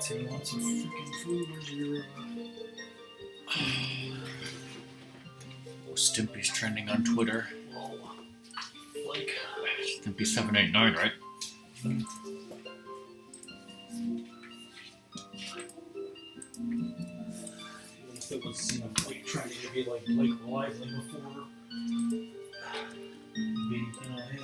Say you want some freaking food. Where's your Stimpy's trending on Twitter. whoa. Like Stimpy789, right? if it was, like trending to be like Lively before. Be, him.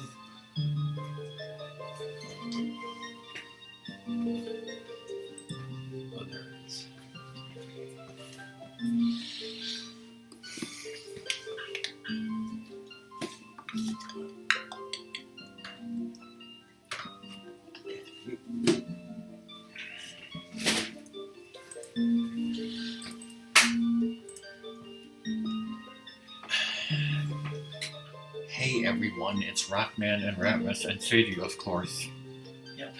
Oh, there it is. Hey everyone, it's Rockman and Ratmus and Sadie, of course. Yep.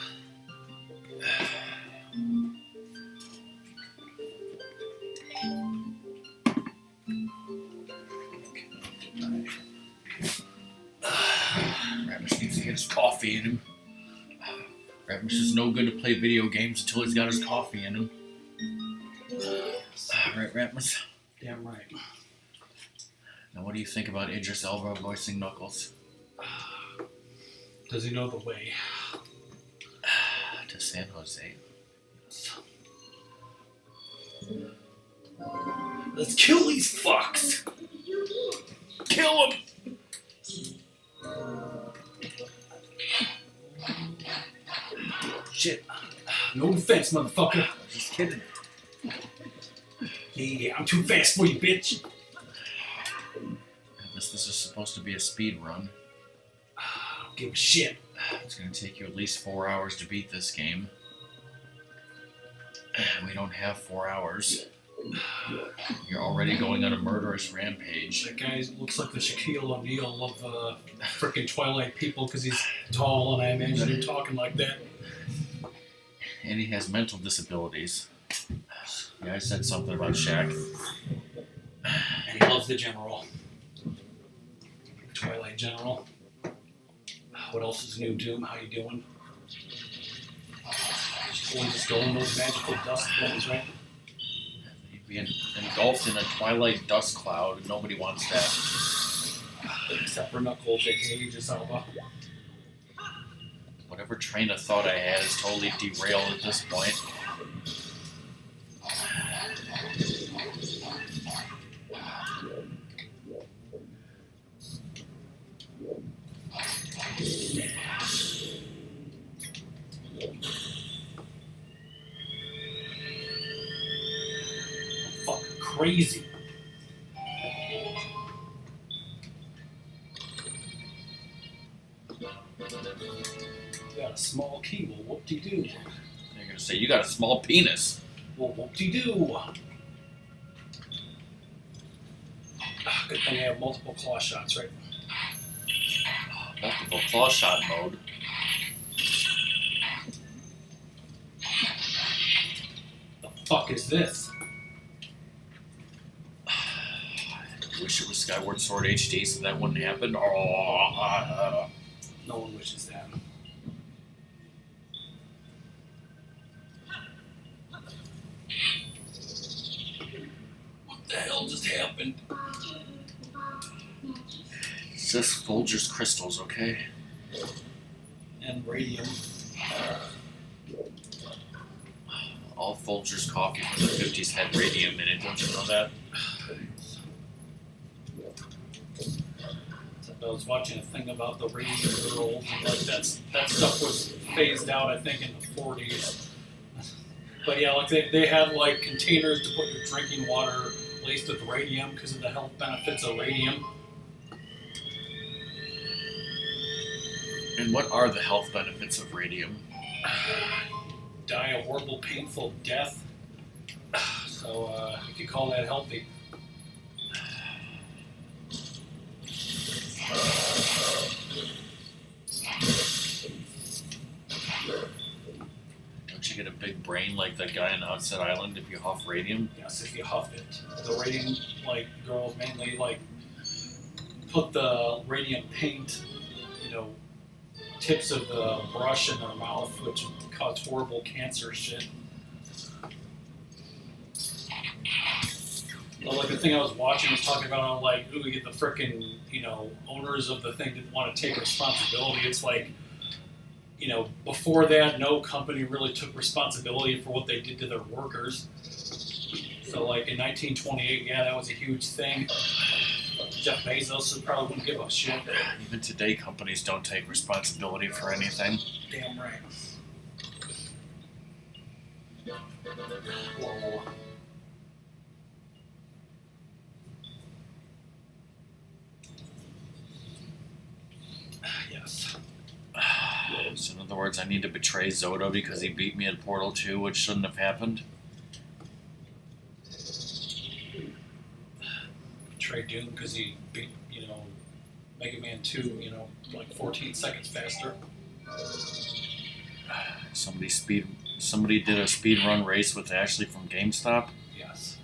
Ratmus needs to get his coffee in him. Ratmus is no good to play video games until he's got his coffee in him. Right, Ratmus? Damn right. Now what do you think about Idris Elba voicing Knuckles? Does he know the way? To San Jose. Let's kill these fucks! Kill them! Shit. No defense, motherfucker. Just kidding. Yeah, I'm too fast for you, bitch. This is supposed to be a speed run. I don't give a shit. It's going to take you at least 4 hours to beat this game. We don't have 4 hours. You're already going on a murderous rampage. That guy looks like the Shaquille O'Neal of frickin' Twilight people because he's tall and I imagine him talking like that. And he has mental disabilities. Yeah, I said something about Shaq. And he loves the General. Twilight General. What else is new, Doom? How you doing? Just going those magical dust things, right? He'd be engulfed in a twilight dust cloud, and nobody wants that. Except for Knuckles, aka Idris Elba. Whatever train of thought I had is totally derailed at this point. Fucking crazy. Got a small key, well whoop-de-doo. You're going to say, you got a small penis. Well whoop-de-doo. Good thing I have multiple claw shots, right? Multiple claw shot mode. The fuck is this? Wish it was Skyward Sword HD so that wouldn't happen. No one wishes that. What the hell just happened? It's just Folgers crystals, okay? And radium. All Folgers coffee from the 50s had radium in it, don't you know that? I was watching a thing about the radium girls, and like that stuff was phased out, I think, in the 40s. But yeah, like they had like containers to put your drinking water laced with radium because of the health benefits of radium. And what are the health benefits of radium? Die a horrible, painful death. So if you call that healthy. Don't you get a big brain like that guy on Outset Island if you huff radium? Yes, if you huff it. The radium, like, girls mainly, like, put the radium paint, tips of the brush in their mouth, which cause horrible cancer shit. Well, like the thing I was watching was talking about how like, ooh, we get the frickin', owners of the thing didn't want to take responsibility. It's like, before that, no company really took responsibility for what they did to their workers. So, like in 1928, yeah, that was a huge thing. Jeff Bezos probably wouldn't give a shit. Even today, companies don't take responsibility for anything. Damn right. Whoa. Yes. So in other words, I need to betray Zoda because he beat me at Portal 2, which shouldn't have happened. Betray Doom because he beat, Mega Man 2, like 14 seconds faster. Somebody did a speed run race with Ashley from GameStop. Yes.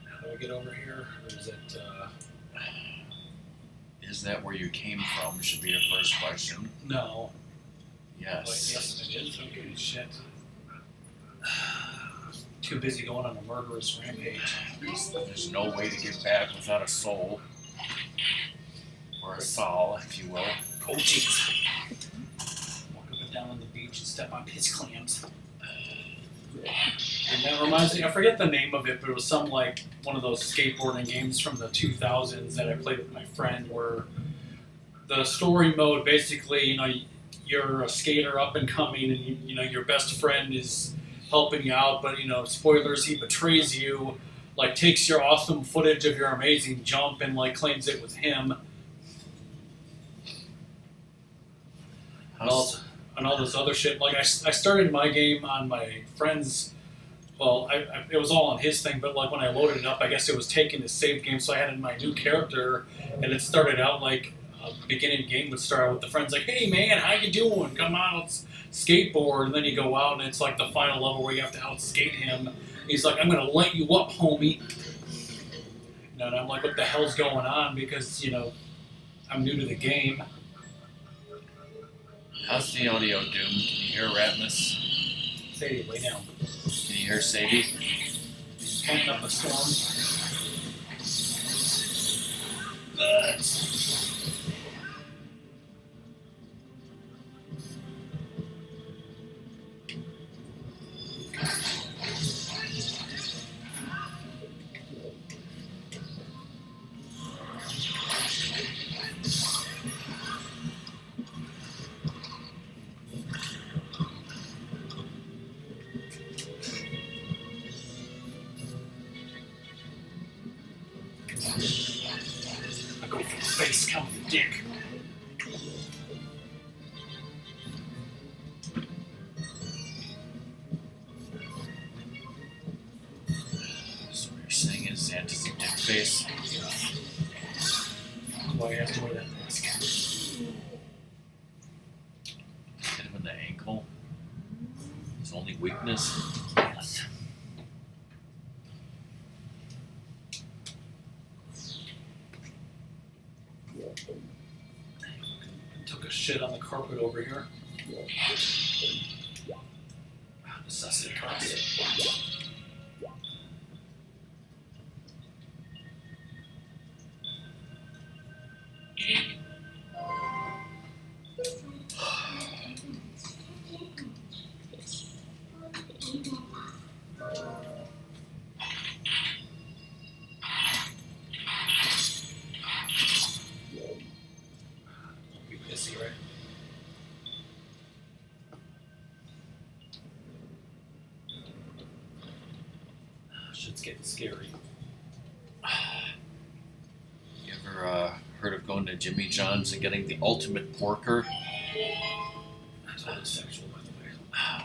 How do I get over here? Or is it, Is that where you came from? Should be your first question. no. Yes. Wait, yes, it is. Okay, shit. Too busy going on a murderous rampage. There's no way to get back without a soul. Or a soul, if you will. Oh, jeez. Walk up and down on the beach and step on his clams. And that reminds me, I forget the name of it, but it was some like one of those skateboarding games from the 2000s that I played with my friend where the story mode basically, you're a skater up and coming and your best friend is helping you out, but spoilers, he betrays you, like takes your awesome footage of your amazing jump and like claims it was him. And all this other shit. Like I started my game on my friend's. Well, it was all on his thing, but like when I loaded it up, I guess it was taking his save game, so I had my new character, and it started out like a beginning game would start out with the friends like, "Hey man, how you doing? Come on, let's skateboard." And then you go out, and it's like the final level where you have to outskate him. He's like, "I'm gonna light you up, homie." And I'm like, "What the hell's going on?" Because I'm new to the game. How's the audio, Doom? Can you hear Ratmus? Sadie, lay down. Can you hear Sadie? Panting up a storm. I go for the face, come for the dick. So what you're saying is Xanta's a dick face. Why you have to wear that mask? Hit him in the ankle. His only weakness. Yes. Took a shit on the carpet over here. Necessity costs. Be pissy, right? Shit's getting scary. You ever heard of going to Jimmy John's and getting the ultimate porker? That's totally sexual, by the way.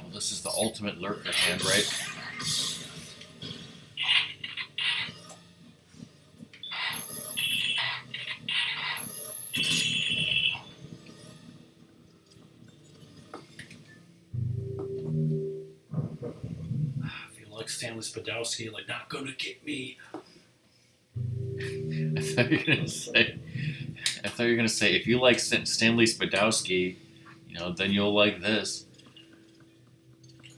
Well, this is the ultimate lurker hand, right? I feel like Stanley Spadowski, like, not gonna get me. I thought you were gonna say, if you like Stanley Spadowski, You know, then you'll like this. It's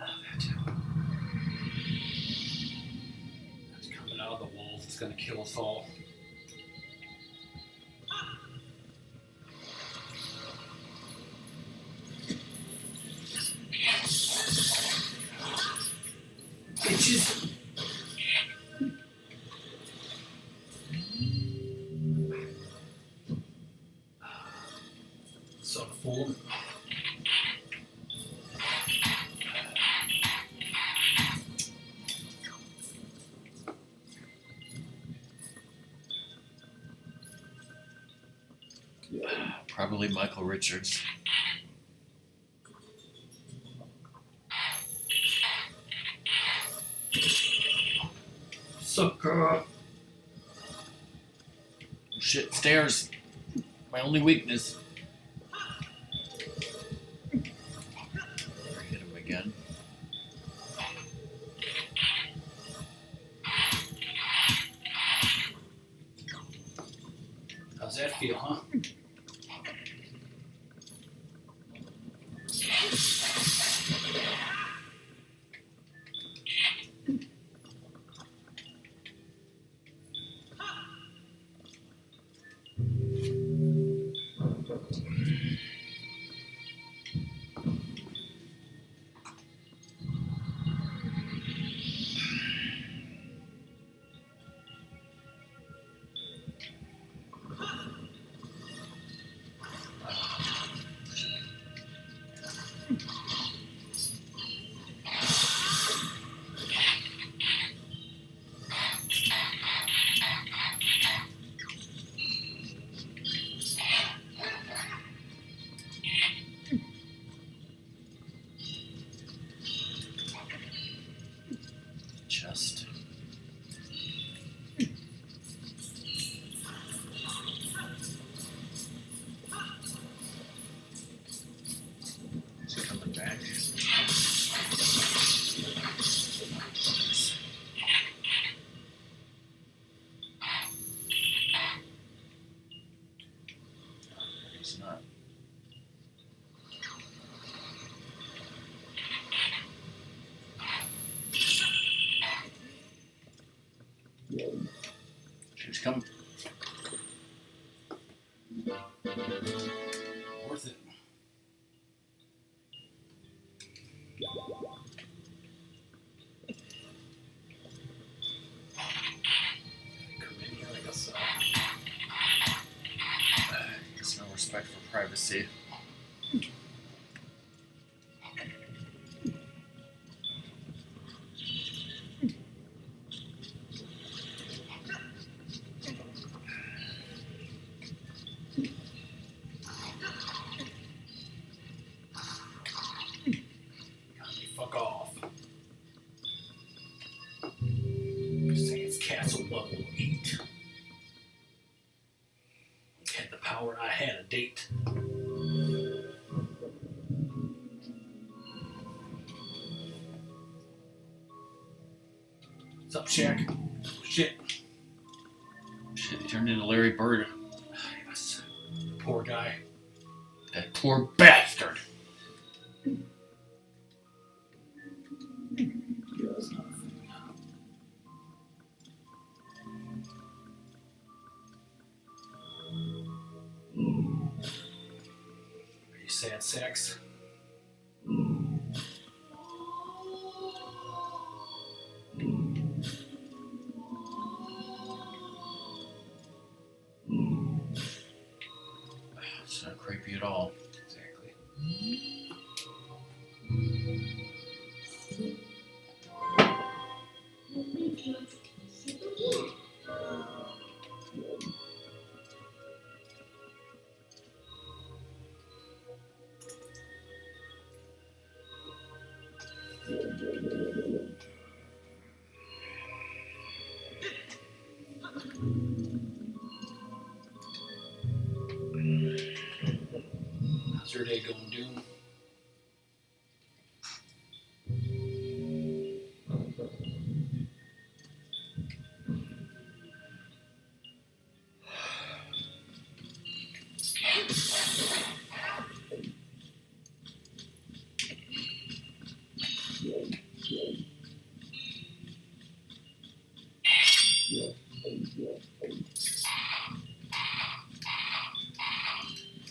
coming out of the walls. It's gonna kill us all. Bitches. So full. Probably Michael Richards. Sucker. Shit, stairs. My only weakness. Hit him again. How's that feel, huh? Chest. Is he coming back? He's not. She's coming. Worth it. Come in here like a saw. There's no respect for privacy. Fuck off. You're saying it's castle level 8. Had the power, I had a date. What's up, Shaq? Shit. Shit, he turned into Larry Bird. Yes. Poor guy. That poor bastard. Are you sad sex? It's not creepy at all. Exactly. How's your day going, Doom?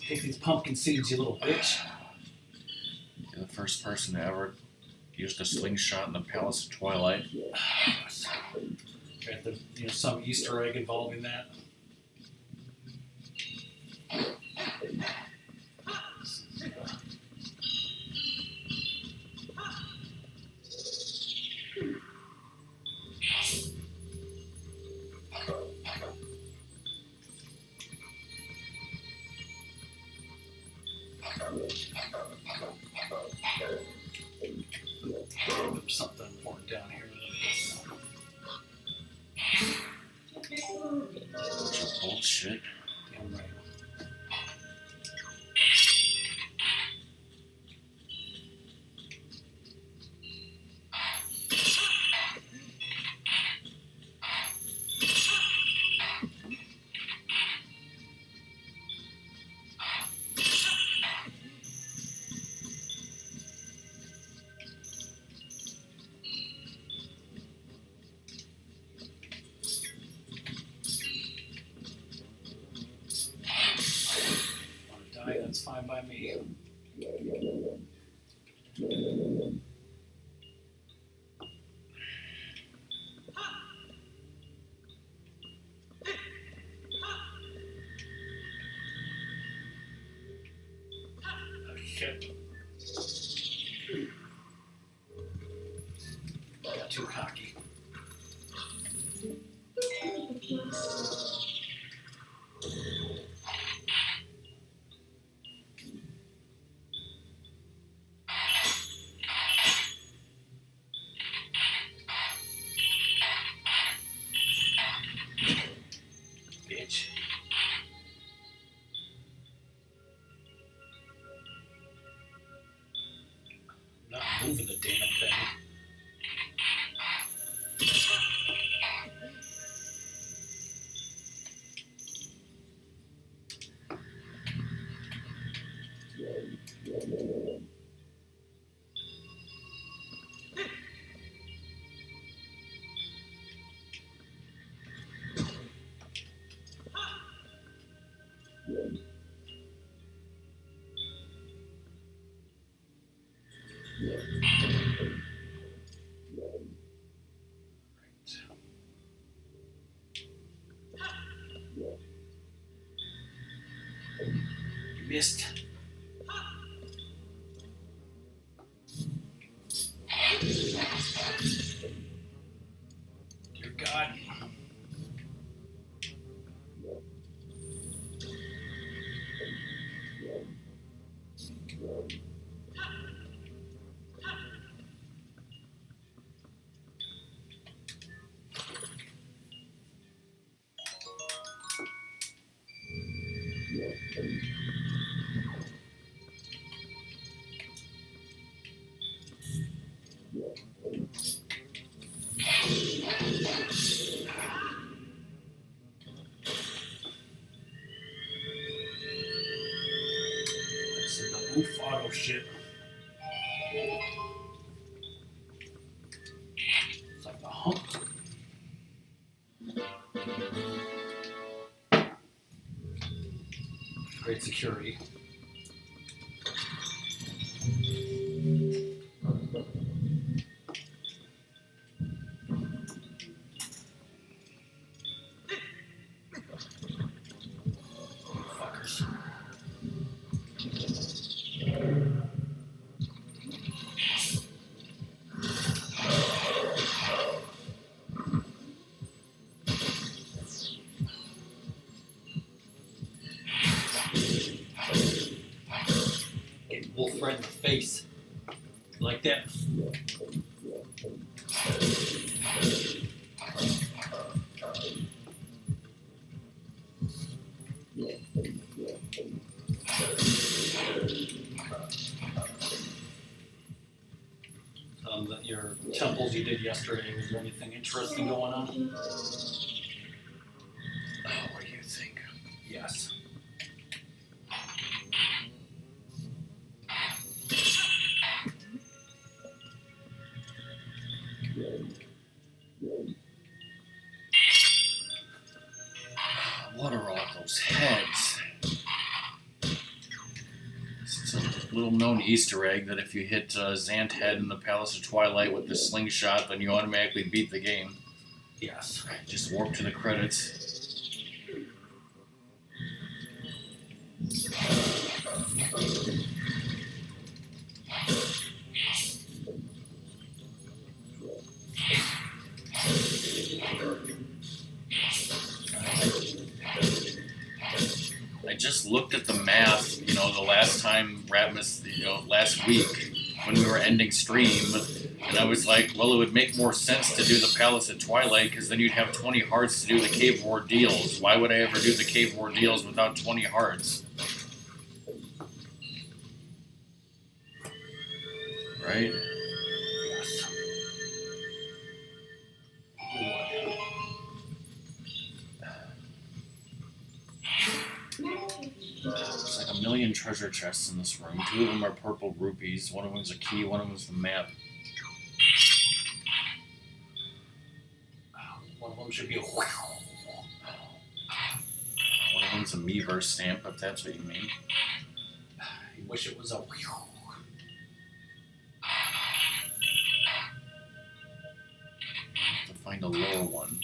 Take these pumpkin seeds, you little bitch. You're the first person to ever use a slingshot in the Palace of Twilight. Got the, some Easter egg involving that. There's something important down here. Bunch of bullshit. Damn right. That's fine by me. Shit. Got too cocky. Bitch. Not moving the damn thing. You missed. Dear God. That's in the oof auto shit. It's like the hump. Great security. Fuckers. Get wolf right in the face. Like that. Your temples you did yesterday, was there anything interesting going on? Oh, what do you think? Yes. What are all those heads? It's a little known Easter egg that if you hit Zant head in the Palace of Twilight with the slingshot, then you automatically beat the game. Yes. Just warp to the credits. I just looked at the math, the last time Ratmus, last week when we were ending stream, and I was like, well, it would make more sense to do the Palace at Twilight because then you'd have 20 hearts to do the Cave of Ordeals. Why would I ever do the Cave of Ordeals without 20 hearts? Right? Yes. There's like a million treasure chests in this room. 2 of them are purple rupees. One of them's a key. One of them's the map. One of them should be a. One of them's a Meaver stamp, if that's what you mean. I wish it was a. I have to find a lower one.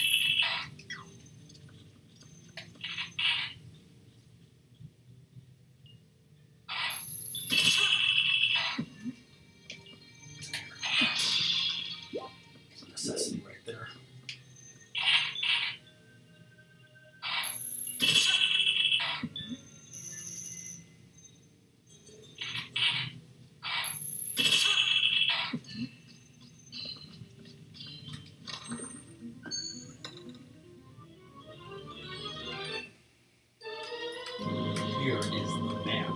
It's a necessity right there. Here is the map.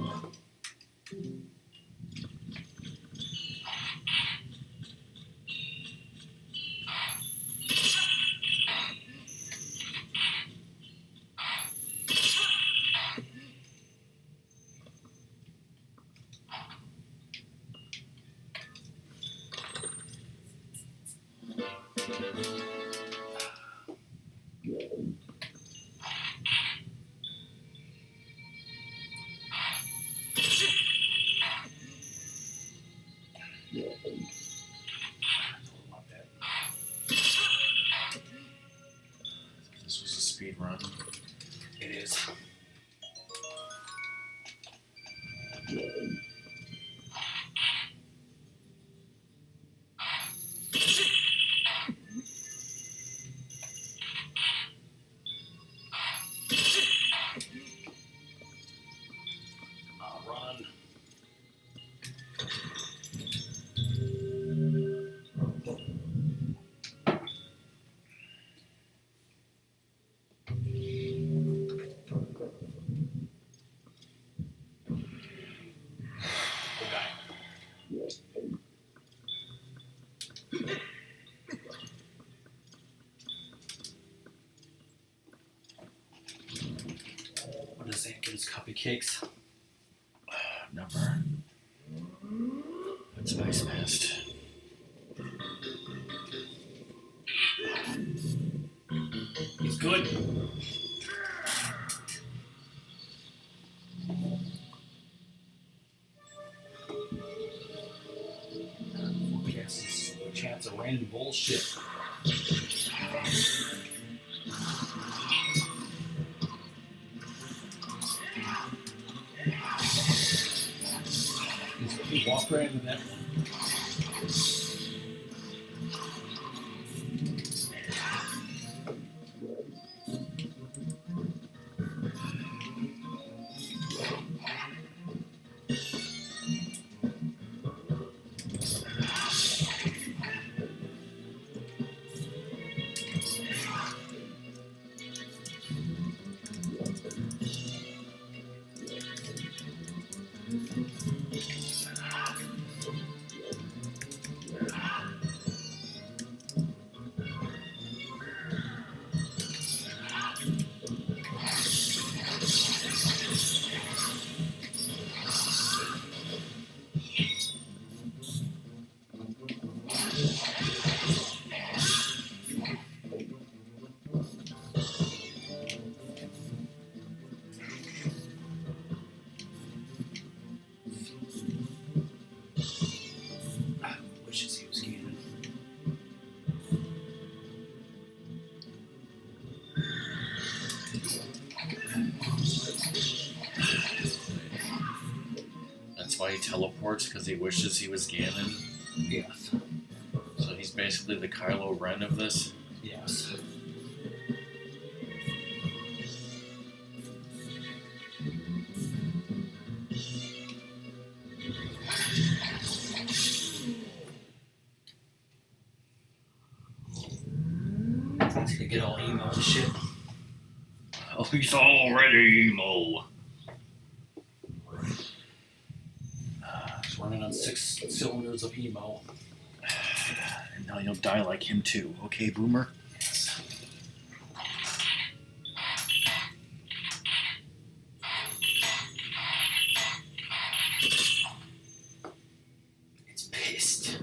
This was a speed run. It is. Run. What is Zankin's cupcakes? Never. It's Ice Mist. He's good. Yes, chance of random bullshit. He walked right into that one. why he teleports, because he wishes he was Ganon. Yes. So he's basically the Kylo Ren of this. Yes. He's gonna get all emo and shit. Oh, he's already emo. He's running on 6 cylinders of emo. And now you'll die like him too, okay, Boomer? Yes. It's pissed.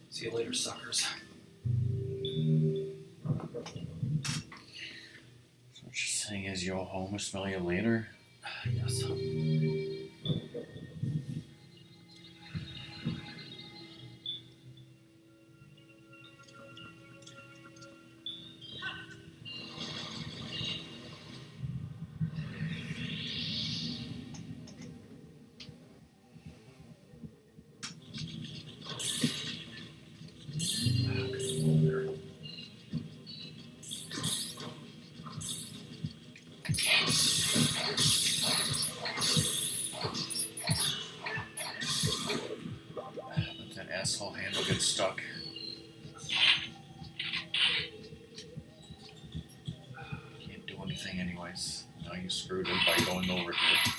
See you later, suckers. So what you're saying is you'll home smell you later? Yes. But that asshole handle gets stuck. Can't do anything anyways. Now you screwed him by going over here.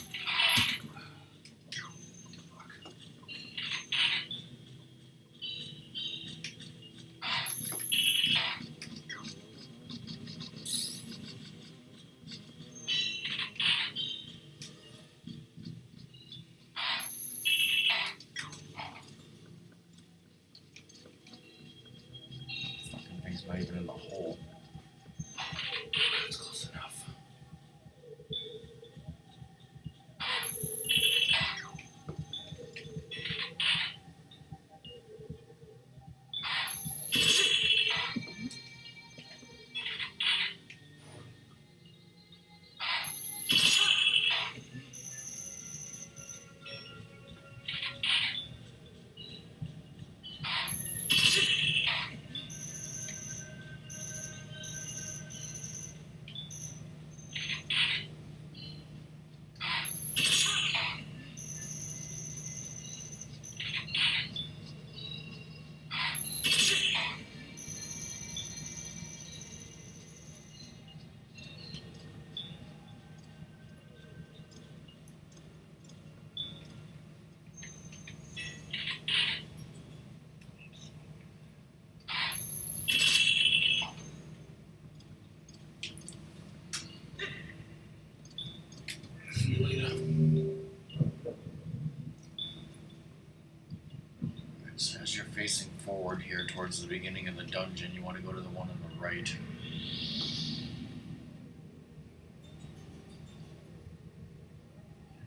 Fucking thing's not even in the hole. It's close enough. See you later. So as you're facing forward here towards the beginning of the dungeon, you want to go to the one on the right.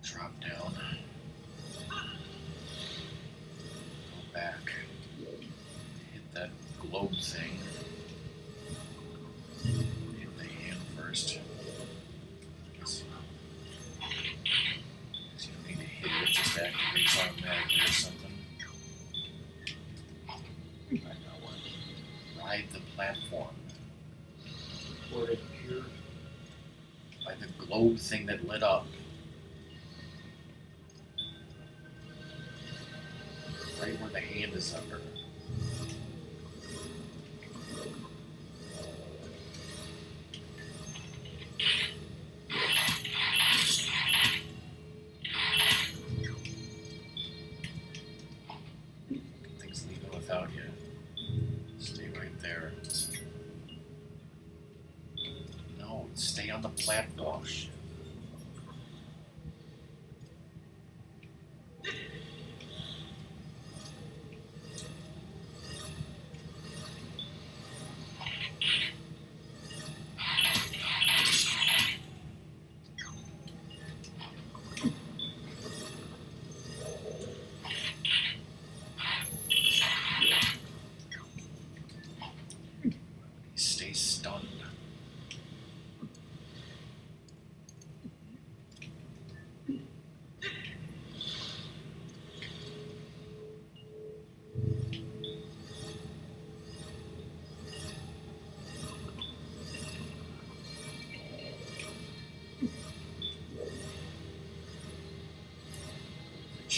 Drop down. Go back. Hit that globe thing. Hit the hand first. Guess you don't need to hit it, it just activates automatically or something. Ride the platform. Right here. By the globe thing that lit up. Right where the hand is under. Things leaving without you. Stay right there. No, stay on the platform. Oh,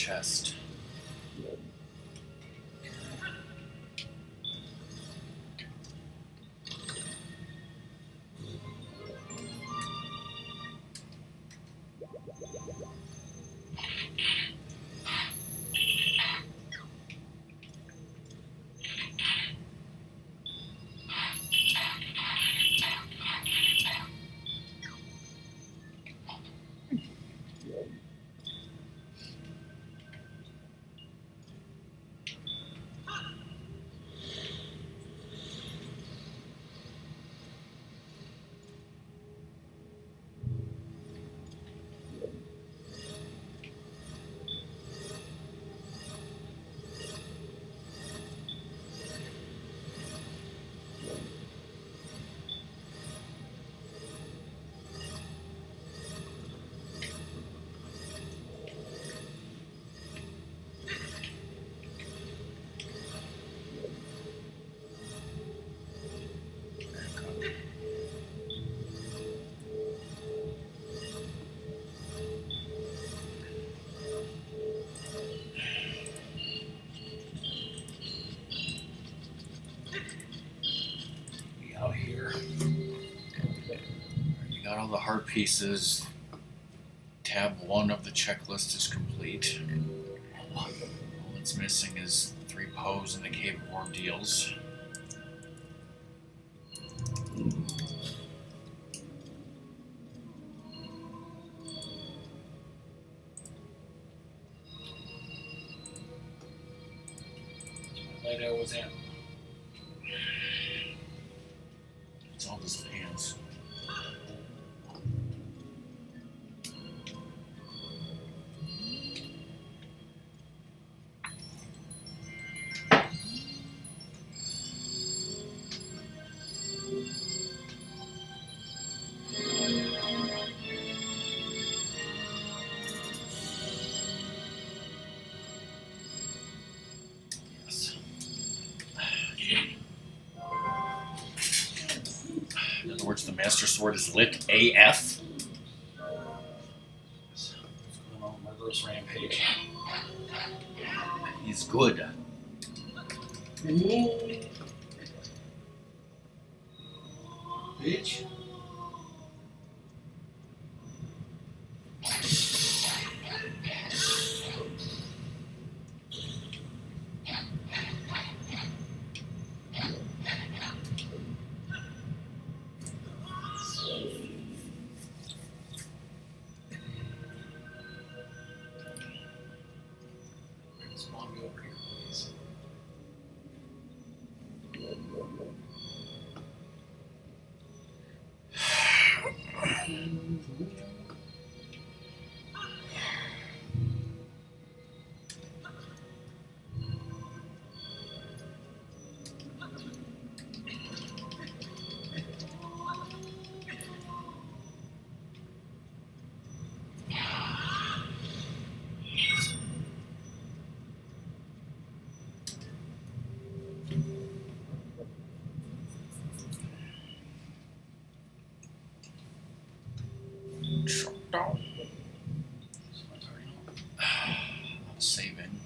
chest. Be out here. You got all the heart pieces. Tab 1 of the checklist is complete. All it's missing is 3 Poes in the Cave of Ordeals. Light arrow was in. It's all those pants. Yes. In other words, the Master Sword is lit AF. What's going on with my reverse rampage? He's good. Bitch. Spawn me over here, please. Shut down. I'm saving.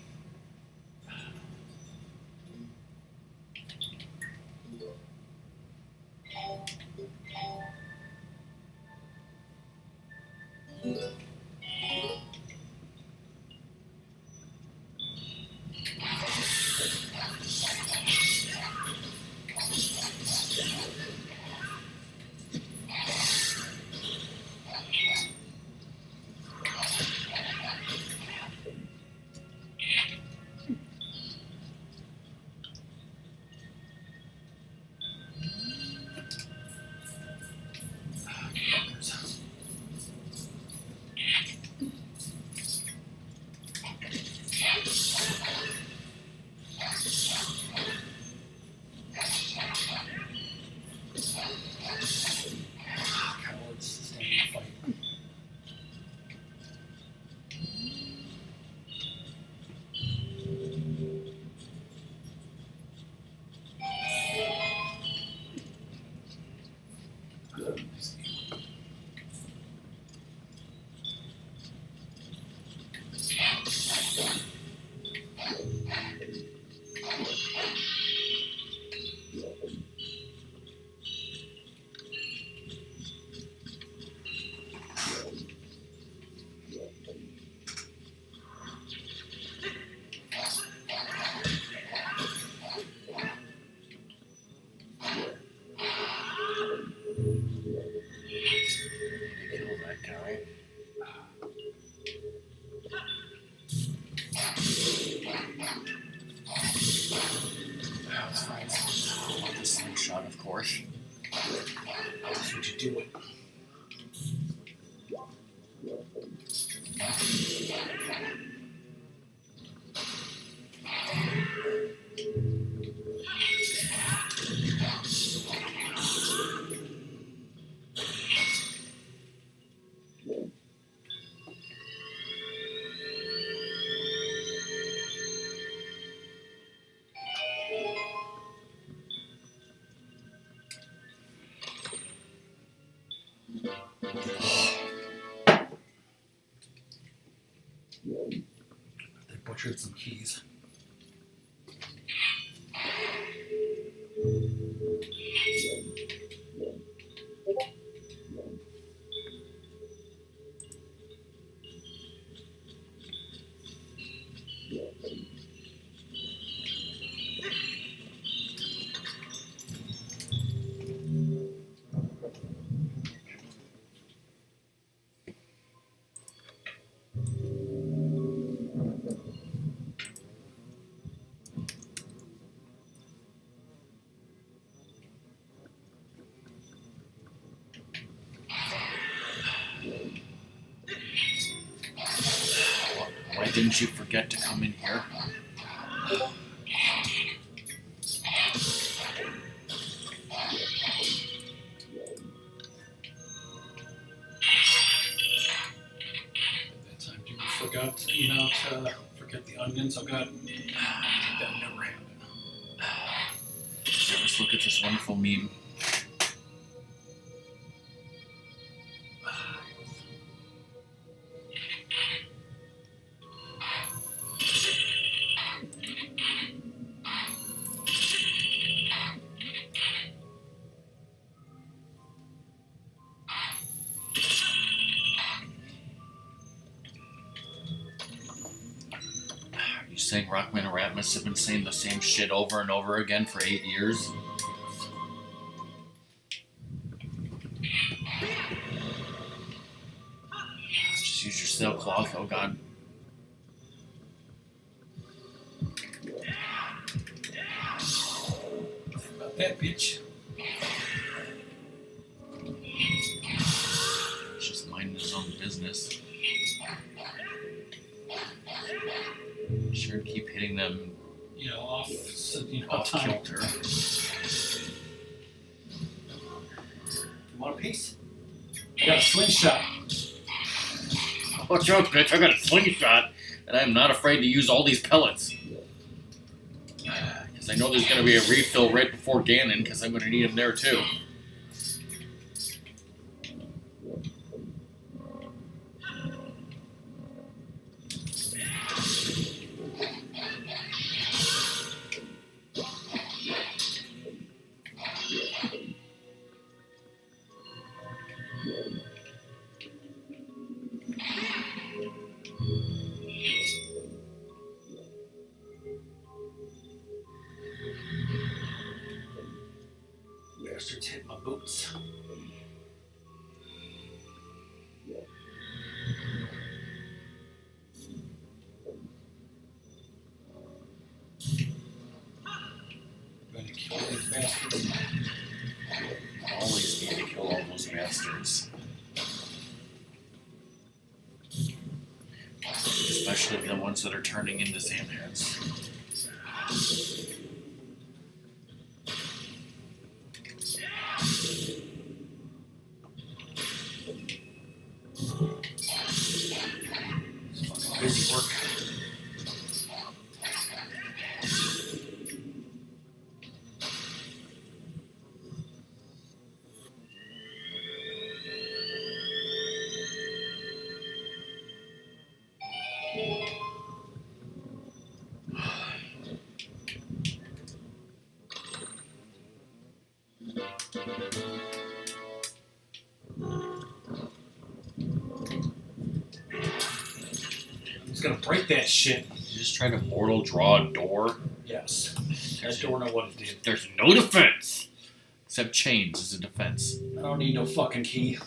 shot, of course. That's what you do it. They butchered some keys. Why didn't you forget to come in here? That time you forgot, to forget the onions. Oh God, that never happened. Let's look at this wonderful meme. Are you saying Rockman and Ratmus have been saying the same shit over and over again for 8 years? Just use your sailcloth, oh God. Think about that bitch. Just minding his own business. Sure, keep hitting them Off off time. kilter. You want a piece? I got a slingshot. Watch out, bitch! I got a slingshot, and I'm not afraid to use all these pellets. Because I know there's going to be a refill right before Ganon, because I'm going to need them there too. Bastards hit my boots. Gonna kill these bastards. Always need to kill all those bastards. Especially the ones that are turning into Zamheads. It's fucking busy work. I'm just gonna break that shit. Did you just try to mortal draw a door? Yes. That door know what it did. There's no defense! Except chains as a defense. I don't need no fucking key.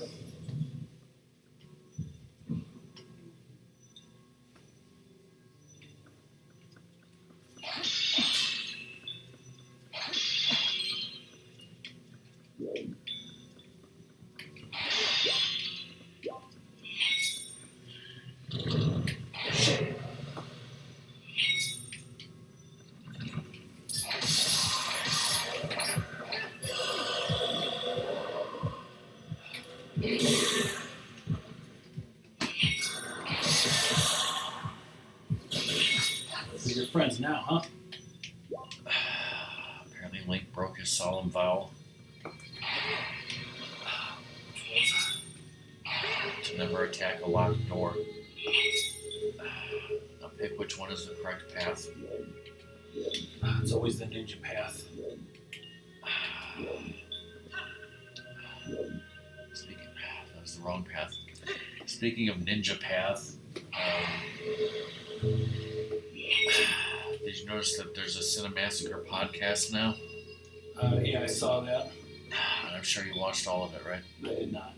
friends now, huh? Apparently Link broke his solemn vow to never attack a locked door. Now pick which one is the correct path. It's always the ninja path. That was the wrong path. Speaking of ninja path, did you notice that there's a Cinemassacre podcast now? Yeah, I saw that. I'm sure you watched all of it, right? I did not.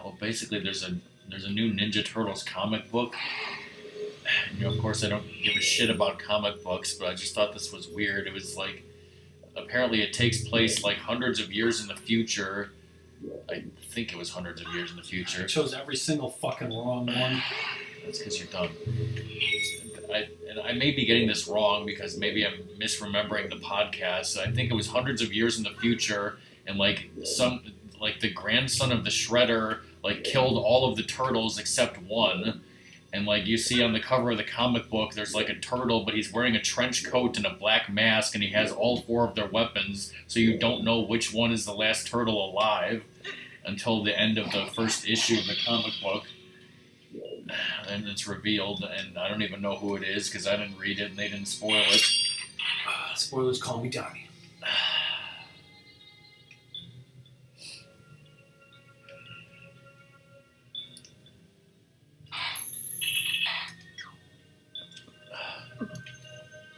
Well, basically, there's a new Ninja Turtles comic book. And, of course, I don't give a shit about comic books, but I just thought this was weird. It was like, apparently it takes place like hundreds of years in the future. I think it was hundreds of years in the future. I chose every single fucking wrong one. That's because you're dumb. And I may be getting this wrong because maybe I'm misremembering the podcast. I think it was hundreds of years in the future, and the grandson of the Shredder killed all of the turtles except one. And you see on the cover of the comic book, there's a turtle, but he's wearing a trench coat and a black mask, and he has all 4 of their weapons, so you don't know which one is the last turtle alive until the end of the first issue of the comic book. And it's revealed, and I don't even know who it is because I didn't read it and they didn't spoil it. Spoilers, call me Donnie.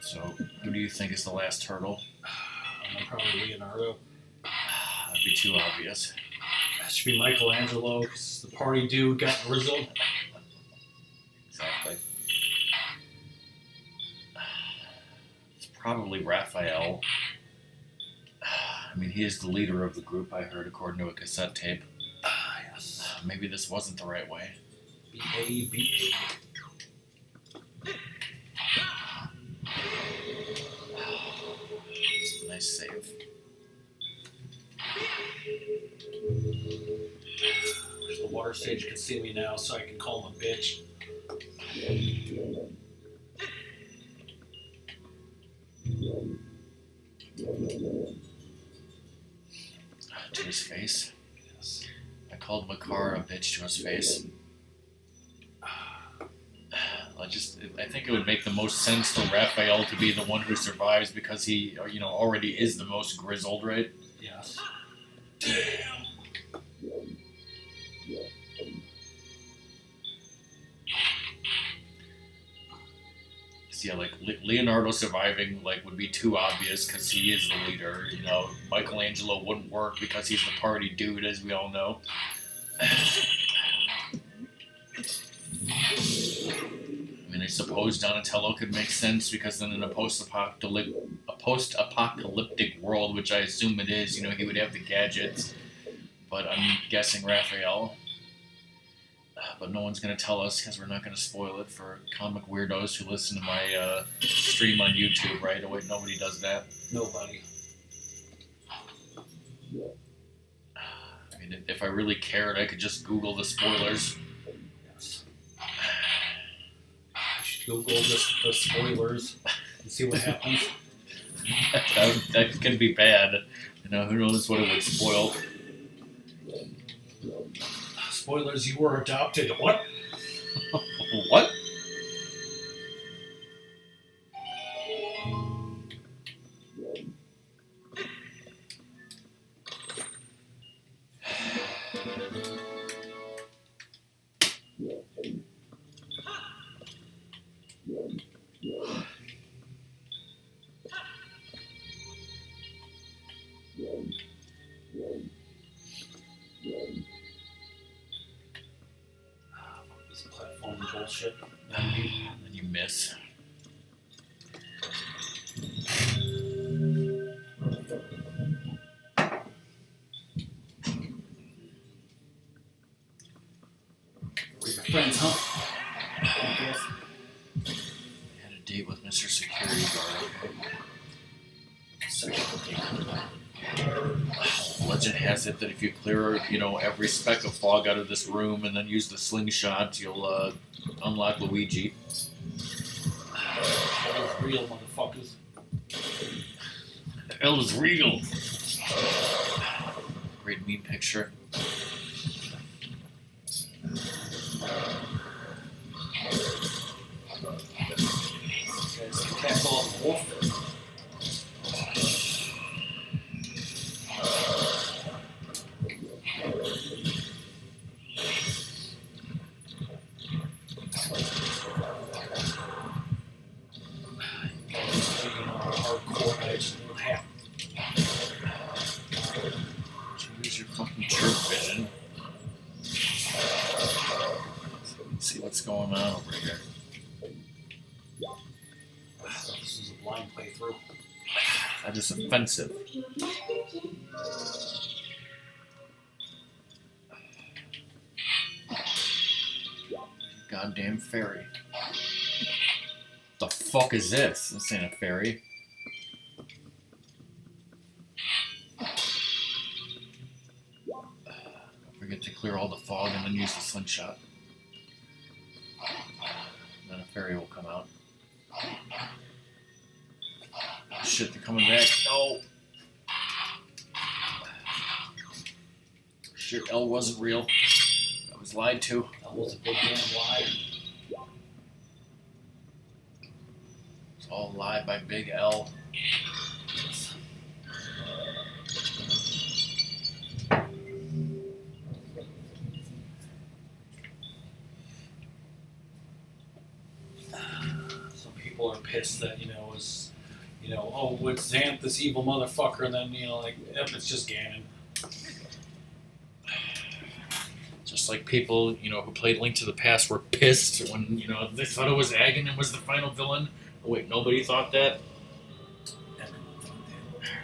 So, who do you think is the last turtle? Probably Leonardo. That'd be too obvious. That should be Michelangelo, because the party dude got grizzled. Exactly. It's probably Raphael. I mean, he is the leader of the group, I heard, according to a cassette tape. Yes. Maybe this wasn't the right way. B-A-B-A. Nice save. The water stage can see me now, so I can call him a bitch. To his face? Yes. I called Makar a bitch to his face. I think it would make the most sense for Raphael to be the one who survives because he, already is the most grizzled, right? Yes. Damn. Yeah, Leonardo surviving would be too obvious because he is the leader. Michelangelo wouldn't work because he's the party dude, as we all know. I mean, I suppose Donatello could make sense because then in a post-apocalyptic world, which I assume it is, he would have the gadgets. But I'm guessing Raphael. But no one's going to tell us because we're not going to spoil it for comic weirdos who listen to my stream on YouTube, right? Oh, wait, nobody does that. Nobody. I mean, if I really cared, I could just Google the spoilers. Yes. I should Google just the spoilers and see what happens. that could be bad. Who knows what it would spoil. Spoilers, you were adopted. What? What? This platform bullshit. And you miss. We're your friends, huh? Had a date with Mr. Security Guard. Legend has it that if you clear, every speck of fog out of this room and then use the slingshot, you'll unlock Luigi. Those real motherfuckers. The hell is real? Great meme picture. Guys can tackle on the wolf. Hardcore, I just don't have. Use your fucking chirp vision. Let's see what's going on over here. This is a blind playthrough. That is offensive. Goddamn fairy. The fuck is this? This ain't a fairy. Don't forget to clear all the fog and then use the slingshot. Then a fairy will come out. Shit, they're coming back. No! Shit, L wasn't real. I was lied to. That was a big damn lie. It's all lied by Big L. Some people are pissed that, it's, oh, it's Xanth, this evil motherfucker, and then, like, yep, it's just Ganon. Just like people, who played Link to the Past were pissed when, they thought it was Aghanim was the final villain. Oh, wait, nobody thought that?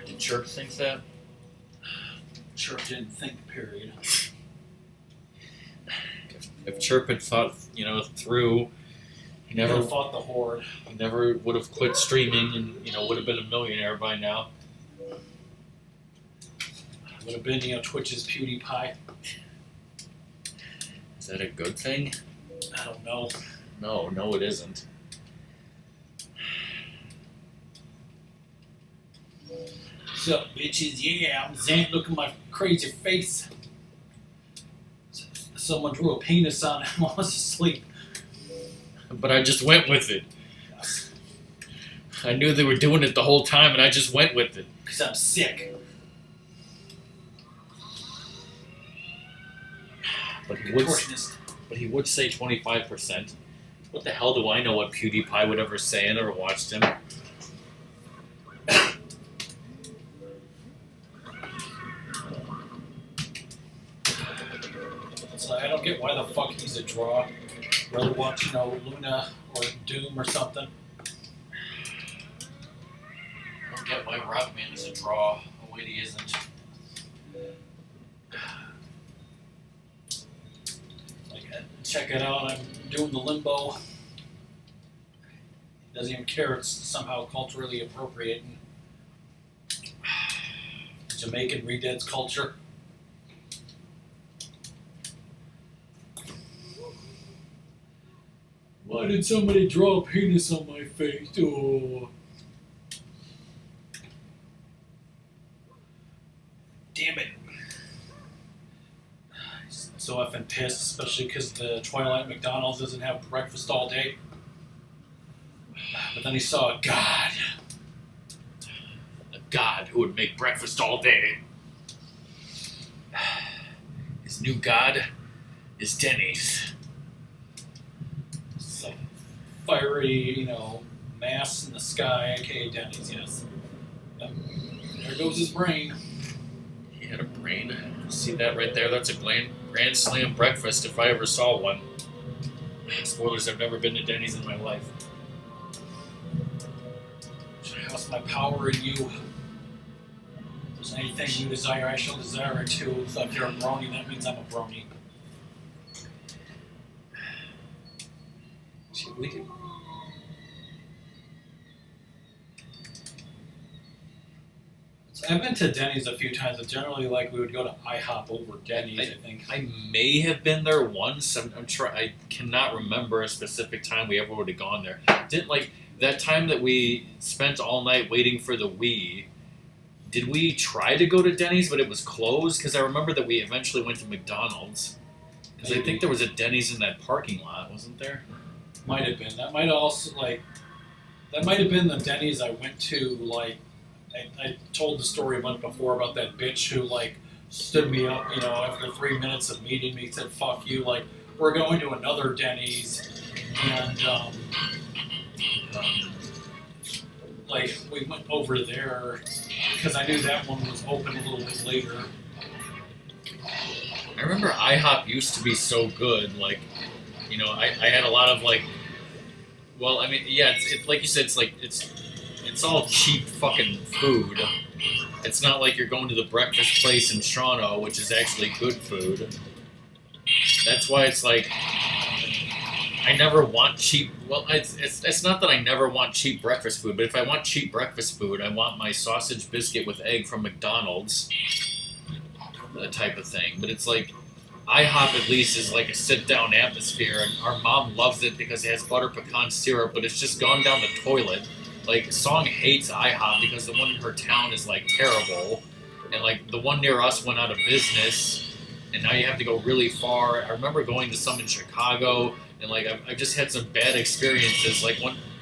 Did Chirp think that? Chirp didn't think, period. If Chirp had thought, through, he never fought the Horde. He never would have quit streaming and, would have been a millionaire by now. Would have been, Twitch's PewDiePie. Is that a good thing? I don't know. No, it isn't. What's up, bitches? Yeah, I'm Xanth. Look at my crazy face. Someone drew a penis on him while I was asleep. But I just went with it. I knew they were doing it the whole time, and I just went with it. Because I'm sick. But he would say 25%. What the hell do I know what PewDiePie would ever say? I never watched him. So I don't get why the fuck he's a draw. Rather watch, Luna or Doom or something. I don't get why Ratman is a draw. Oh wait, he isn't. Check it out, I'm doing the limbo. He doesn't even care, it's somehow culturally appropriate. Jamaican Redead's culture. Why did somebody draw a penis on my face? Oh. Damn it. So effing pissed, especially because the Twilight McDonald's doesn't have breakfast all day. But then he saw a god. A god who would make breakfast all day. His new god is Denny's. It's like fiery, mass in the sky, aka Denny's, yes. Yep. There goes his brain. He had a brain. See that right there? That's a Grand Slam breakfast if I ever saw one. Spoilers, I've never been to Denny's in my life. What's my power in you? If there's anything you desire, I shall desire it too. So if you're a brony, that means I'm a brony. See, we can... So I've been to Denny's a few times, but generally, we would go to IHOP over Denny's, I think. I may have been there once. I cannot remember a specific time we ever would have gone there. that time that we spent all night waiting for the Wii, did we try to go to Denny's but it was closed? Because I remember that we eventually went to McDonald's. Because I think there was a Denny's in that parking lot, wasn't there? Might have been. That might also that might have been the Denny's I went to. Like, I told the story a month before about that bitch who like stood me up. You know, after 3 minutes of meeting me, said "fuck you." Like, we're going to another Denny's, and like we went over there because I knew that one was open a little bit later. I remember IHOP used to be so good. Like, you know, I had a lot of like, well, I mean, yeah, it's like you said, it's all cheap fucking food. It's not like you're going to the breakfast place in Toronto, which is actually good food. That's why it's like I never want cheap. Well, it's not that I never want cheap breakfast food, but if I want cheap breakfast food, I want my sausage biscuit with egg from McDonald's, that type of thing. But it's like IHOP at least is like a sit-down atmosphere, and our mom loves it because it has butter pecan syrup, but it's just gone down the toilet. Like, Song hates IHOP because the one in her town is like terrible, and like the one near us went out of business, and now you have to go really far. I remember going to some in Chicago, and like I've just had some bad experiences. Like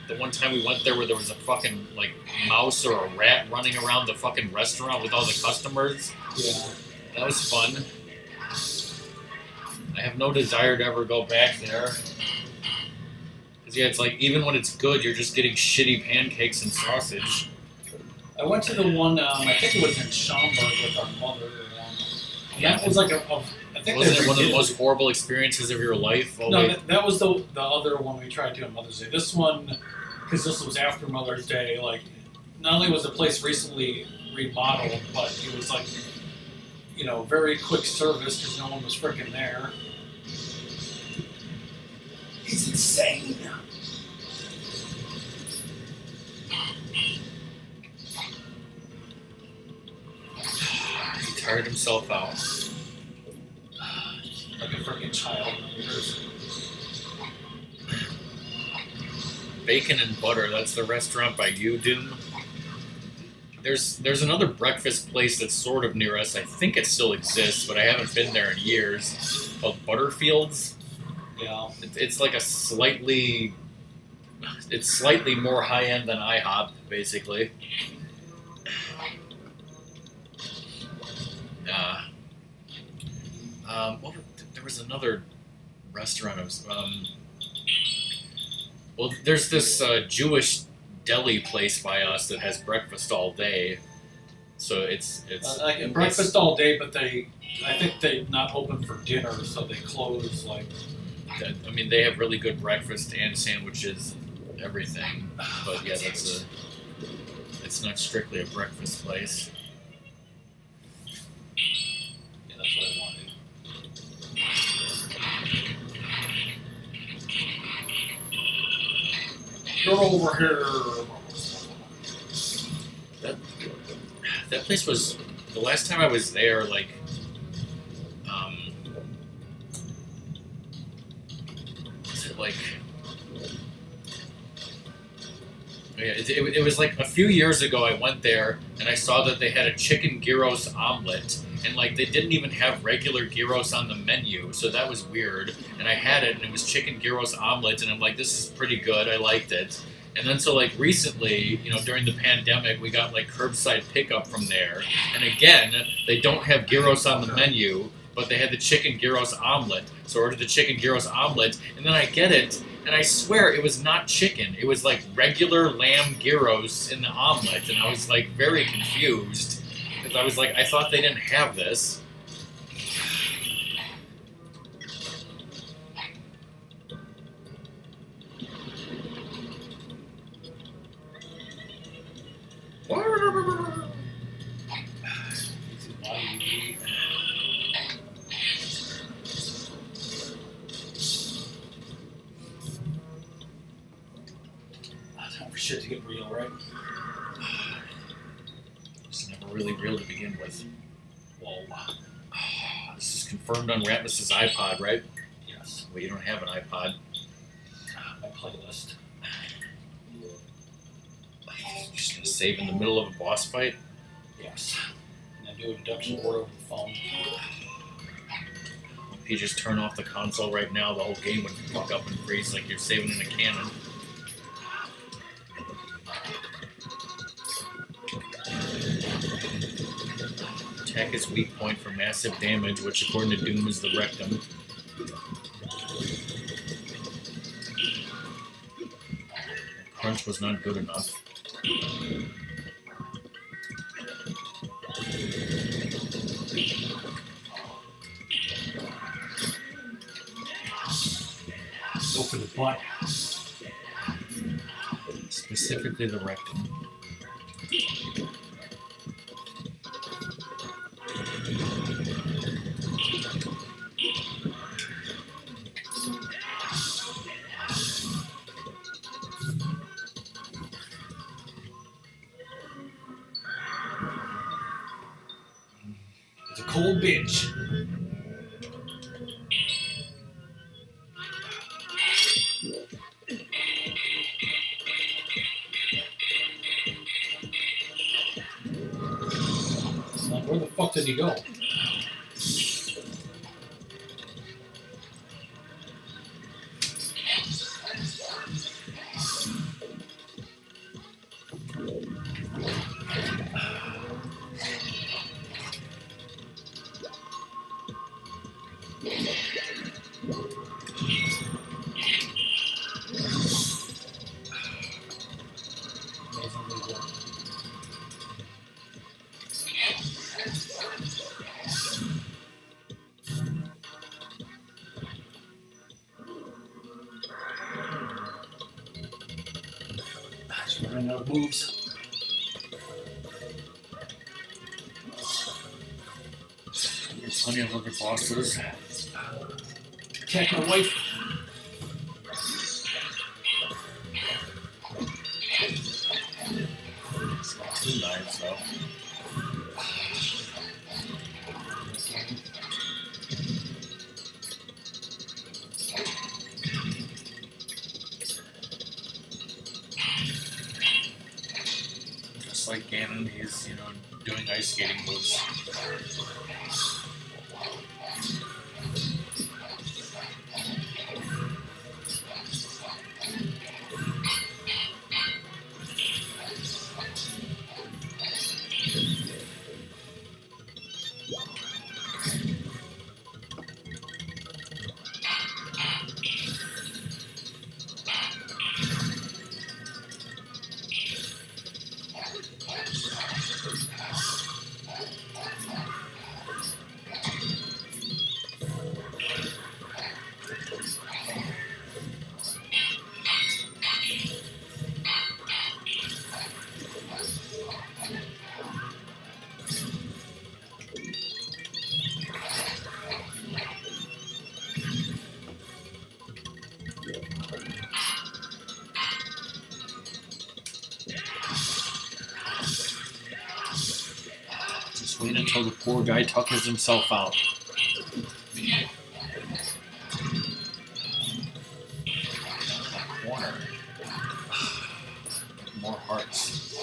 the one time we went there where there was a fucking like mouse or a rat running around the fucking restaurant with all the customers. Yeah. That was fun. I have no desire to ever go back there. Cause yeah, it's like even when it's good, you're just getting shitty pancakes and sausage. I went to the one. I think it was in Schaumburg with our mother. That was like I think Wasn't it one of the most horrible experiences of your life? Oh, no, that was the other one we tried to on Mother's Day. This one, because this was after Mother's Day, like not only was the place recently remodeled, but it was like, you know, very quick service because no one was freaking there. He's insane. He tired himself out. Like a freaking child. Bacon and Butter, that's the restaurant by you, Doom. There's another breakfast place that's sort of near us. I think it still exists, but I haven't been there in years. Called Butterfield's. Yeah. It's like slightly more high end than IHOP, basically. There was another restaurant. Well, there's this Jewish deli place by us that has breakfast all day. So it's like breakfast all day, but I think they're not open for dinner, so they close like. I mean, they have really good breakfast and sandwiches and everything. But yeah, it's not strictly a breakfast place. Yeah, that's what I wanted. You're over here. That place was the last time I was there. Like, was it like? Yeah, it was like a few years ago. I went there and I saw that they had a chicken gyros omelet, and like they didn't even have regular gyros on the menu, so that was weird. And I had it, and it was chicken gyros omelet, and I'm like, this is pretty good. I liked it. And then so like recently, you know, during the pandemic, we got like curbside pickup from there, and again, they don't have gyros on the menu, but they had the chicken gyros omelet. So I ordered the chicken gyros omelet, and then I get it, and I swear it was not chicken. It was like regular lamb gyros in the omelet, and I was like very confused because I was like, I thought they didn't have this. Time for shit to get real, right? It's never really real to begin with. Whoa. This is confirmed on Ratmus's iPod, right? Yes. Well, you don't have an iPod. My playlist. Just gonna save in the middle of a boss fight? Yes. And then do a deduction board over the phone. If you just turn off the console right now, the whole game would fuck up and freeze like you're saving in a cannon. Attack is weak point for massive damage, which according to Doom is the rectum. Crunch was not good enough. Go for the butt. Specifically the rectum. It's a cold bitch. Like, where the fuck did he go? Just running out of moves. There's plenty of other bosses. Attack my wife. It's got 2 knives though. Just like Ganon, he's, doing ice skating moves. Just wait until the poor guy tuckers himself out. Corner. More hearts.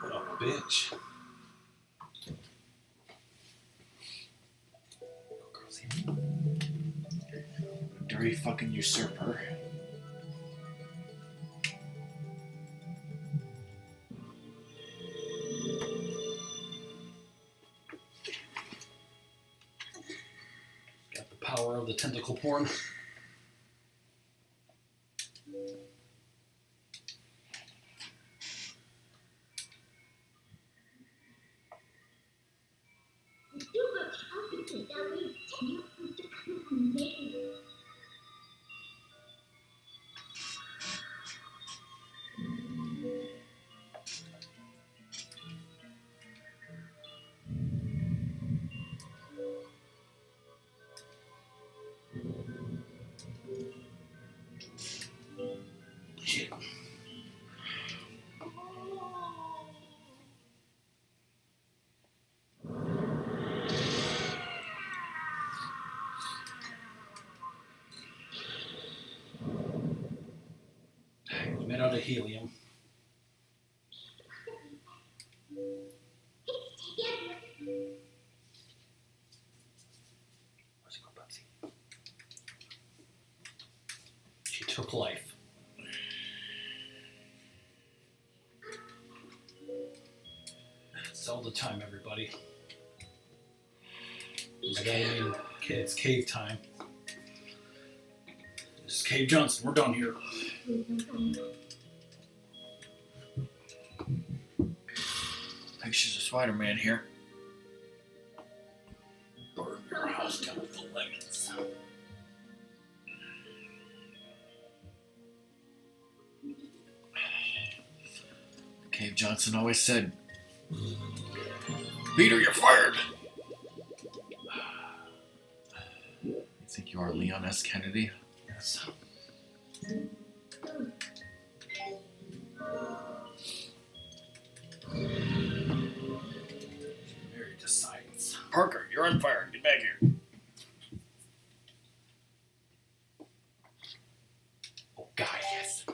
What a bitch. Dirty fucking usurper. Got the power of the tentacle porn. Made out of helium. Where's it go, Betsy? She took life. Zelda time, everybody. It's cave time. This is Cave Johnson. We're done here. Pictures of Spider-Man here. Burn your house down with the lemons. Cave Johnson always said, "Peter, you're fired." You think you are Leon S. Kennedy? Yes. Married to science. Parker, you're on fire. Get back here. Oh, God, yes.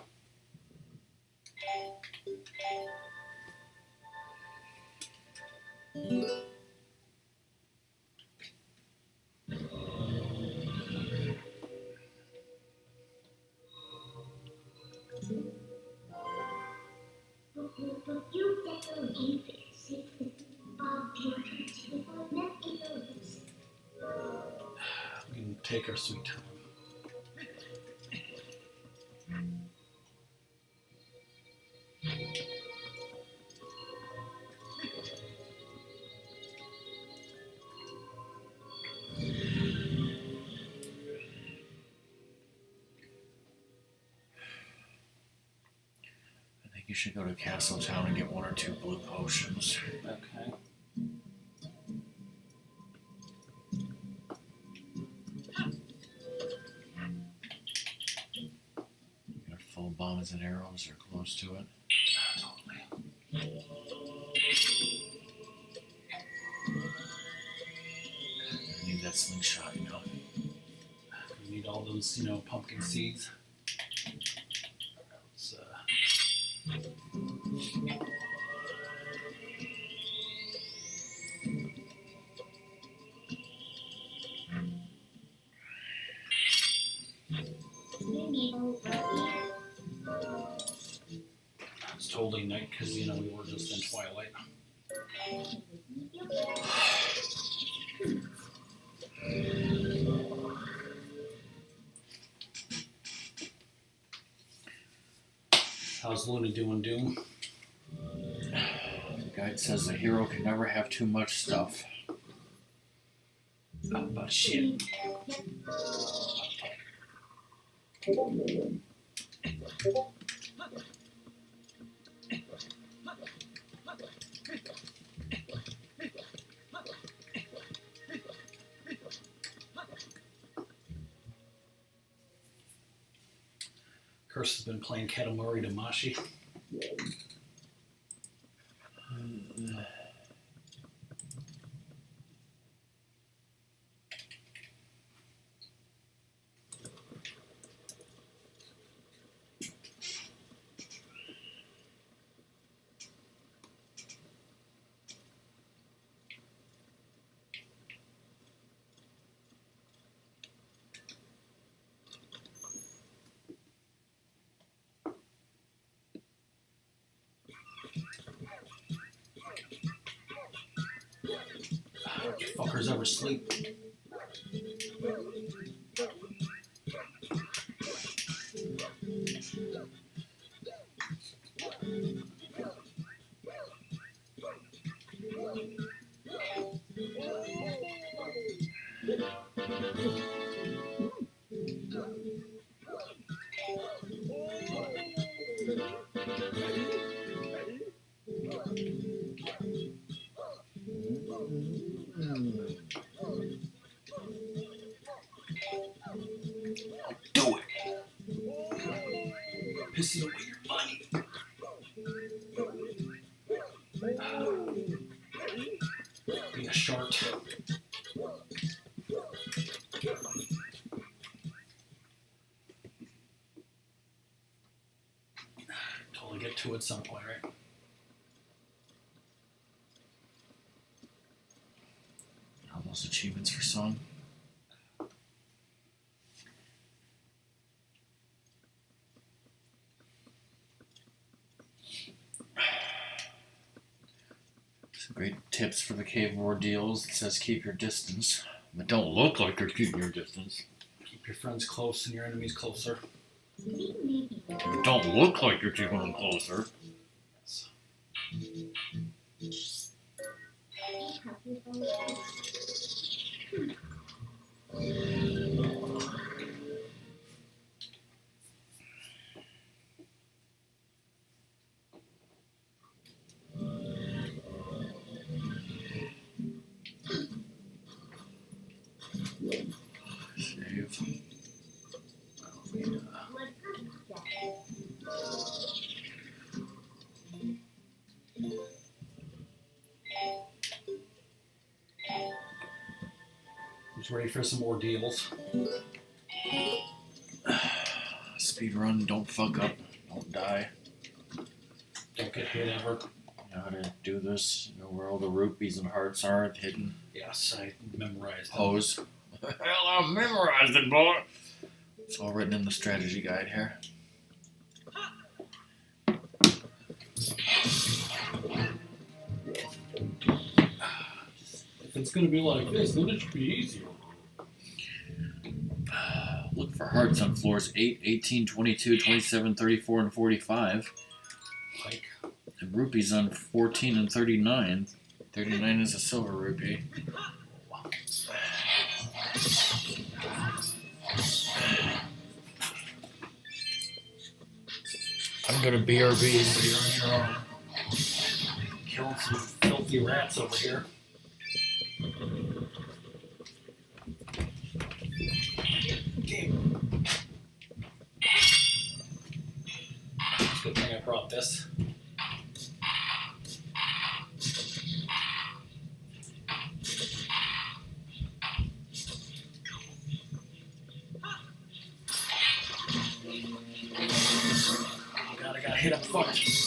We can take our sweet time. I think you should go to Castletown and get 1 or 2 blue potions. Okay. Got full bombs and arrows or close to it. Totally. I need that slingshot, you know. We need all those, pumpkin seeds. Let's, It's totally night because, we were just in Twilight. How's Luna doing, Doom? The guide says a hero can never have too much stuff. Oh, but shit. Curse has been playing Katamari Damacy. You fuckers ever sleep? Do it! Pissing away your money. Be a short. at some point, right? All those achievements for song. Some great tips for the cave ordeals. It says keep your distance, but don't look like you're keeping your distance. Keep your friends close and your enemies closer. But don't look like you're keeping them closer. Save. Who's ready for some more deals? Speed run, don't fuck up, don't die. Don't get hit ever. You know how to do this, you know where all the rupees and hearts are hidden. Yes, I memorized them. Pose. Hell, I memorized it, boy. It's all written in the strategy guide here. If it's going to be like this, then it should be easier. Look for hearts on floors 8, 18, 22, 27, 34, and 45. Like, And rupees on 14 and 39. 39 is a silver rupee. I'm gonna BRB, so you're on your own. killing some filthy rats over here. Okay. Good thing I brought this. God, I gotta hit him first.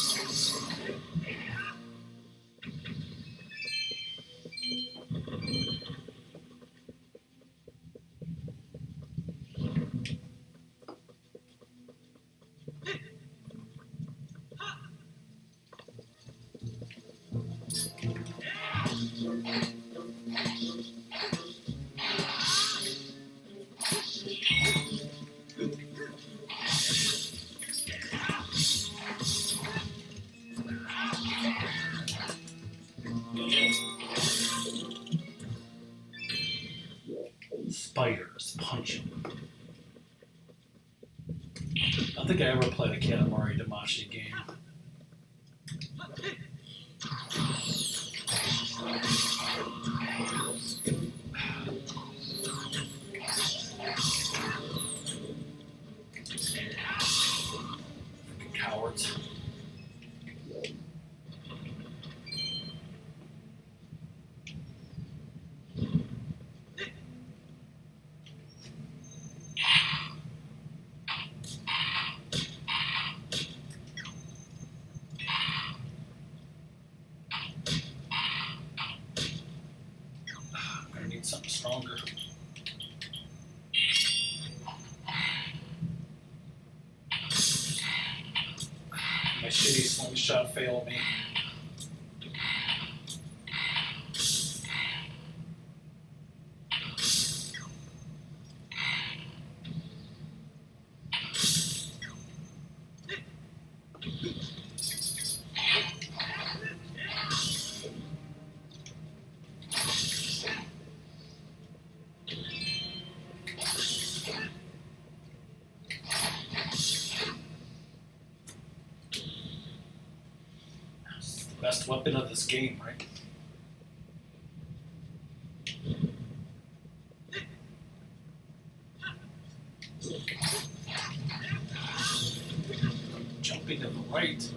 Spiders punching. I don't think I ever played a Katamari Damacy game. Cowards. I'm gonna need something stronger. My shitty slingshot failed me. Best weapon of this game, right? Jumping to the right.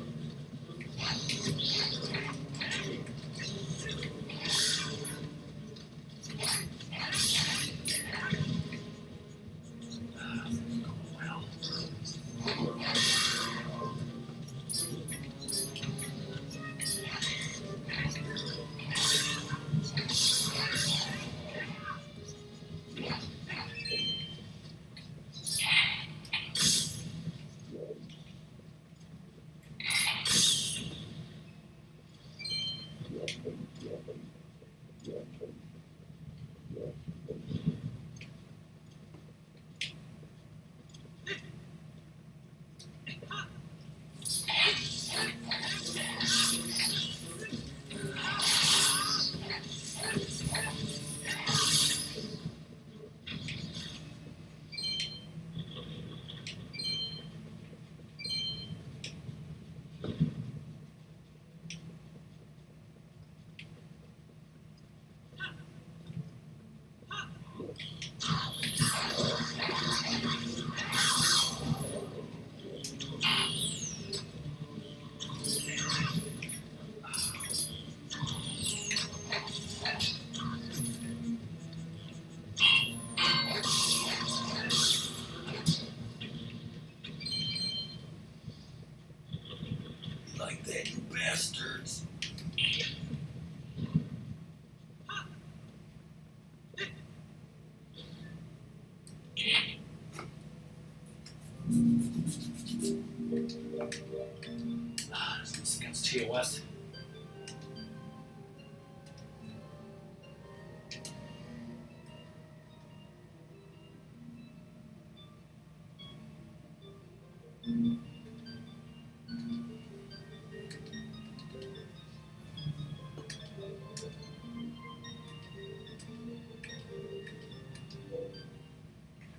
You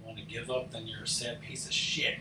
want to give up, then you're a sad piece of shit.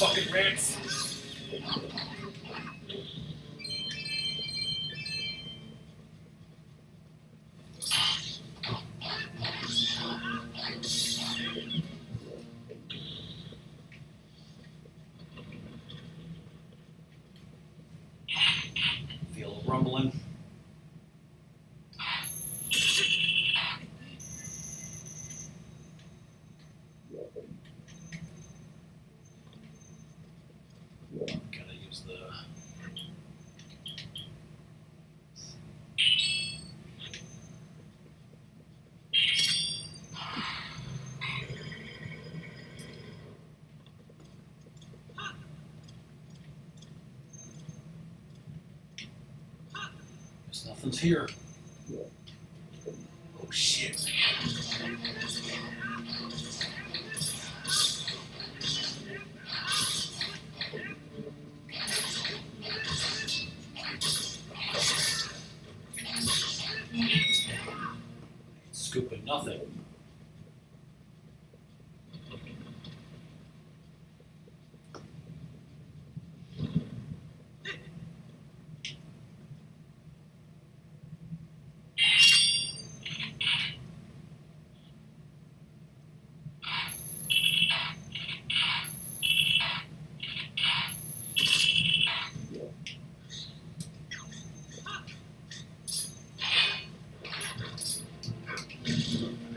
Fucking rats. Feel a rumbling. Gotta use the. Guess nothing's here. Oh shit. Scooping nothing.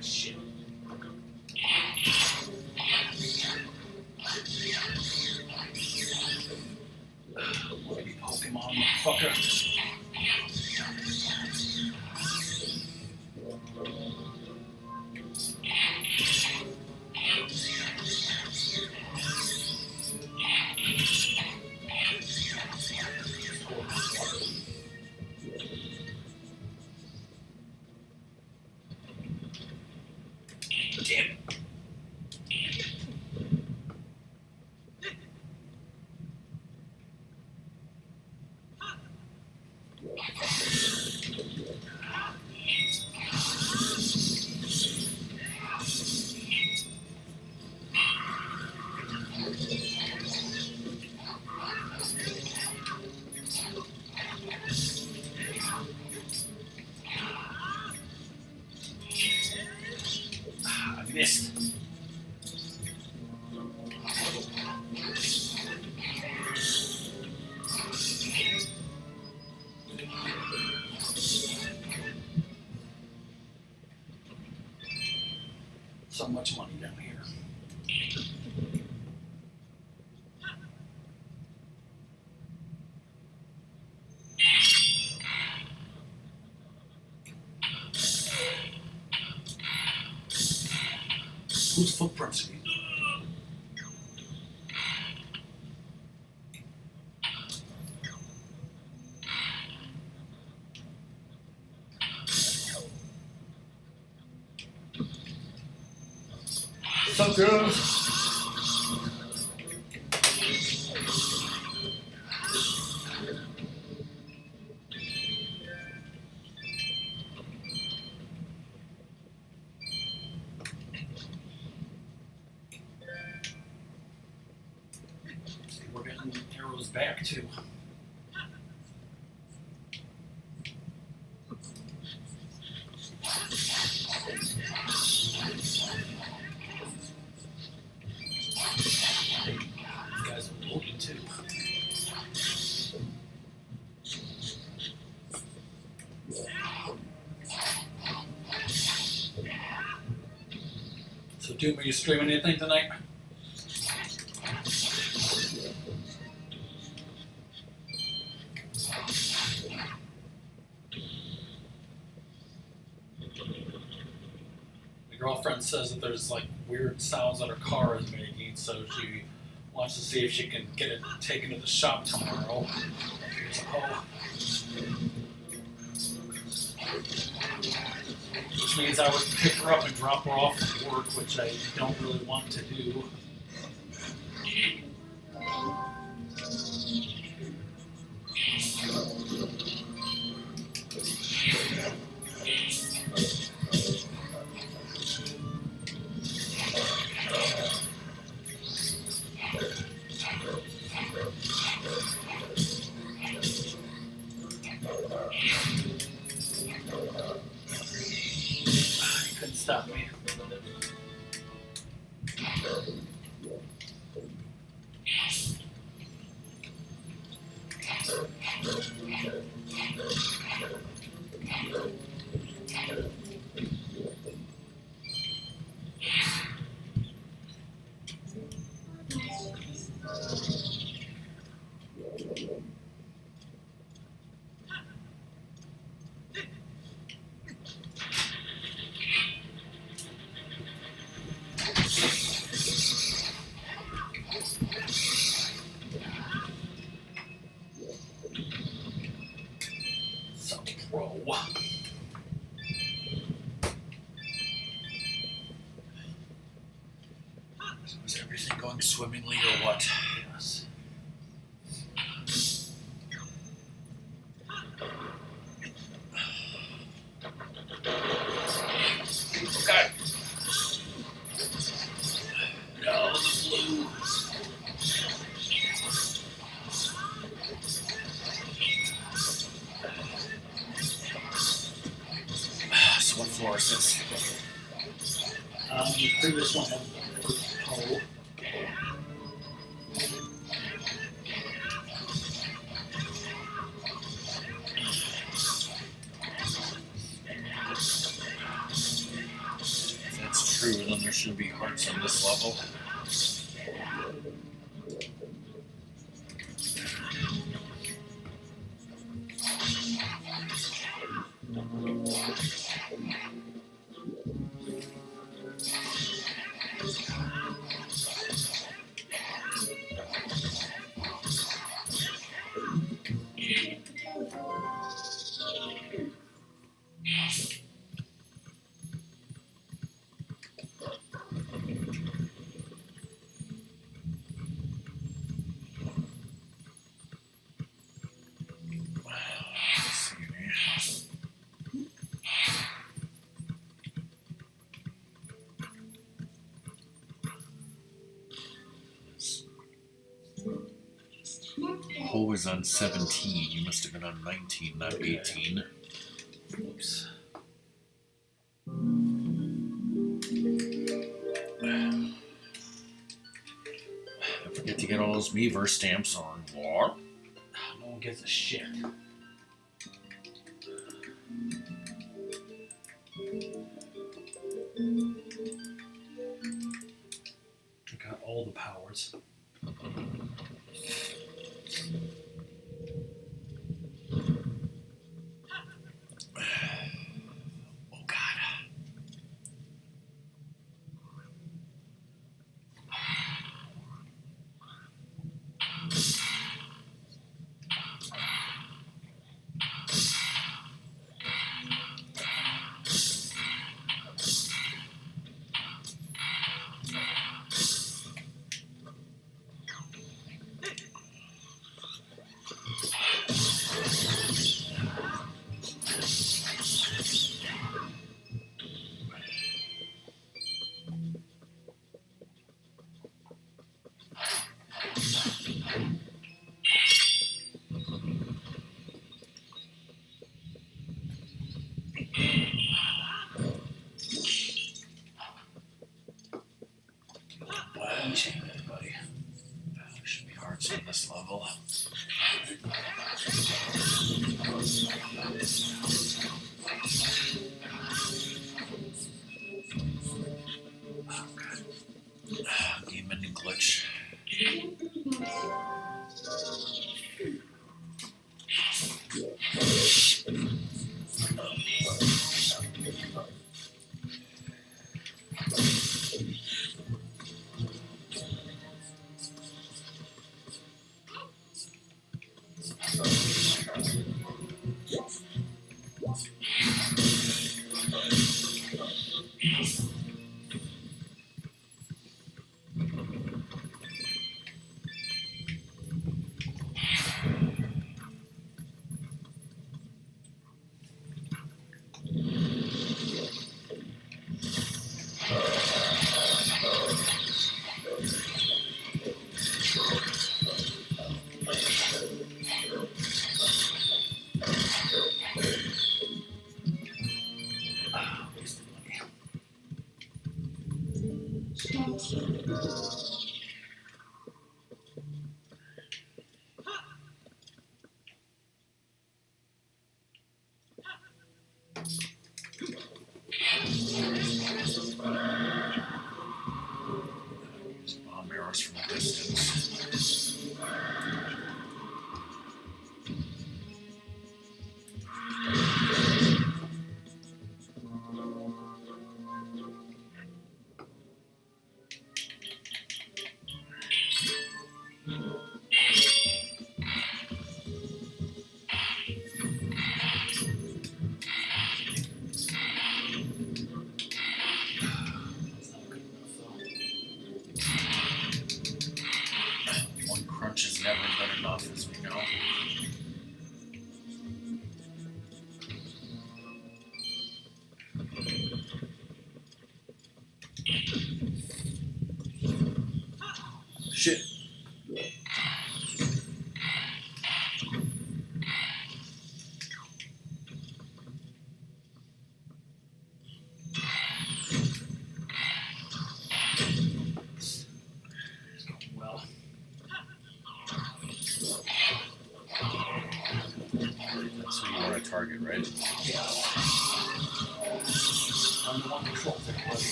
Shit. Maybe Pokemon, motherfucker. Damn it. I missed. So much money down here. Whose footprints are these? What's up, girls? We're getting arrows back too. These guys are loaded too. So, Doom, are you streaming anything tonight? My girlfriend says that there's like weird sounds that her car is making, so she wants to see if she can get it taken to the shop tomorrow. Here's a hoe. Which means I would pick her up and drop her off at work, which I don't really want to do. Couldn't stop me. Pro. Is everything going swimmingly or what? Yes. Okay. No, the blue. So what floor is this? The previous one had hoe. If that's true, then there should be hearts on this level. Ho is on 17. You must have been on 19, not 18. Oops. Don't forget to get all those Meaver stamps on war. No one gives a shit. I got all the powers. Oh God. Buddy. There should be hearts on this level. Oh, Bomb arrows from a distance. One crunch is never good enough, as we know. Shit. Well, That's who you want to target, right? I'm the one control thing, buddy.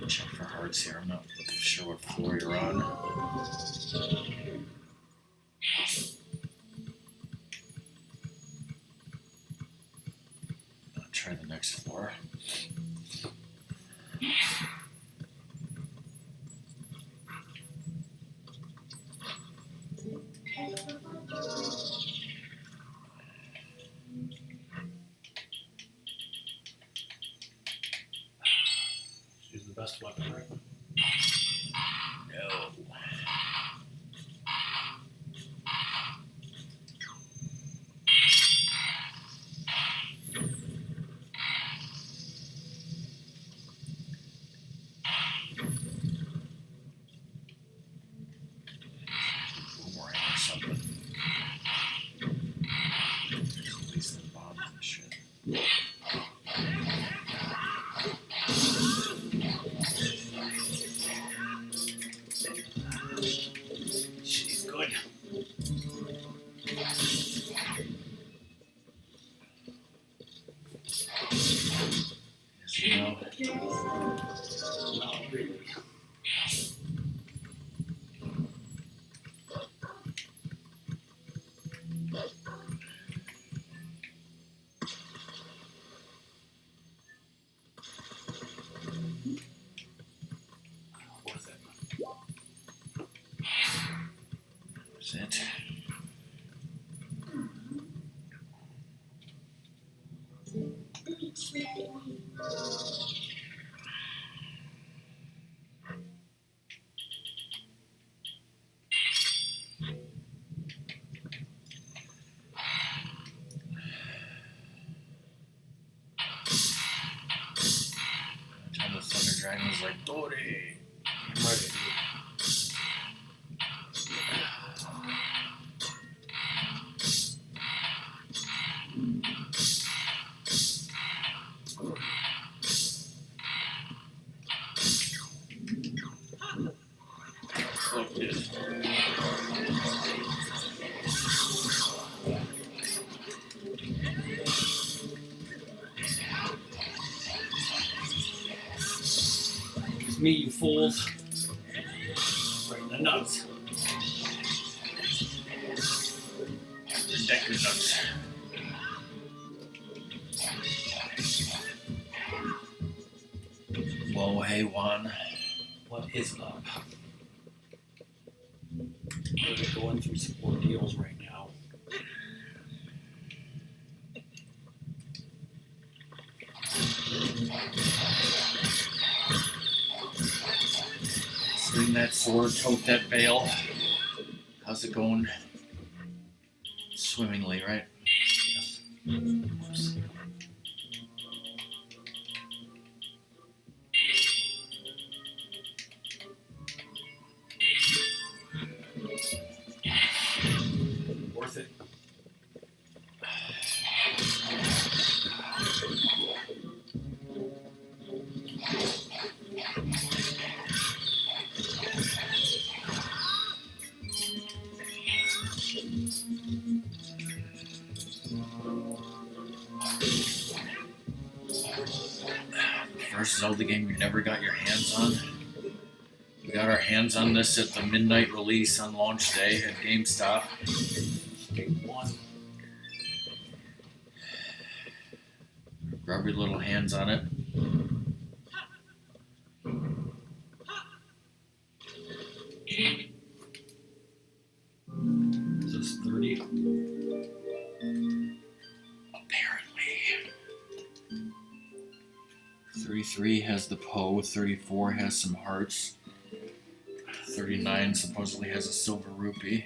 Check for hearts here. I'm not sure what floor you're on. I'll try the next floor. She's the best weapon, right? No. Boomerang or something. At least the bombs and shit. She's good. As you know. Not really. Worth it. That's it. Time the Thunder Dragon was like, Dory. I'm ready. Oh, dude. It's me, you fools. Right in the nuts. Deck your nuts. Whoa, hey, Juan. What is up? Ready to go going through some ordeals right now. Swing that sword, tote that bale. How's it going? Swimmingly, right? Oops. Worth it. First Zelda game you never got your hands on. We got our hands on this at the midnight release on launch day at GameStop. Day one. Grab your little hands on it. Is this 30? Apparently. 33 has the Poe, 34 has some hearts, 39 supposedly has a silver rupee.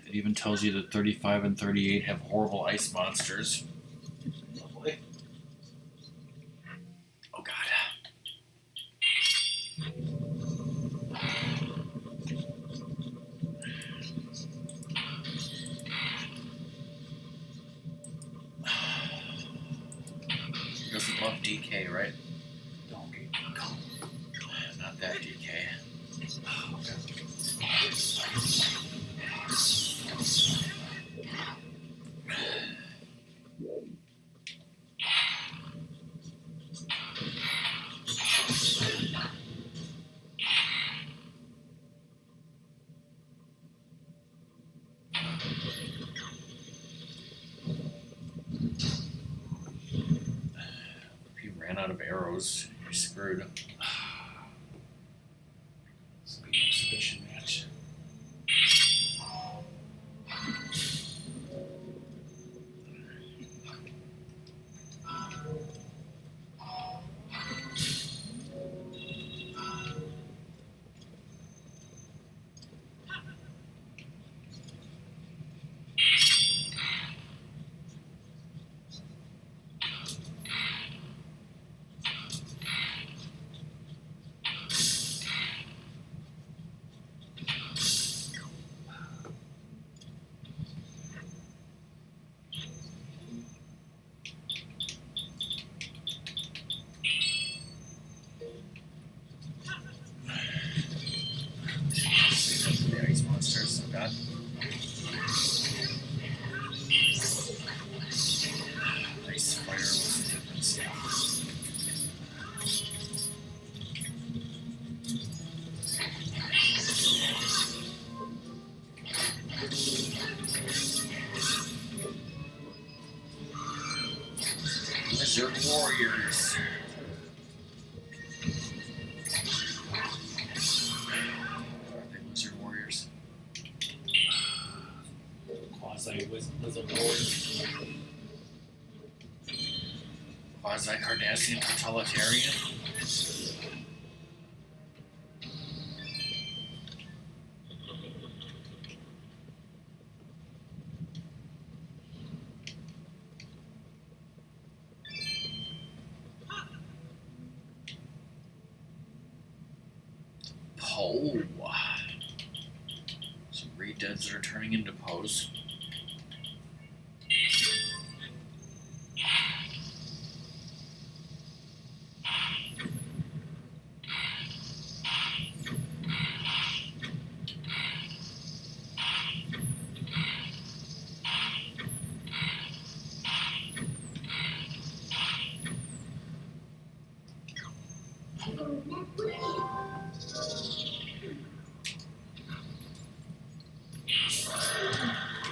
It even tells you that 35 and 38 have horrible ice monsters. Lovely. Oh god. He doesn't love DK, right? Donkey Kong. Not that DK. If you ran out of arrows, you're screwed. Speed exhibition match. The ice monsters, oh god. Ice fire was a different stuff. Lizard warriors. Are they lizard warriors? Quasi-wizard warriors. Quasi-Cardassian totalitarian? Poe. Some re-deads that are turning into Poes.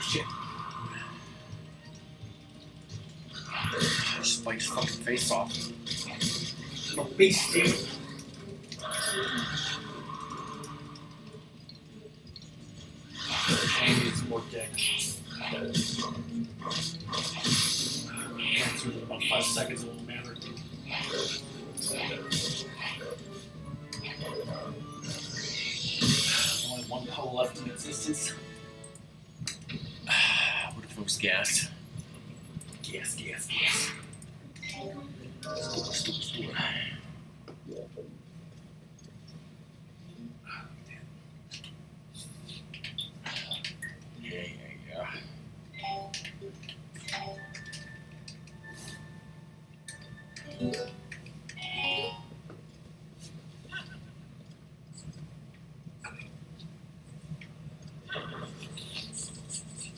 Shit. just bite his fucking face off. I'm a beast, dude. I need some more deck. Answer in about 5 seconds, it won't matter. Only one puddle left in existence. What if it was gas? Gas. Let's do it. Yeah.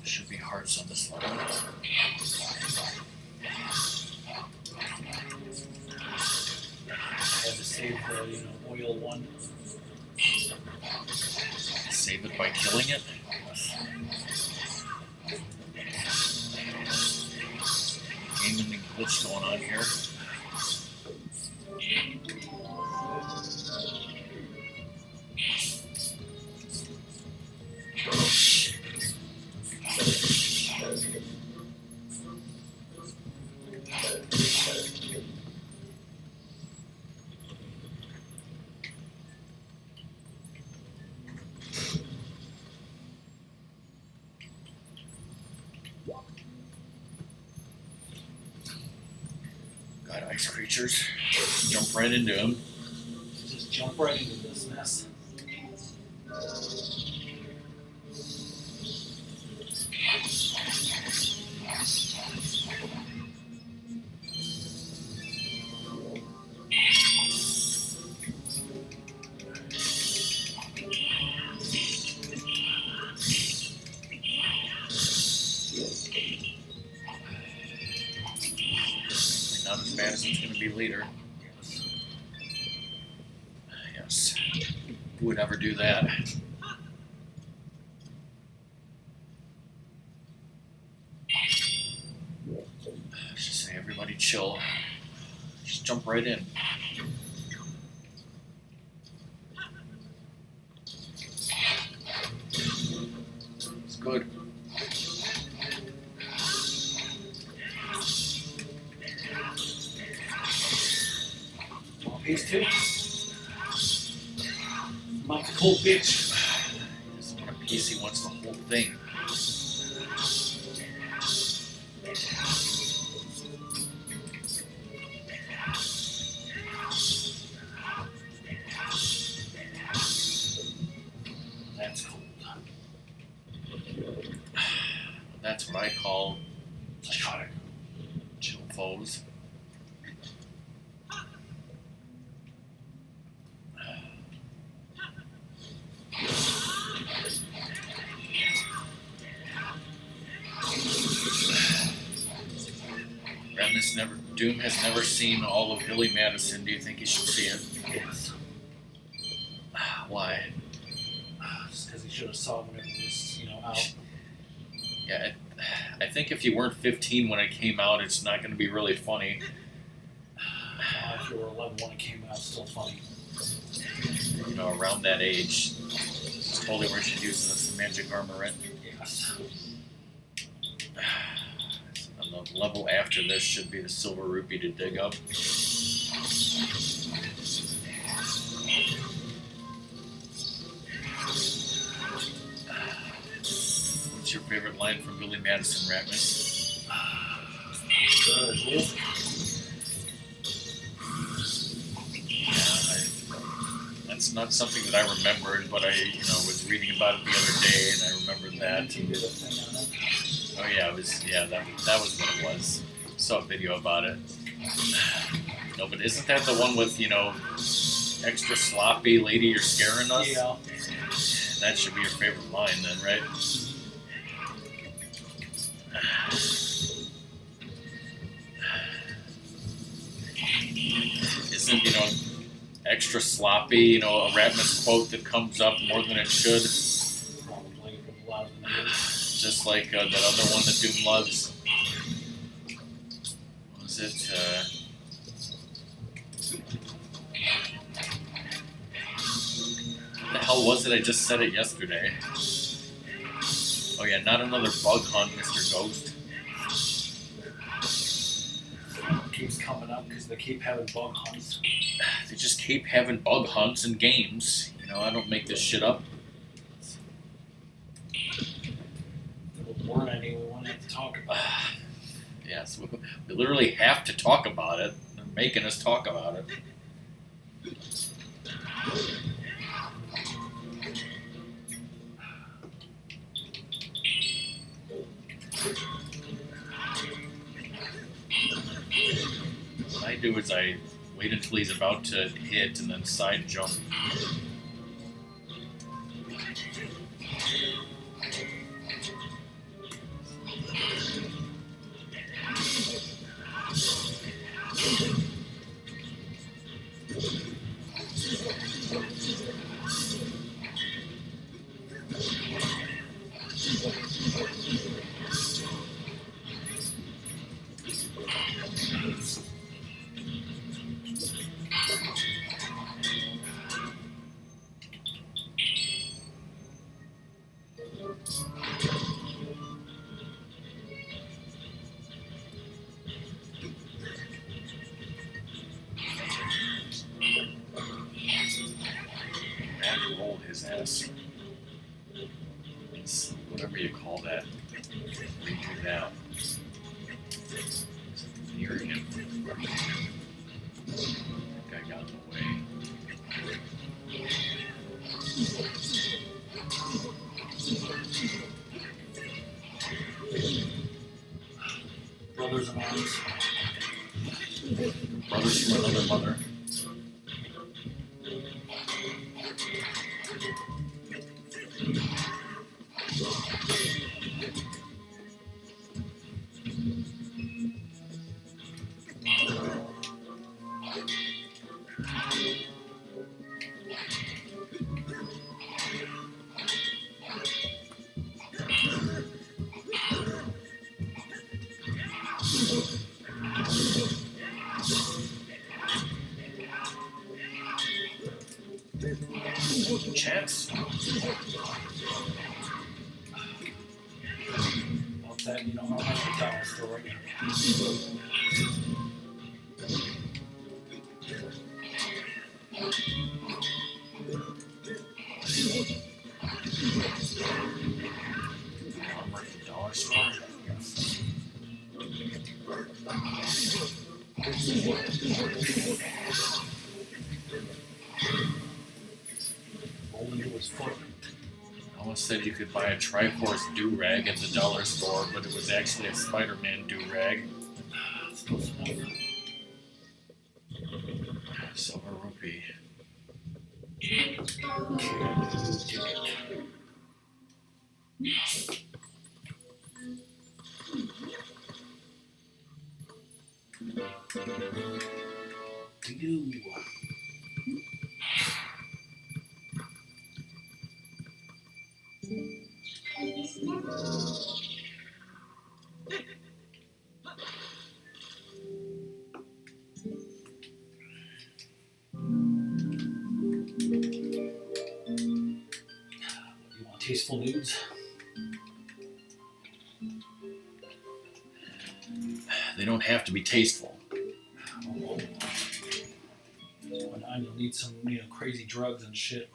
Should be hearts on this one. I had to save the oil one. Save it by killing it? Gaming glitch going on here. Got ice creatures. Jump right into them. Just jump right into this mess. Not as bad as it's going to be later. Yes. Who would ever do that? Just say, everybody chill. Just jump right in. It's good. Piece two. Mount the cold bitch. He doesn't want a piece, he wants the whole thing. That's cold. That's what I call Psychotic. chill foes. Doom has never seen all of Billy Madison. Do you think he should see it? Yes. Why? Just because he should have saw when it was, out. Yeah, I think if you weren't 15 when it came out, it's not going to be really funny. If you were 11 when it came out, it's still funny. Around that age, it's totally where she uses some magic armor, right? Yes. And the level after this should be the silver rupee to dig up. What's your favorite line from Billy Madison, Ratmus? That's not something that I remembered, but I, was reading about it the other day, and I remembered that. You did a thing on it. Oh yeah, that was what it was. Saw a video about it. No, but isn't that the one with, extra sloppy lady, you're scaring us? Yeah. That should be your favorite line then, right? Isn't, extra sloppy, a Ratmus quote that comes up more than it should? Probably a lot of them do. Just like that other one that Doom loves. What Was it, what the hell was it? I just said it yesterday. Oh yeah, not another bug hunt, Mr. Ghost. It keeps coming up because they keep having bug hunts. They just keep having bug hunts and games. You know, I don't make this shit up. There weren't any, we wouldn't have to talk about it. Yes, we literally have to talk about it. They're making us talk about it. What I do is I wait until he's about to hit and then side jump. Roll his ass. It's whatever you call that. Redo that. Near him. That guy got in the way. Brothers in arms. Brothers from another mother. Chance. About that, you know, I'm not going to tell a story. I'm working dollar store. Rolled into his foot. I almost said you could buy a Triforce do-rag at the dollar store, but it was actually a Spider-Man do-rag. That's close enough. Silver rupee. To you. You want tasteful nudes? They don't have to be tasteful. Oh. When you'll need some, you know, crazy drugs and shit.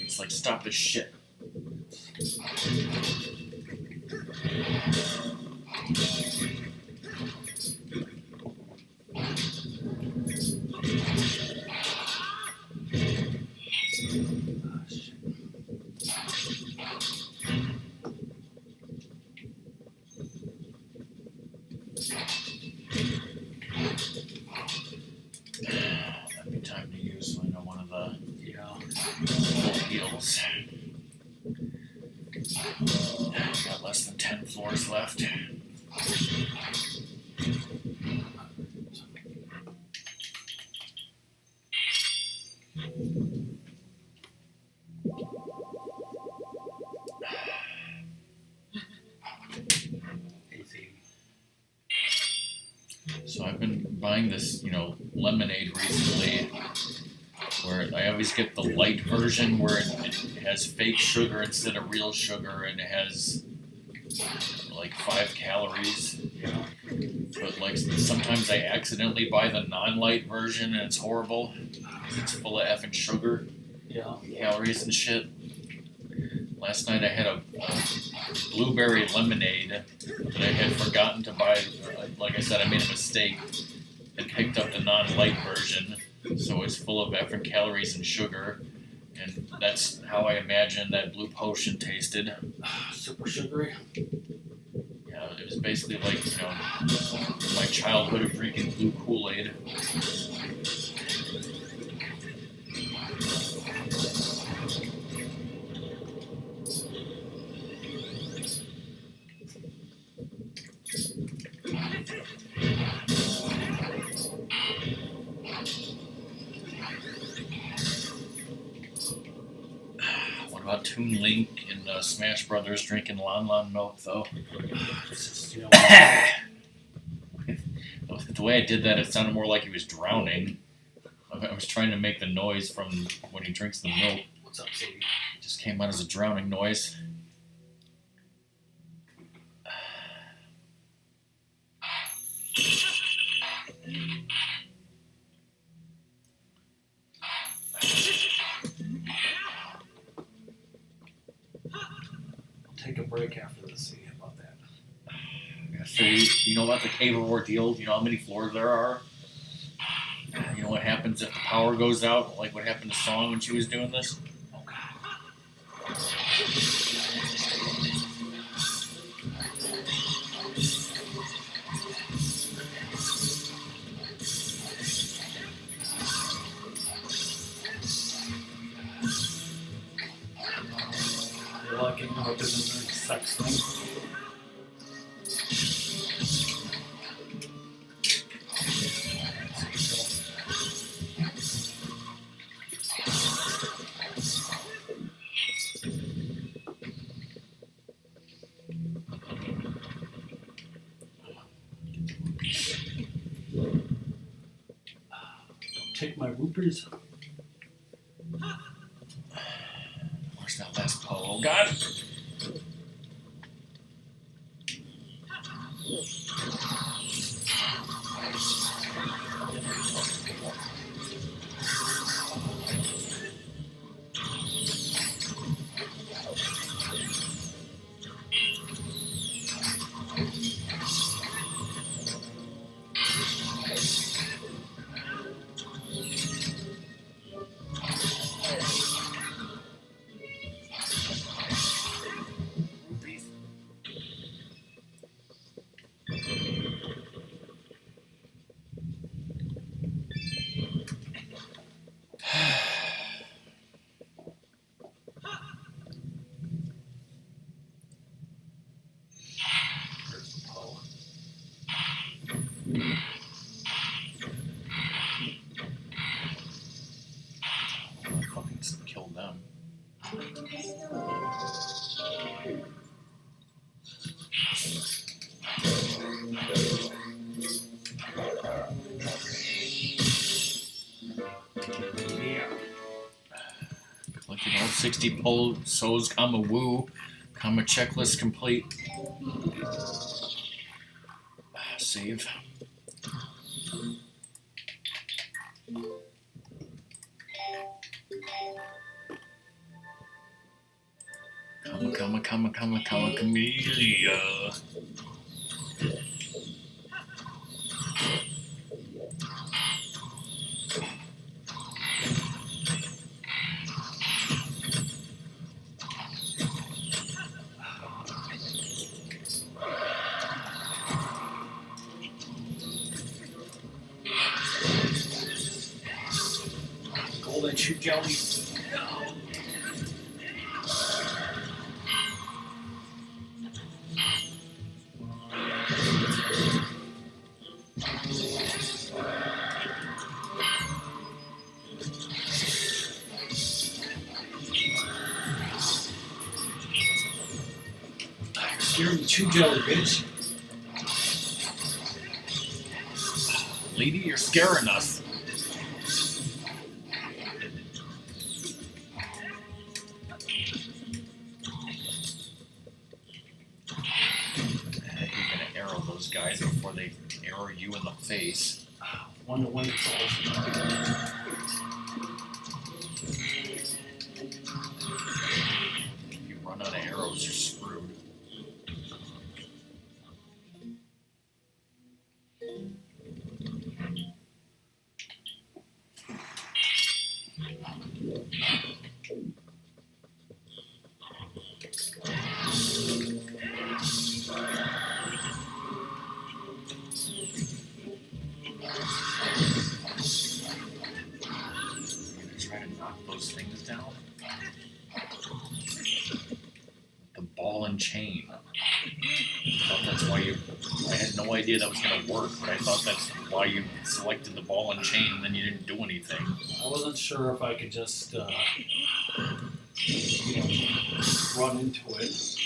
It's like, stop this shit. else. Got less than 10 floors left. So I've been buying this, lemonade recently, where I always get the light version where it has fake sugar instead of real sugar, and it has like 5 calories. Yeah. But like sometimes I accidentally buy the non-light version and it's horrible. It's full of effing sugar, Yeah. calories and shit. Last night I had a blueberry lemonade that I had forgotten to buy. Like I said, I made a mistake and picked up the non-light version, so it's full of effing calories and sugar. And that's how I imagine that blue potion tasted. Super sugary. Yeah, it was basically like, my childhood of drinking blue Kool-Aid. What about Toon Link and Smash Brothers drinking Lon Lon milk, though? The way I did that, it sounded more like he was drowning. I was trying to make the noise from when he drinks the milk. What's up, Sadie? It just came out as a drowning noise. Take a break after this. See about that. So you know about the Cave of Ordeal? You know how many floors there are? You know what happens if the power goes out? Like what happened to Song when she was doing this? Oh God. You're lucky how it doesn't do the sex thing. Take my whoopers. Where's that last pole? Oh God! Fucking killed them. Yeah. Collected all 60 pole souls, comma woo, comma checklist complete. Save. Comma, camellia. Golden shoot jelly. scared me too, jelly bitch. Lady, you're scaring us. Heck, you're gonna arrow those guys before they arrow you in the face. 1-to-1 controls. If you run out of arrows, you're screwed. Try to knock those things down. The ball and chain. I thought that's why you. I had no idea that was going to work, but I thought that's why you selected the ball and chain and then you didn't do anything. I wasn't sure if I could just, run into it.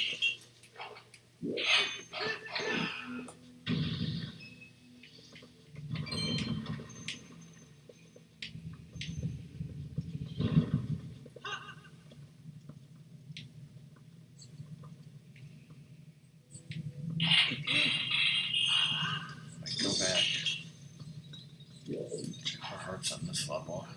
Might go back. Check my hearts on this level.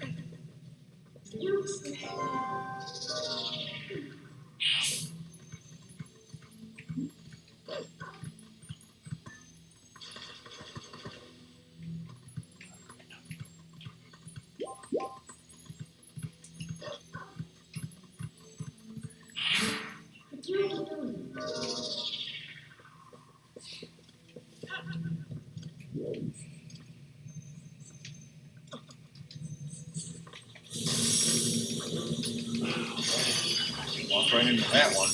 Walked right into that one.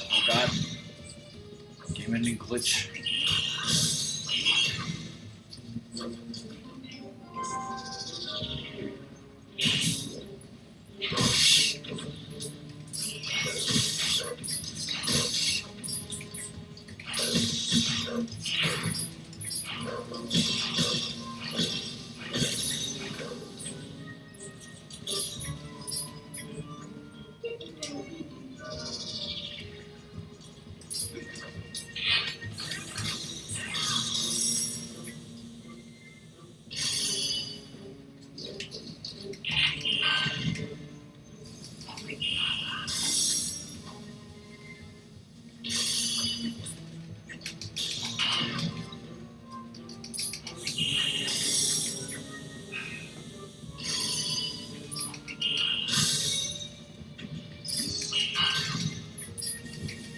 Oh god. Game ending glitch.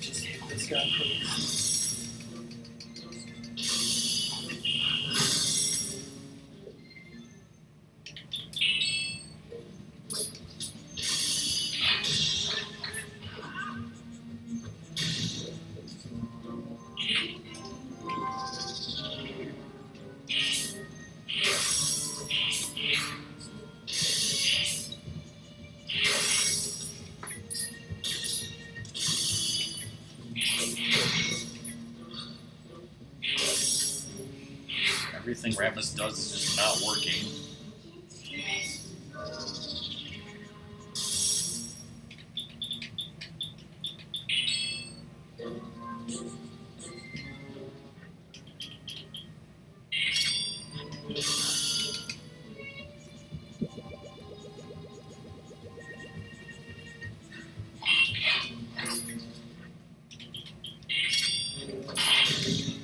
Just hit this guy, please. Everything Ratmus does is just not working.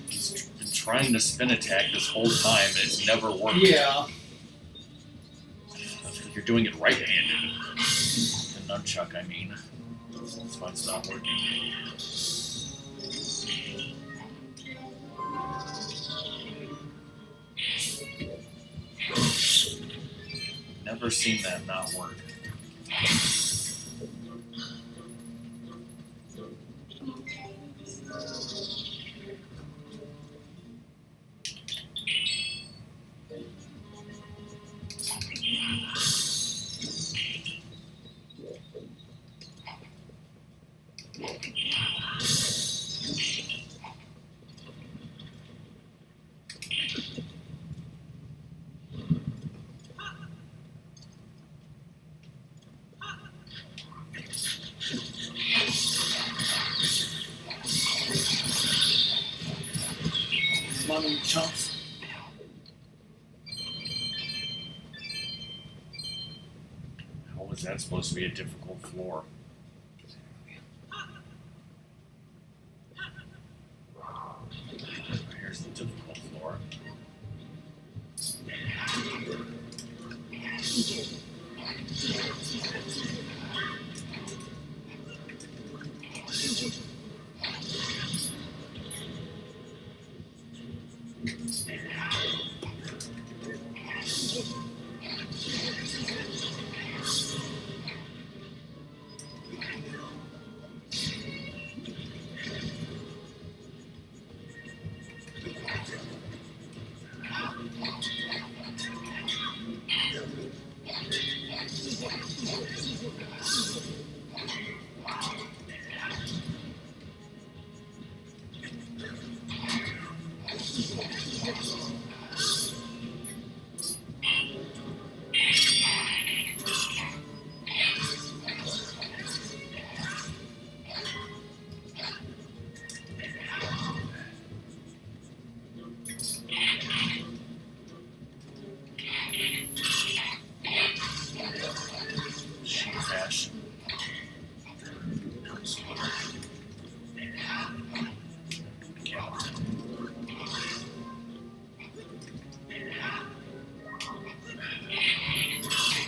He's been trying to spin attack this whole time and it's never worked. Yeah. You're doing it right-handed. The nunchuck, I mean. That's why it's not working. Never seen that not work. down, you chumps. How was that supposed to be a difficult floor? Here's the difficult floor.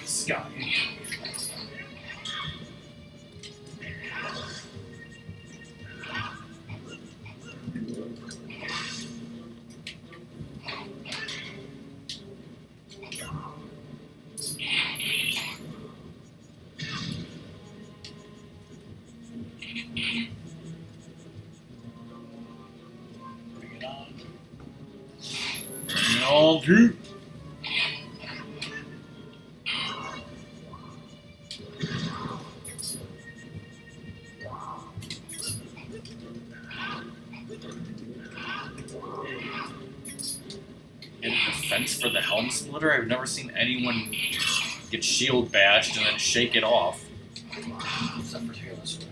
Sky. Bring it on. Bring it all through. For the helm splitter, I've never seen anyone get shield bashed and then shake it off. Except for Taylor Swift.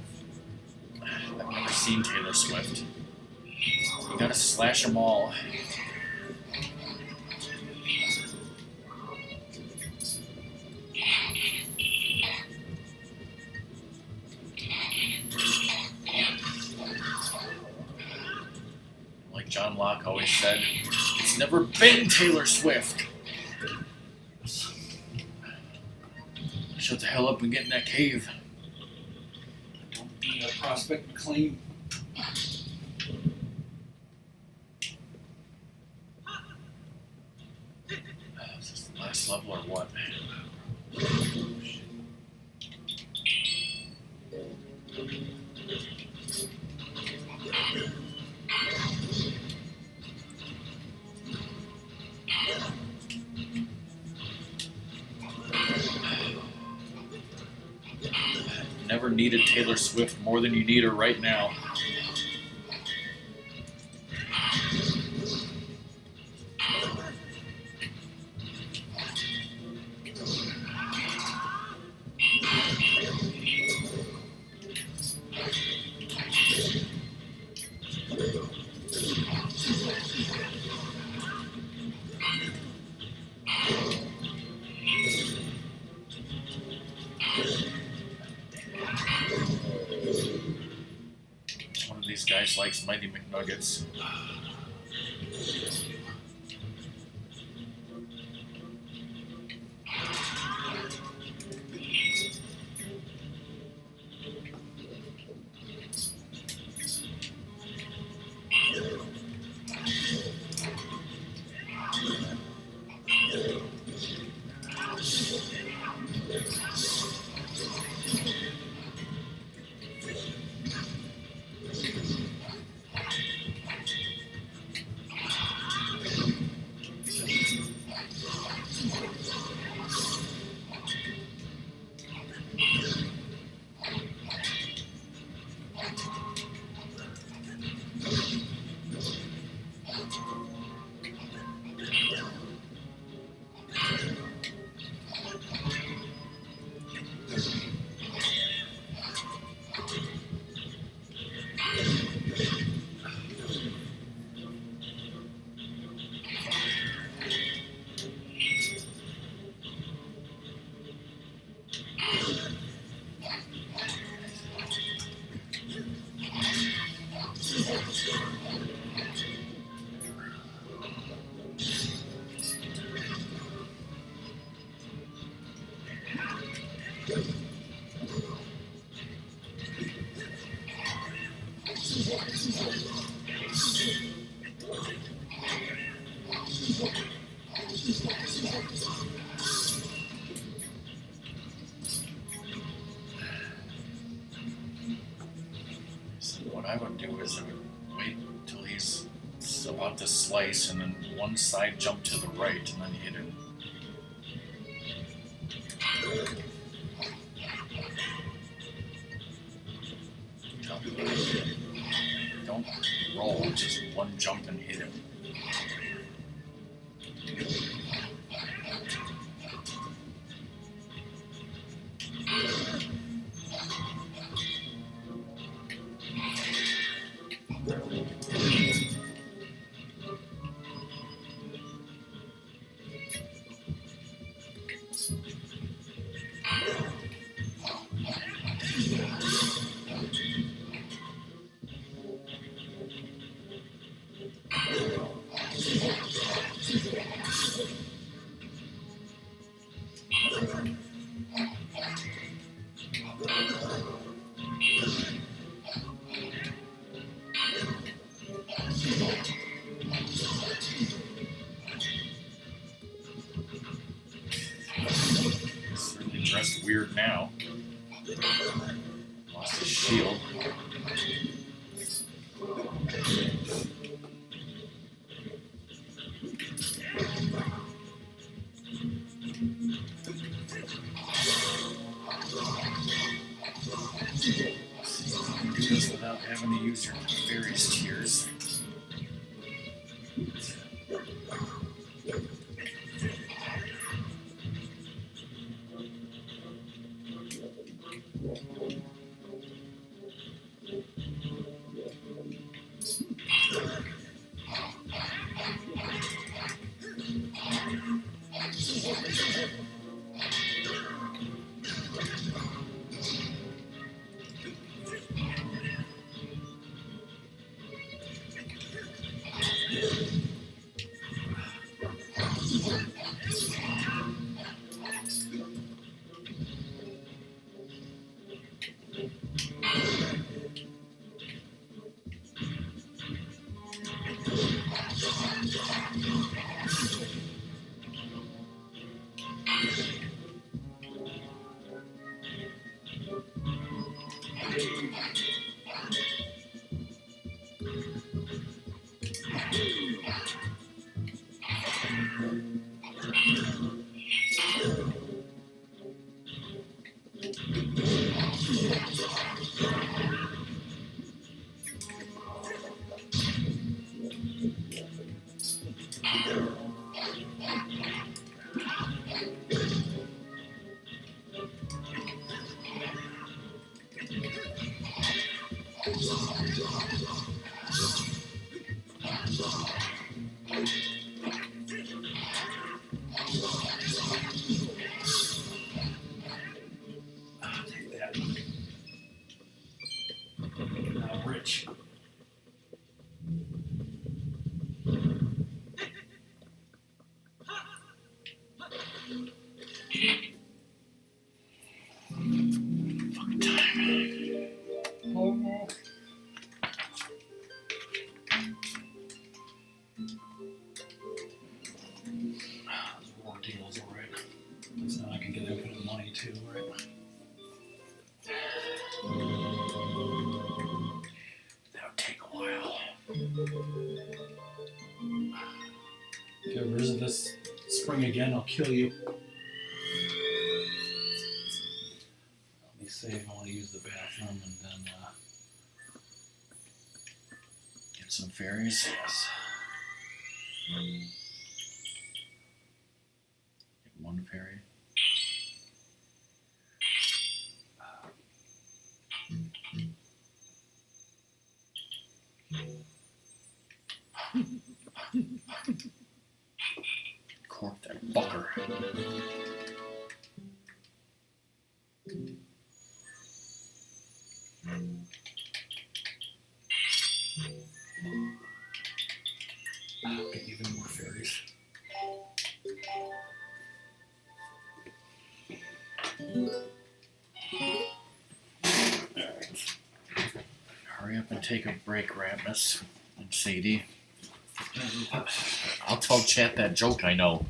I've never seen Taylor Swift. You gotta slash them all. Like John Locke always said, it's never been Taylor Swift. Shut the hell up and get in that cave. Don't be a Prospect McLean. Is this the last level or what? Never needed Taylor Swift more than you need her right now. These guys likes Mighty McNuggets. So what I would do is I would wait till he's about to slice, and then one side jump to the right, and then hit him. Don't roll, just one jump and hit him. Certainly dressed weird now. Lost his shield. Do this without having to use your fairy's tears. Rich. Fucking time. Oh no. Those war deals, alright. At least now I can get infinite money too, right? That would take a while. If you ever visit this spring again, I'll kill you. Let me save. I want to use the bathroom and then. Get some fairies. Yes. Get one fairy. Cork that fucker. Get even more fairies. take a break, Ratmus and Sadie. I'll tell chat that joke I know.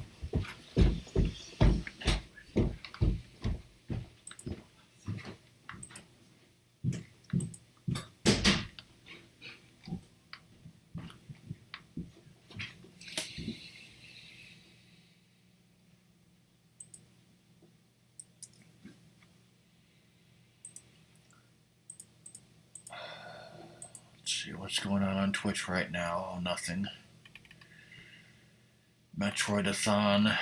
See what's going on Twitch right now. Oh, nothing. Metroidathon.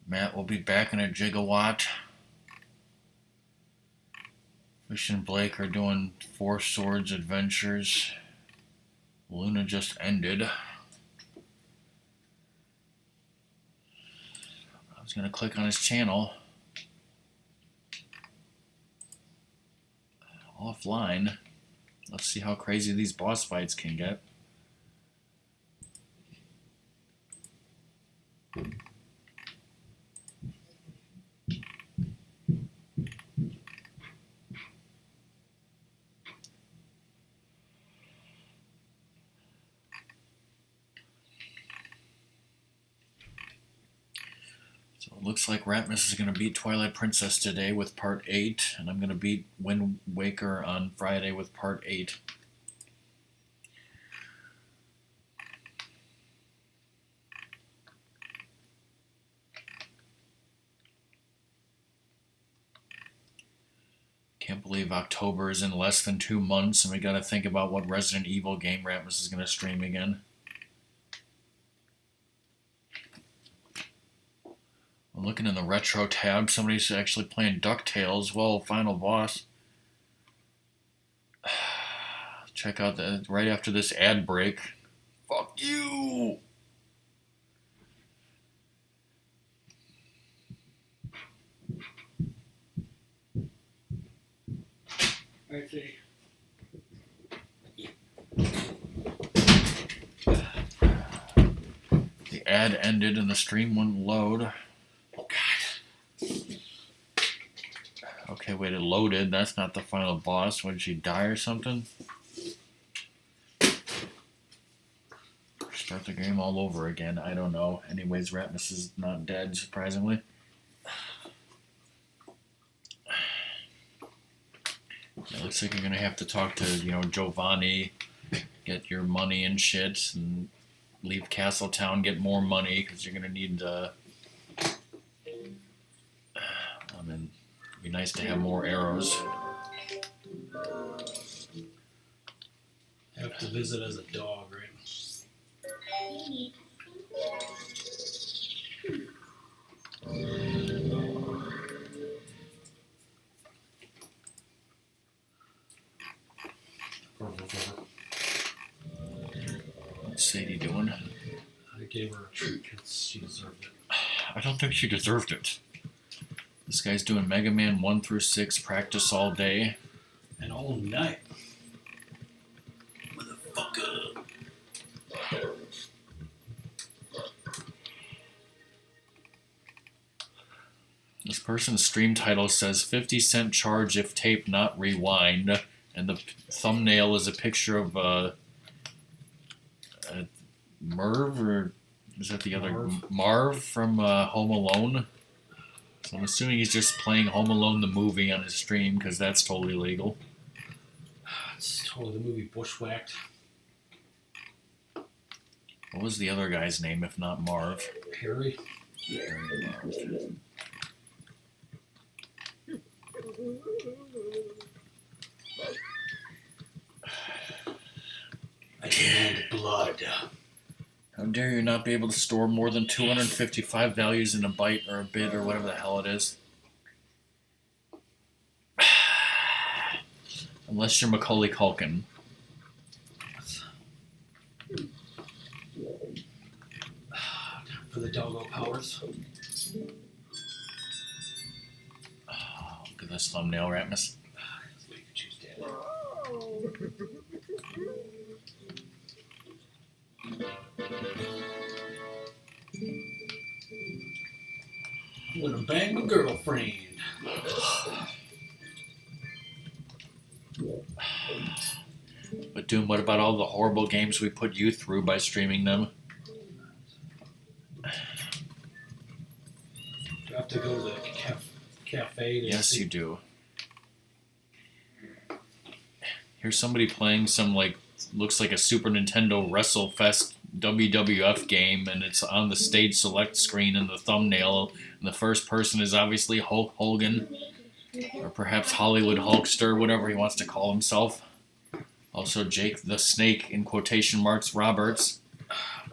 Matt will be back in a gigawatt. Fish and Blake are doing Four Swords Adventures. Luna just ended. I was going to click on his channel. Offline. Let's see how crazy these boss fights can get. So it looks like Ratmus is going to beat Twilight Princess today with Part 8, and I'm going to beat Wind Waker on Friday with Part 8. Can't believe October is in less than 2 months, and we got to think about what Resident Evil game Ratmus is going to stream again. I'm looking in the retro tab. Somebody's actually playing DuckTales. Well, final boss. Check out that right after this ad break. Fuck you! I see. The ad ended and the stream wouldn't load. Oh God. Okay, wait, it loaded. That's not the final boss. What, did she die or something? Start the game all over again. I don't know. Anyways, Ratmus is not dead, surprisingly. It looks like you're gonna have to talk to, Giovanni, get your money and shit, and leave Castletown, get more money, because you're gonna need, it'd be nice to have more arrows. Have to visit as a dog, right? What's Sadie doing? I gave her a treat because she deserved it. I don't think she deserved it. This guy's doing Mega Man 1 through 6 practice all day. And all night. Motherfucker. This person's stream title says 50-cent charge if tape not rewind, and the thumbnail is a picture of Merv, or is that the other Marv from Home Alone? So I'm assuming he's just playing Home Alone the movie on his stream, because that's totally legal. It's totally the movie Bushwhacked. What was the other guy's name if not Marv? Harry. Harry Marv. I demand blood. How dare you not be able to store more than 255 values in a byte or a bit or whatever the hell it is. Unless you're Macaulay Culkin. For the doggo powers. Oh, look at this thumbnail, Ratmus. That's what you choose, Daddy. I'm gonna bang my girlfriend. But Doom, what about all the horrible games we put you through by streaming them? Do I have to go to the cafe? Yes, you do. Here's somebody playing some, like, looks like a Super Nintendo WrestleFest WWF game, and it's on the stage select screen in the thumbnail, and the first person is obviously Hulk Hogan, or perhaps Hollywood Hulkster, whatever he wants to call himself. Also Jake the Snake, in quotation marks, Roberts.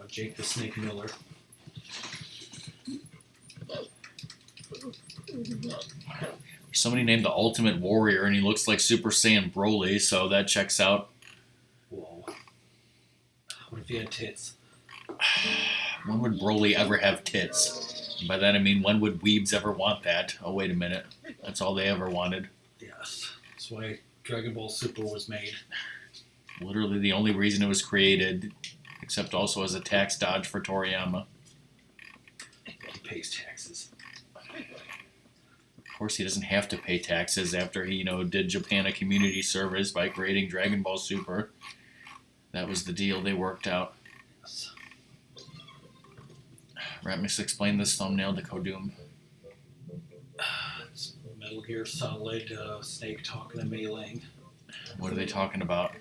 Jake the Snake Miller. Somebody named the Ultimate Warrior, and he looks like Super Saiyan Broly, so that checks out. Whoa. What if he had tits? When would Broly ever have tits? And by that I mean, when would weebs ever want that? Oh, wait a minute. That's all they ever wanted. Yes. That's why Dragon Ball Super was made. Literally the only reason it was created, except also as a tax dodge for Toriyama. He pays taxes. Of course, he doesn't have to pay taxes after he, did Japan a community service by creating Dragon Ball Super. That was the deal they worked out. Yes. Ratmus, explain this thumbnail to Kodum. It's Metal Gear Solid, Snake talking to Mei Ling. What are they talking about?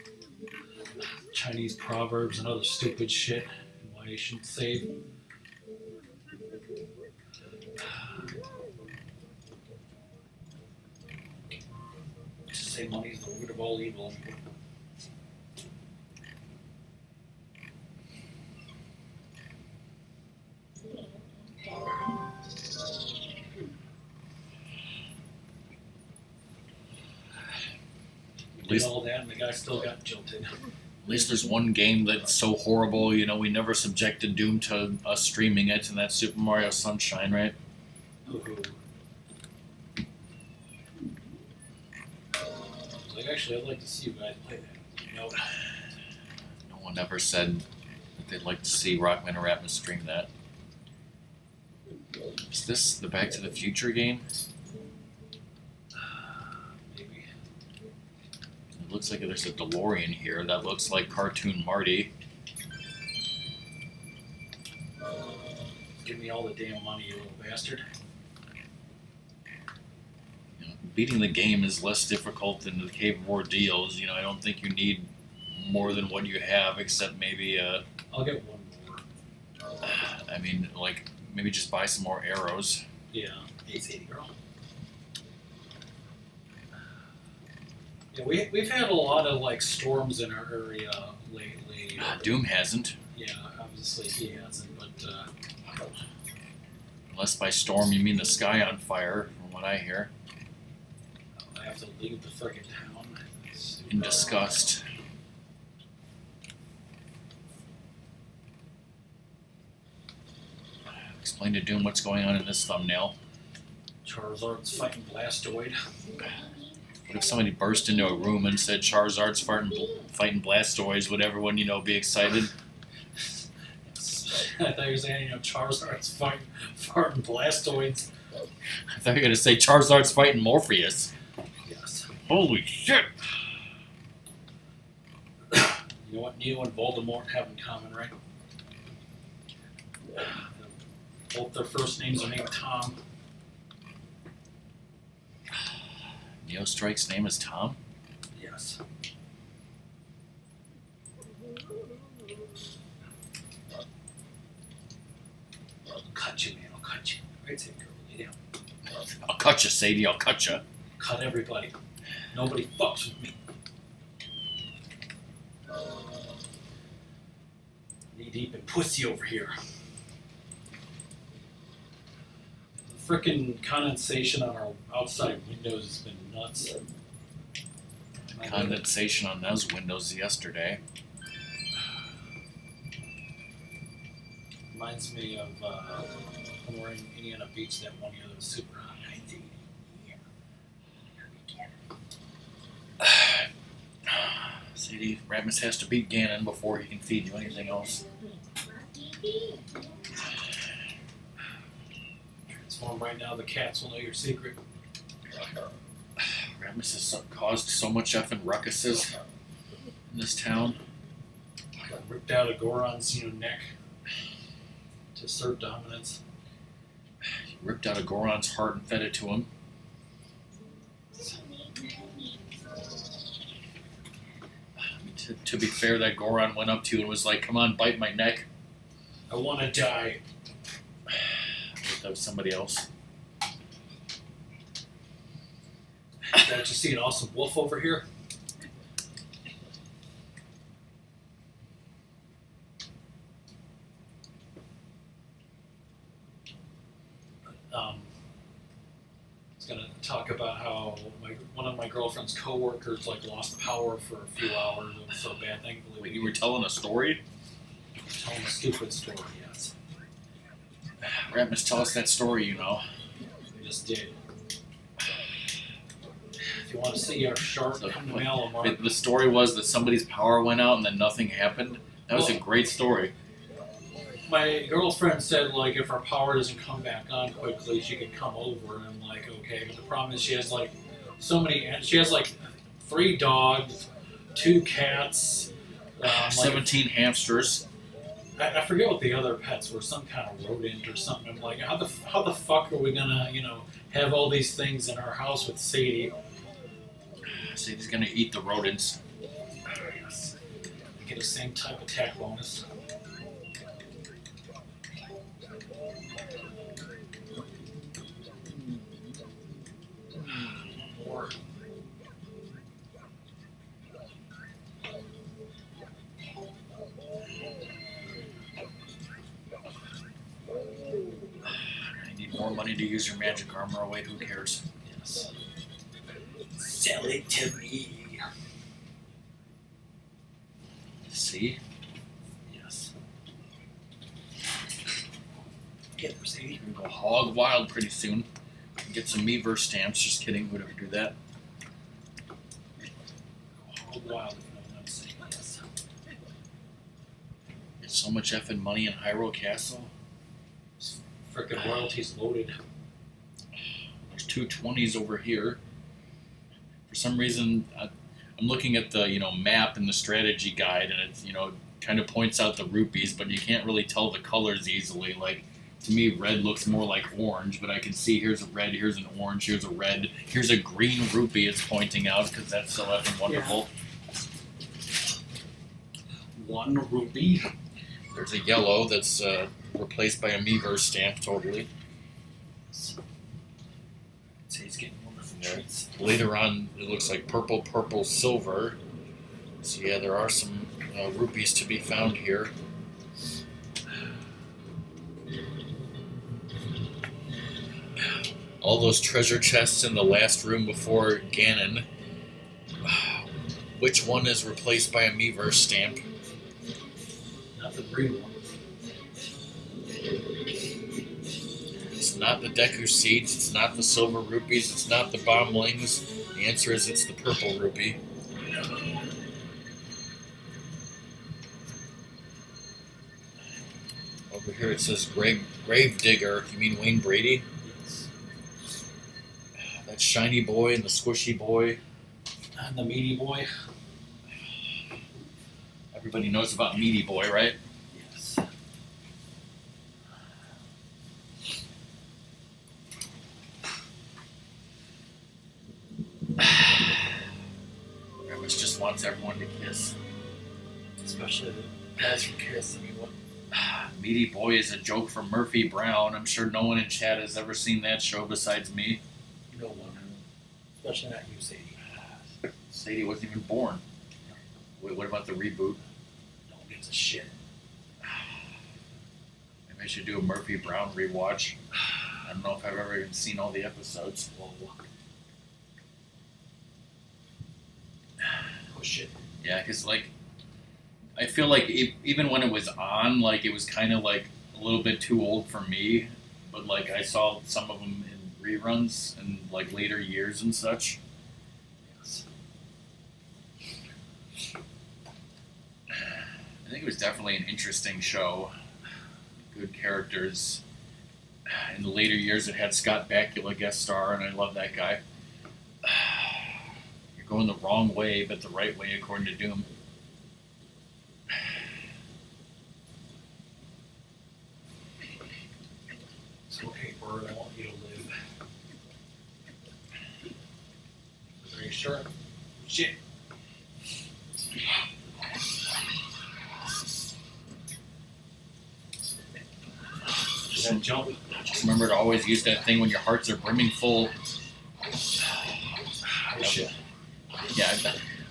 Chinese proverbs and other stupid shit. And why you shouldn't save. Just say money's the root of all evil. Did all that and the guy still got jilted. At least there's one game that's so horrible, we never subjected Doom to us streaming it, and that's Super Mario Sunshine, right? Ooh. Like, actually, I'd like to see you guys play that. Nope. No one ever said that they'd like to see Rockman or Ratmus stream that. Is this the Back to the Future game? Maybe. It looks like there's a DeLorean here. That looks like Cartoon Marty. Give me all the damn money, you little bastard. Beating the game is less difficult than the Cave of Ordeals. I don't think you need more than what you have, except maybe, I'll get one more. I mean, like, maybe just buy some more arrows. Yeah. Ace 80 girl. Yeah, we've had a lot of, like, storms in our area lately. Doom hasn't. Yeah, obviously he hasn't, but, Unless by storm you mean the sky on fire, from what I hear. I have to leave the frickin' town. In disgust. Explain to Doom what's going on in this thumbnail. Charizard's fighting Blastoid. What if somebody burst into a room and said Charizard's fighting Blastoids? Would everyone, be excited? I thought you were saying, Charizard's fighting Blastoids. I thought you were going to say Charizard's fighting Morpheus. Yes. Holy shit! You know what Neo and Voldemort have in common, right? Both their first names are named Tom. Neo Strike's name is Tom? Yes. I'll cut you, man. I'll cut you. Right, say, girl. Yeah. I'll cut you, Sadie. I'll cut you. Cut everybody. Nobody fucks with me. Knee deep in pussy over here. The frickin' condensation on our outside windows has been nuts. Condensation on those windows yesterday. Reminds me of when we're in Indiana Beach that one year that was super hot. Sadie, Ratmus has to beat Ganon before he can feed you anything else. Transform right now, the cats will know your secret. Ratmus has caused so much effing ruckuses. in this town. Got ripped out of Goron's neck to assert dominance. He ripped out of Goron's heart and fed it to him. To be fair, that Goron went up to you and was like, "Come on, bite my neck." I want to die. That was somebody else. Did you see an awesome wolf over here? I was gonna talk about how one of my girlfriend's coworkers lost power for a few hours. It was so bad. Thankfully, Wait, you were telling a story? telling a stupid story. Yes, Ratmus, tell us that story. we just did. If you want to see our shark come to Malamar, The story was that somebody's power went out and then nothing happened. That was a great story. my girlfriend said if our power doesn't come back on quickly, she could come over, and I'm like, okay. But the problem is she has so many. She has 3 dogs, 2 cats, 17 hamsters. I forget what the other pets were. Some kind of rodent or something. I'm like, how the fuck are we gonna have all these things in our house with Sadie? Sadie's gonna eat the rodents. Yes. They get the same type attack bonus. More. I need more money to use your magic armor. Oh wait, who cares? Yes. Sell it to me. See? Yes. Get her, Sadie. We're gonna go hog wild pretty soon. Get some Meverse stamps. Just kidding. Who'd ever do that? Hog wild, if you know what I'm saying. Yes. Get so much effing money in Hyrule Castle. Frickin' royalties loaded. There's 2 20s over here. For some reason, I'm looking at the map and the strategy guide, and it's kind of points out the rupees, but you can't really tell the colors easily. To me, red looks more like orange, but I can see here's a red, here's an orange, here's a red, here's a green rupee. It's pointing out because that's so effing wonderful. Yeah. 1 rupee. There's a yellow that's replaced by a Meverse stamp, totally. So he's getting wonderful treats. Later on, it looks like purple, silver. So yeah, there are some rupees to be found here. All those treasure chests in the last room before Ganon. Which one is replaced by a Meverse stamp? Not the green one. It's not the Deku Seeds, it's not the silver rupees, it's not the bomblings. The answer is it's the purple rupee. Over here it says Grave Digger. You mean Wayne Brady? Yes. That shiny boy and the squishy boy. And the meaty boy. Everybody knows about Meaty Boy, right? Yes. Ratmus just wants everyone to kiss. Especially the guys from Kiss. I mean, what? Meaty Boy is a joke from Murphy Brown. I'm sure no one in chat has ever seen that show besides me. No one. Especially not you, Sadie. Sadie wasn't even born. Wait, what about the reboot? No one gives a shit. Maybe I should do a Murphy Brown rewatch. I don't know if I've ever even seen all the episodes. Oh shit. Yeah, because I feel like even when it was on, it was kind of a little bit too old for me. But I saw some of them in reruns in later years and such. Yes. I think it was definitely an interesting show. Good characters. In the later years, it had Scott Bakula guest star, and I love that guy. You're going the wrong way, but the right way according to Doom. Sure. Shit. That jump. Just remember to always use that thing when your hearts are brimming full. Oh, shit. Yeah,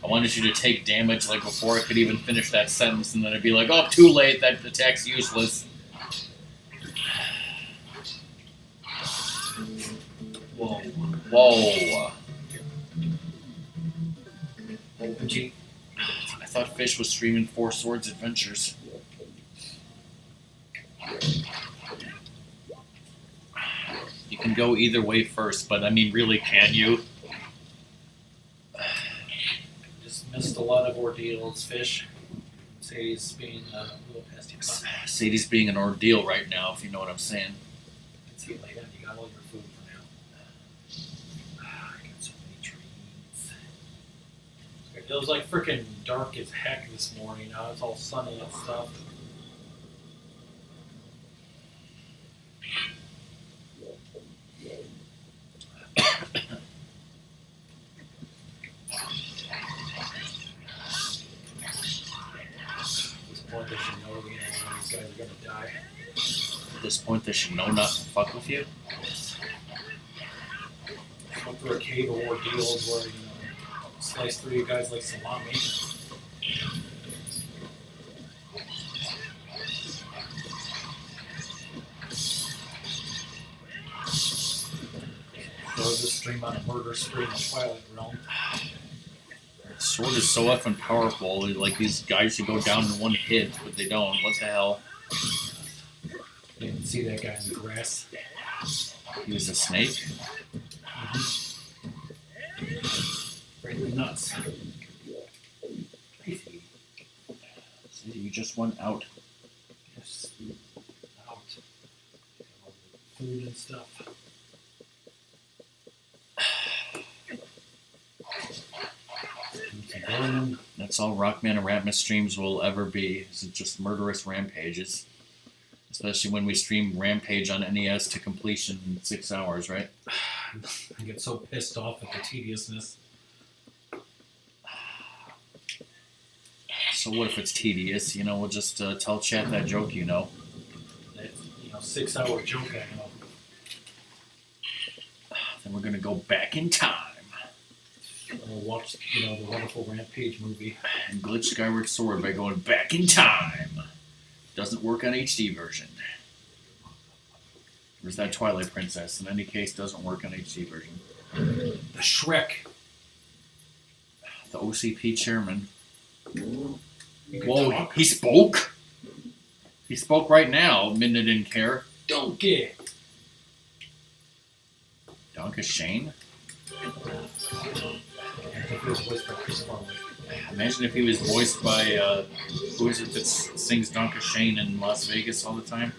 I wanted you to take damage like before I could even finish that sentence, and then I'd be like, oh, too late, that attack's useless. Whoa. Whoa. OMG. I thought Fish was streaming Four Swords Adventures. You can go either way first, but I mean, really, can you? Just missed a lot of ordeals, Fish. Sadie's being a little past you. Sadie's being an ordeal right now, if you know what I'm saying. Let's see later. You got all your food for now. I got so many trees. It was like freaking dark as heck this morning. Now it's all sunny and stuff. At this point, they should know these guys are gonna die. At this point, they should know not to fuck with you. Went through a cave of ordeals where slice through you guys like salami. There was a stream on a murder spree in the Twilight realm. Sword is so effing powerful. Like, these guys should go down in one hit, but they don't. What the hell? You didn't see that guy in the grass. He was a snake? Really nuts. See, you just went out. Just out. Food and stuff. That's all Rockman and Ratmus streams will ever be, is just murderous rampages. Especially when we stream Rampage on NES to completion in 6 hours, right? I get so pissed off at the tediousness. So what if it's tedious? You know, we'll just tell chat that joke, you know. That 6-hour joke I know. Then we're gonna go back in time. We'll watch, the wonderful Rampage movie. And glitch Skyward Sword by going back in time. Doesn't work on HD version. Where's that Twilight Princess? In any case, doesn't work on HD version. The Shrek. The OCP chairman. Whoa, Talk. He spoke? He spoke right now. Midna didn't care. Donkey. Donka Shane? I think it was voiced by Chris Farley. Imagine if he was voiced by, who is it that sings Donka Shane in Las Vegas all the time?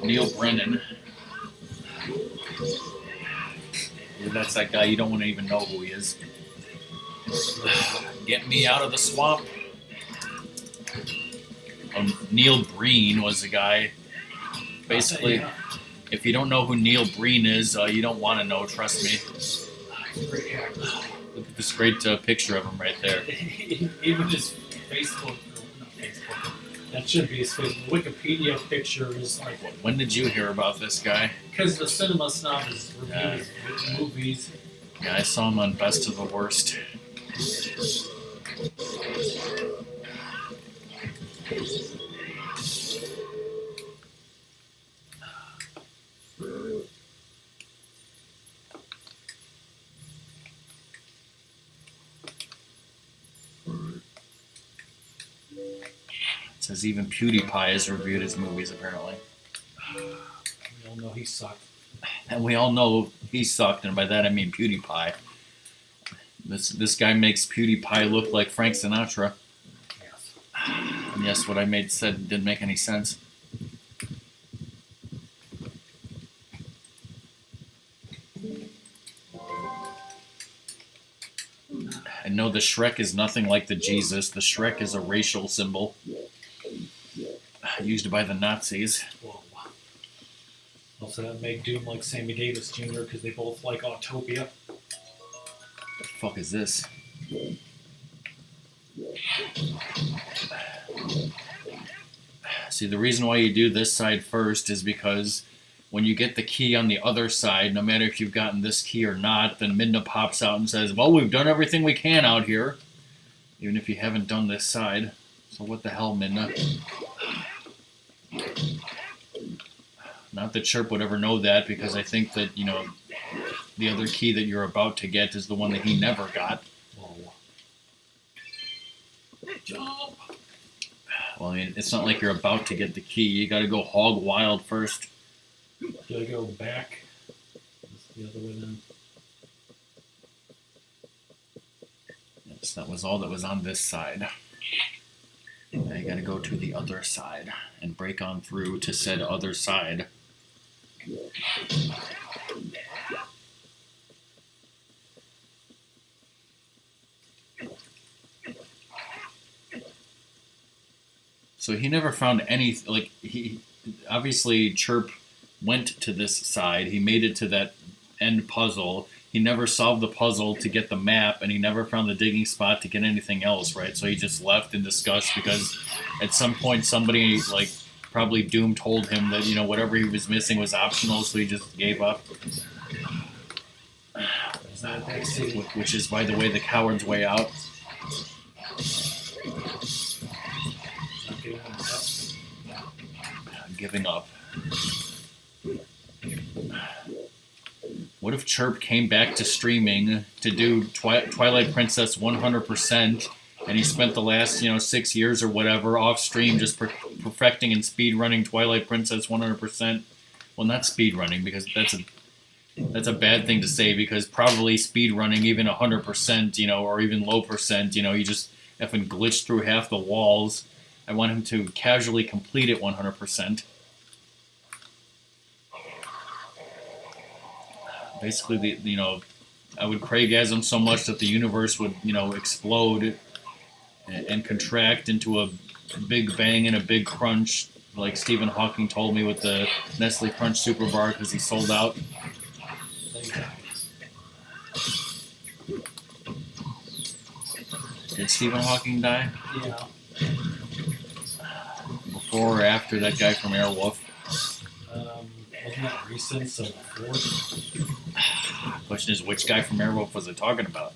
Neil Brennan. That's that guy, you don't want to even know who he is. Get me out of the swamp. Neil Breen was the guy. Basically, if you don't know who Neil Breen is, you don't want to know, trust me. Look at this great picture of him right there. Even his Facebook, not Facebook, that should be his Facebook. Wikipedia picture is like... When did you hear about this guy? Because the Cinema Snob is reviewing his movies. Yeah, I saw him on Best of the Worst. It says even PewDiePie has reviewed his movies, apparently. We all know he sucked. And we all know he sucked, and by that I mean PewDiePie. This guy makes PewDiePie look like Frank Sinatra. Yes. And yes, what I said didn't make any sense. I know the Shrek is nothing like the Jesus. The Shrek is a racial symbol used by the Nazis. Whoa. Also, that make Doom like Sammy Davis Jr. because they both like Autopia. What the fuck is this? See, the reason why you do this side first is because when you get the key on the other side, no matter if you've gotten this key or not, then Midna pops out and says, well, we've done everything we can out here. Even if you haven't done this side. So what the hell, Midna? Not that Chirp would ever know that, because I think that, you know, the other key that you're about to get is the one that he never got. Whoa. Jump! Well, I mean, it's not like you're about to get the key. You gotta go hog wild first. Do I go back? The other way then? Yes, that was all that was on this side. Now you gotta go to the other side and break on through to said other side. So he never found any, like, he obviously Chirp went to this side. He made it to that end puzzle. He never solved the puzzle to get the map, and he never found the digging spot to get anything else, right? So he just left in disgust because at some point somebody, like, probably Doom told him that, you know, whatever he was missing was optional, so he just gave up. Which is, by the way, the coward's way out. I'm giving up. What if Chirp came back to streaming to do Twilight Princess 100%, and he spent the last, 6 years or whatever off stream just perfecting and speed running Twilight Princess 100%? Well, not speed running, because that's a bad thing to say, because probably speed running even 100%, or even low percent, he just effing glitched through half the walls. I want him to casually complete it 100%. Basically, I would Craigasm so much that the universe would, explode and contract into a big bang and a big crunch, like Stephen Hawking told me with the Nestle Crunch Super Bar because he sold out. Did Stephen Hawking die? Yeah. Before or after that guy from Airwolf? Wasn't that recent? So before? Question is, which guy from Airwolf was it talking about?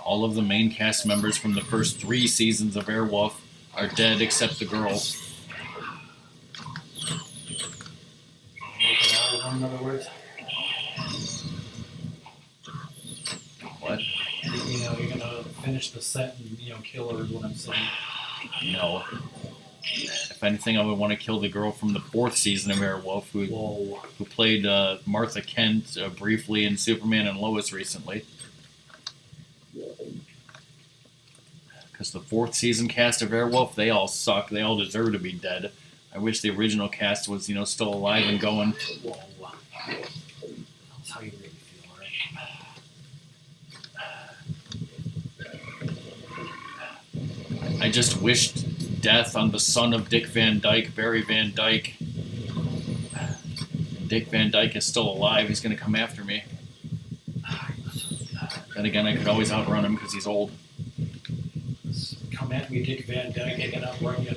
All of the main cast members from the first 3 seasons of Airwolf are dead except the girl. In other words? What? You're gonna finish the set and, kill her is what I'm saying. No. If anything, I would want to kill the girl from the 4th season of Airwolf who played Martha Kent briefly in Superman and Lois recently. Because the 4th season cast of Airwolf, they all suck. They all deserve to be dead. I wish the original cast was, still alive and going. Whoa. That's how you really feel, right? I just wished death on the son of Dick Van Dyke, Barry Van Dyke. Dick Van Dyke is still alive. He's going to come after me. Then again, I could always outrun him because he's old. Come at me, Dick Van Dyke. I can outrun you.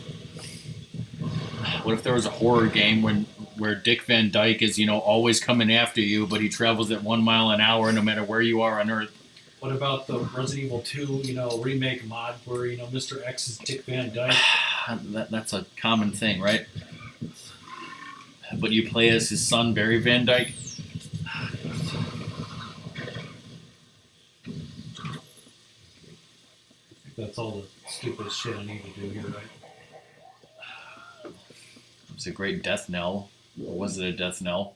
What if there was a horror game where Dick Van Dyke is, always coming after you, but he travels at 1 mile an hour no matter where you are on Earth? What about the Resident Evil 2, remake mod where, Mr. X is Dick Van Dyke? That's a common thing, right? But you play as his son, Barry Van Dyke? That's all the stupid shit I need to do here, right? It's a great death knell. Or was it a death knell?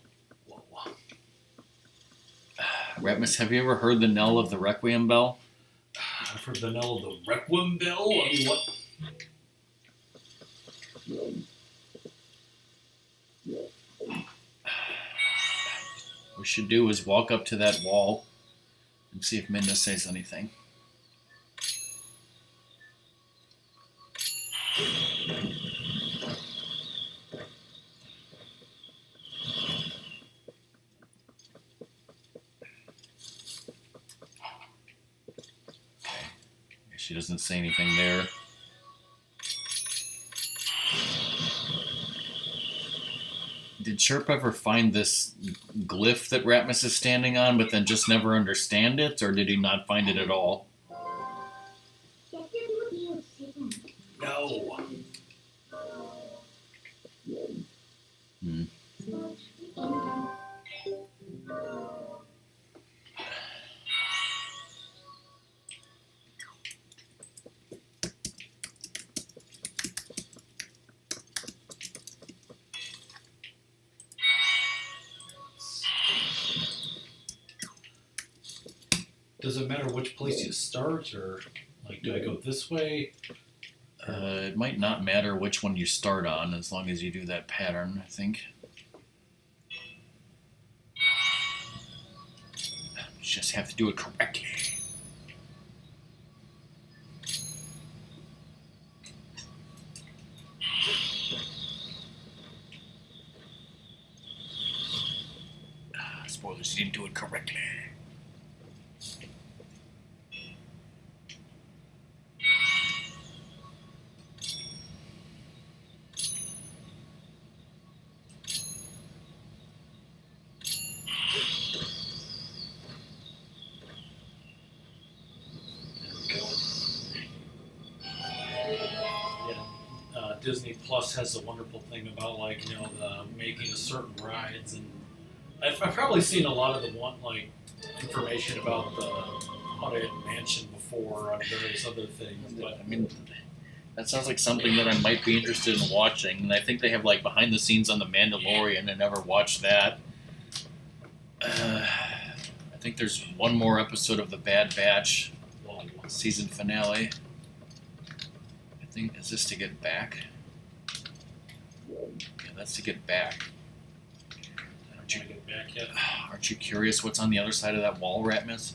Ratmus, have you ever heard the knell of the Requiem bell? I've heard the knell of the Requiem bell? I mean, what? What we should do is walk up to that wall and see if Midna says anything. She doesn't say anything there. Did Chirp ever find this glyph that Ratmus is standing on, but then just never understand it, or did he not find it at all? No. Hmm. Does it matter which place you start, or like, do I go this way? It might not matter which one you start on, as long as you do that pattern, I think. You just have to do it correctly. Spoilers, you didn't do it correctly. Disney Plus has a wonderful thing about, like, the making of certain rides, and I've probably seen a lot of the information about the Haunted Mansion before on various other things. But I mean, that sounds like something that I might be interested in watching. And I think they have like behind the scenes on The Mandalorian. I never watched that. I think there's one more episode of The Bad Batch season finale. I think, is this to get back? Yeah, that's to get back. Aren't you curious what's on the other side of that wall, Ratmus?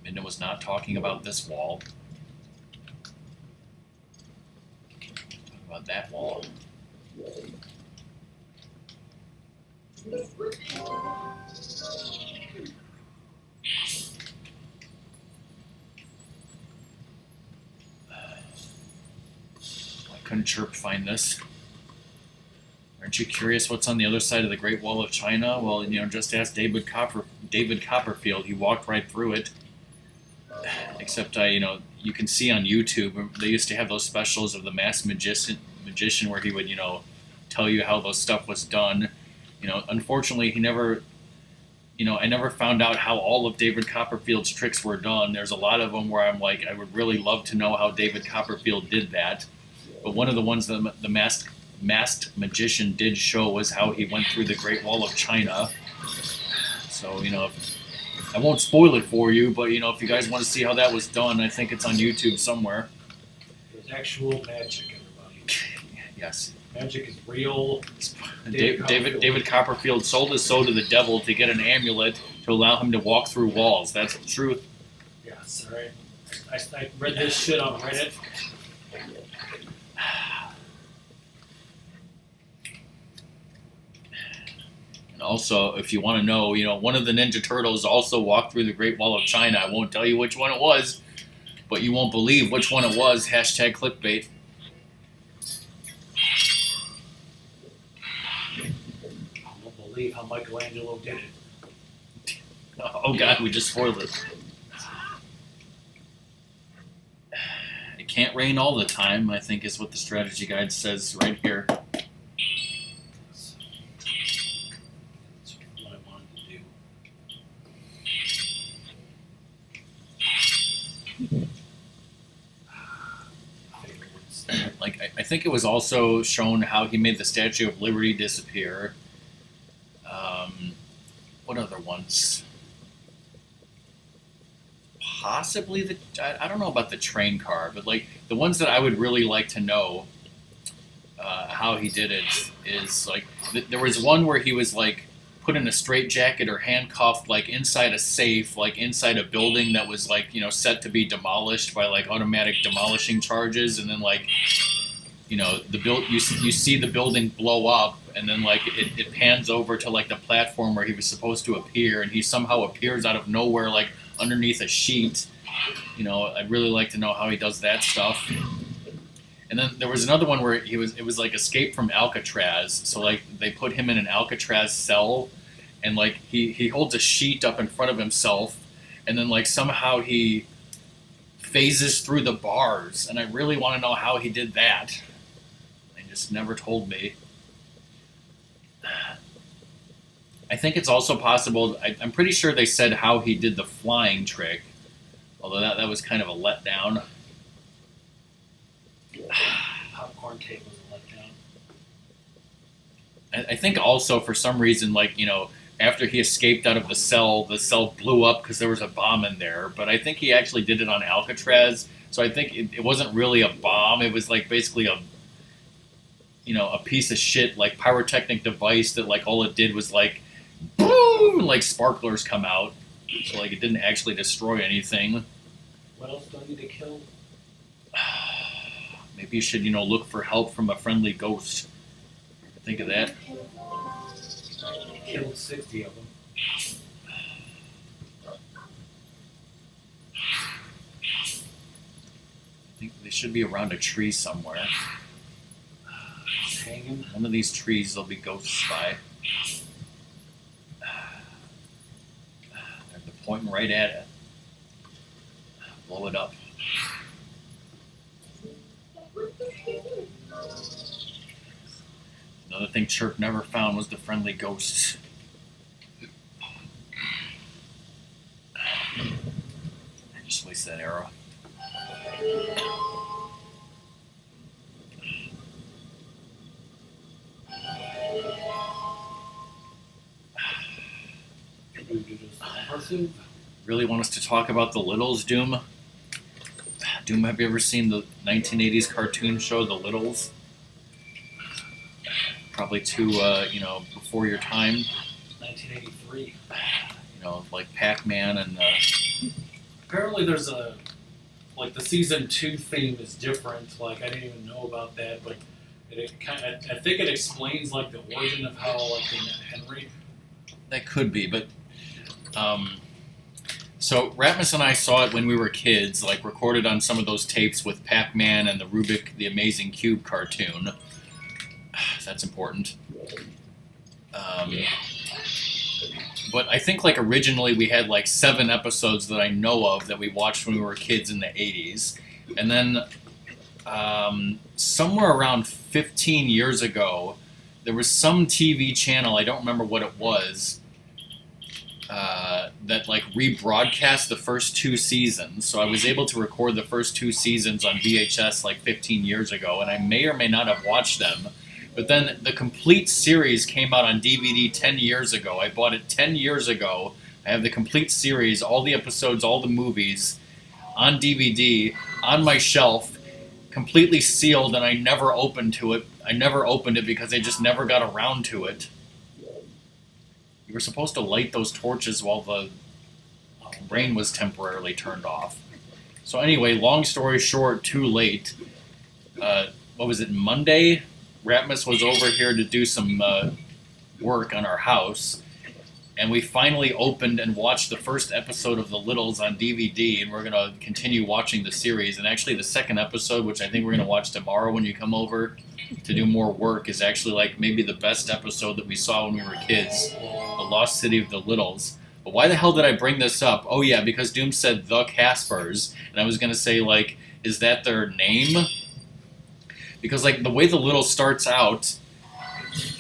Minda was not talking about this wall. Talking about that wall. Why couldn't Chirp find this? Aren't you curious what's on the other side of the Great Wall of China? Well, just ask David Copperfield. He walked right through it. Except, you can see on YouTube, they used to have those specials of the masked magician where he would, tell you how those stuff was done. Unfortunately, he never, I never found out how all of David Copperfield's tricks were done. There's a lot of them where I'm like, I would really love to know how David Copperfield did that. But one of the ones that the masked magician did show was how he went through the Great Wall of China. So, I won't spoil it for you, but, if you guys want to see how that was done, I think it's on YouTube somewhere. There's actual magic, everybody. Yes. Magic is real. David Copperfield sold his soul to the devil to get an amulet to allow him to walk through walls. That's the truth. Yes, all right. I read this shit on Reddit. And also, if you want to know, one of the Ninja Turtles also walked through the Great Wall of China. I won't tell you which one it was, but you won't believe which one it was. Hashtag clickbait. I won't believe how Michelangelo did it. Oh God, we just spoiled it. It can't rain all the time, I think is what the strategy guide says right here. I think it was also shown how he made the Statue of Liberty disappear. What other ones? Possibly I don't know about the train car, but like the ones that I would really like to know how he did it is like there was one where he was like put in a straitjacket or handcuffed like inside a safe, like inside a building that was like set to be demolished by like automatic demolishing charges, and then like you see the building blow up, and then like it pans over to like the platform where he was supposed to appear, and he somehow appears out of nowhere like underneath a sheet, I'd really like to know how he does that stuff. And then there was another one where it was like Escape from Alcatraz. So like they put him in an Alcatraz cell, and like he holds a sheet up in front of himself, and then like somehow he phases through the bars, and I really want to know how he did that. They just never told me. I think it's also possible. I'm pretty sure they said how he did the flying trick, although that was kind of a letdown. Popcorn tape was a letdown. I think also for some reason, like, after he escaped out of the cell blew up because there was a bomb in there. But I think he actually did it on Alcatraz, so I think it wasn't really a bomb. It was like basically a piece of shit, like pyrotechnic device that like all it did was like boom, like sparklers come out. So like it didn't actually destroy anything. What else do I need to kill? Maybe you should, look for help from a friendly ghost. Think of that. Killed 60 of them. I think they should be around a tree somewhere. Hanging. One of these trees there'll be ghosts by. They're pointing right at it. Blow it up. Another thing Chirp never found was the friendly ghosts. I just wasted that arrow. Really want us to talk about the Littles, Doom? Doom, have you ever seen the 1980s cartoon show, The Littles? Probably too, before your time. 1983. Like Pac-Man and... Apparently there's the season 2 theme is different. Like, I didn't even know about that, but I think it explains, like, the origin of how, like, they met Henry. That could be, but... So Ratmus and I saw it when we were kids, like recorded on some of those tapes with Pac-Man and the The Amazing Cube cartoon. That's important. But I think like originally we had like 7 episodes that I know of that we watched when we were kids in the 80s. And then somewhere around 15 years ago, there was some TV channel, I don't remember what it was, that like rebroadcast the first 2 seasons. So I was able to record the first 2 seasons on VHS like 15 years ago, and I may or may not have watched them. But then the complete series came out on DVD 10 years ago. I bought it 10 years ago. I have the complete series, all the episodes, all the movies, on DVD, on my shelf, completely sealed, and I never opened it. I never opened it because I just never got around to it. You were supposed to light those torches while the rain was temporarily turned off. So anyway, long story short, too late. What was it, Monday? Ratmus was over here to do some work on our house, and we finally opened and watched the first episode of The Littles on DVD, and we're going to continue watching the series. And actually the second episode, which I think we're going to watch tomorrow when you come over to do more work, is actually like maybe the best episode that we saw when we were kids, The Lost City of the Littles. But why the hell did I bring this up? Oh yeah, because Doom said the Caspers, and I was going to say, like, is that their name? Because, like, the way The Littles starts out,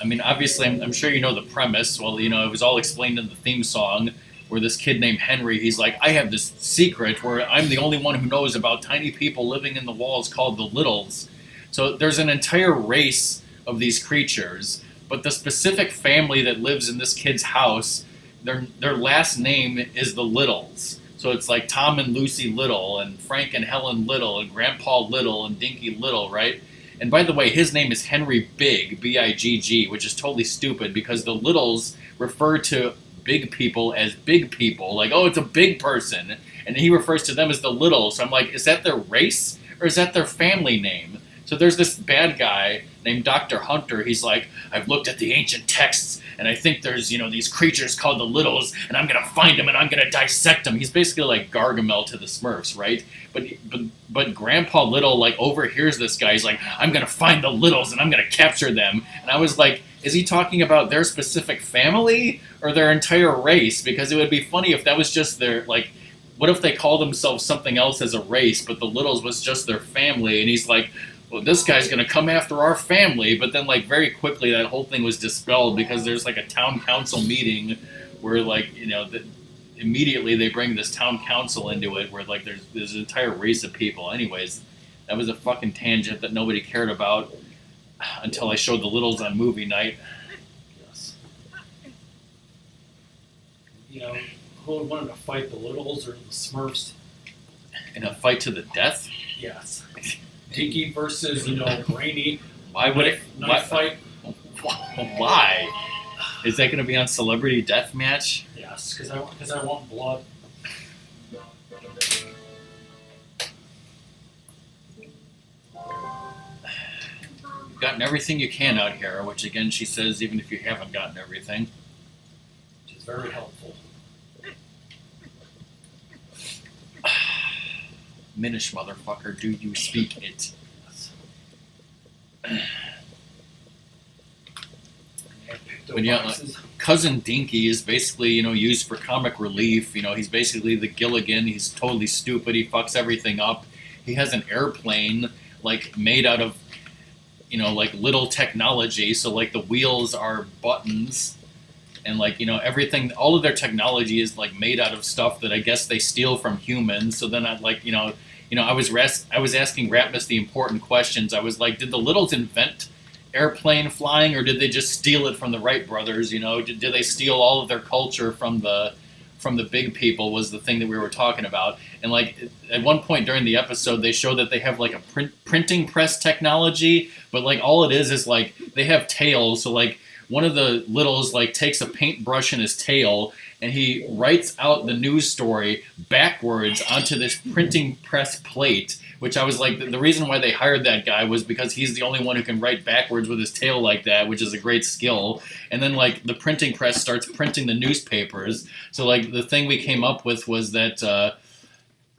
I mean, obviously, I'm sure you know the premise. Well, it was all explained in the theme song, where this kid named Henry, he's like, I have this secret where I'm the only one who knows about tiny people living in the walls called the Littles. So there's an entire race of these creatures, but the specific family that lives in this kid's house, their last name is the Littles. So it's like Tom and Lucy Little, and Frank and Helen Little, and Grandpa Little, and Dinky Little, right? And by the way, his name is Henry Bigg, B-I-G-G, which is totally stupid because the Littles refer to big people as big people. Like, oh, it's a big person. And he refers to them as the Littles. So I'm like, is that their race or is that their family name? So there's this bad guy named Dr. Hunter. He's like, I've looked at the ancient texts, and I think there's, these creatures called the Littles, and I'm going to find them, and I'm going to dissect them. He's basically like Gargamel to the Smurfs, right? But Grandpa Little, like, overhears this guy. He's like, I'm going to find the Littles, and I'm going to capture them. And I was like, is he talking about their specific family or their entire race? Because it would be funny if that was just their, like, what if they call themselves something else as a race, but the Littles was just their family? And he's like, well, this guy's going to come after our family. But then, like, very quickly that whole thing was dispelled because there's, like, a town council meeting where, like, immediately they bring this town council into it where, like, there's an entire race of people. Anyways, that was a fucking tangent that nobody cared about until I showed the Littles on movie night. Yes. Who wanted to fight the Littles or the Smurfs? In a fight to the death? Yes. Dinky versus, Brainy. Why would it? Knife fight? Why? Is that going to be on Celebrity Deathmatch? Yes, because I want blood. You've gotten everything you can out here, which again she says even if you haven't gotten everything. Which is very helpful. Minish, motherfucker, do you speak it? But yeah, like, Cousin Dinky is basically, used for comic relief. He's basically the Gilligan. He's totally stupid. He fucks everything up. He has an airplane, like, made out of, like, little technology. So, like, the wheels are buttons. And, like, everything, all of their technology is, like, made out of stuff that I guess they steal from humans. So then I, like, I was asking Ratmus the important questions. I was like, did the Littles invent airplane flying, or did they just steal it from the Wright brothers? Did they steal all of their culture from the big people? Was the thing that we were talking about. And, like, at one point during the episode they show that they have, like, a printing press technology, but, like, all it is like they have tails. So, like, one of the Littles, like, takes a paintbrush in his tail and he writes out the news story backwards onto this printing press plate, which I was like, the reason why they hired that guy was because he's the only one who can write backwards with his tail like that, which is a great skill. And then, like, the printing press starts printing the newspapers. So, like, the thing we came up with was that,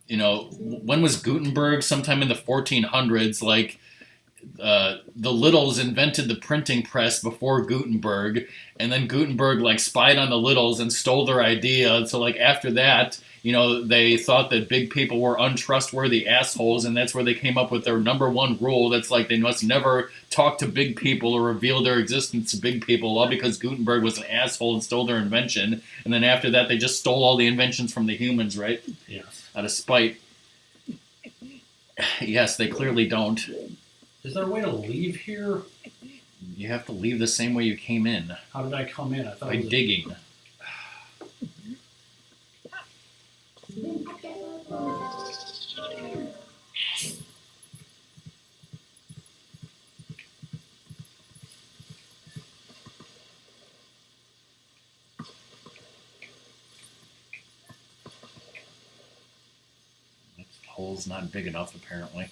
when was Gutenberg? Sometime in the 1400s, like, the Littles invented the printing press before Gutenberg, and then Gutenberg, like, spied on the Littles and stole their idea. So, like, after that, they thought that big people were untrustworthy assholes, and that's where they came up with their number one rule. That's like, they must never talk to big people or reveal their existence to big people, all because Gutenberg was an asshole and stole their invention. And then after that, they just stole all the inventions from the humans, right? Yes. Out of spite. Yes, they clearly don't. Is there a way to leave here? You have to leave the same way you came in. How did I come in? I thought by digging. That hole's not big enough, apparently.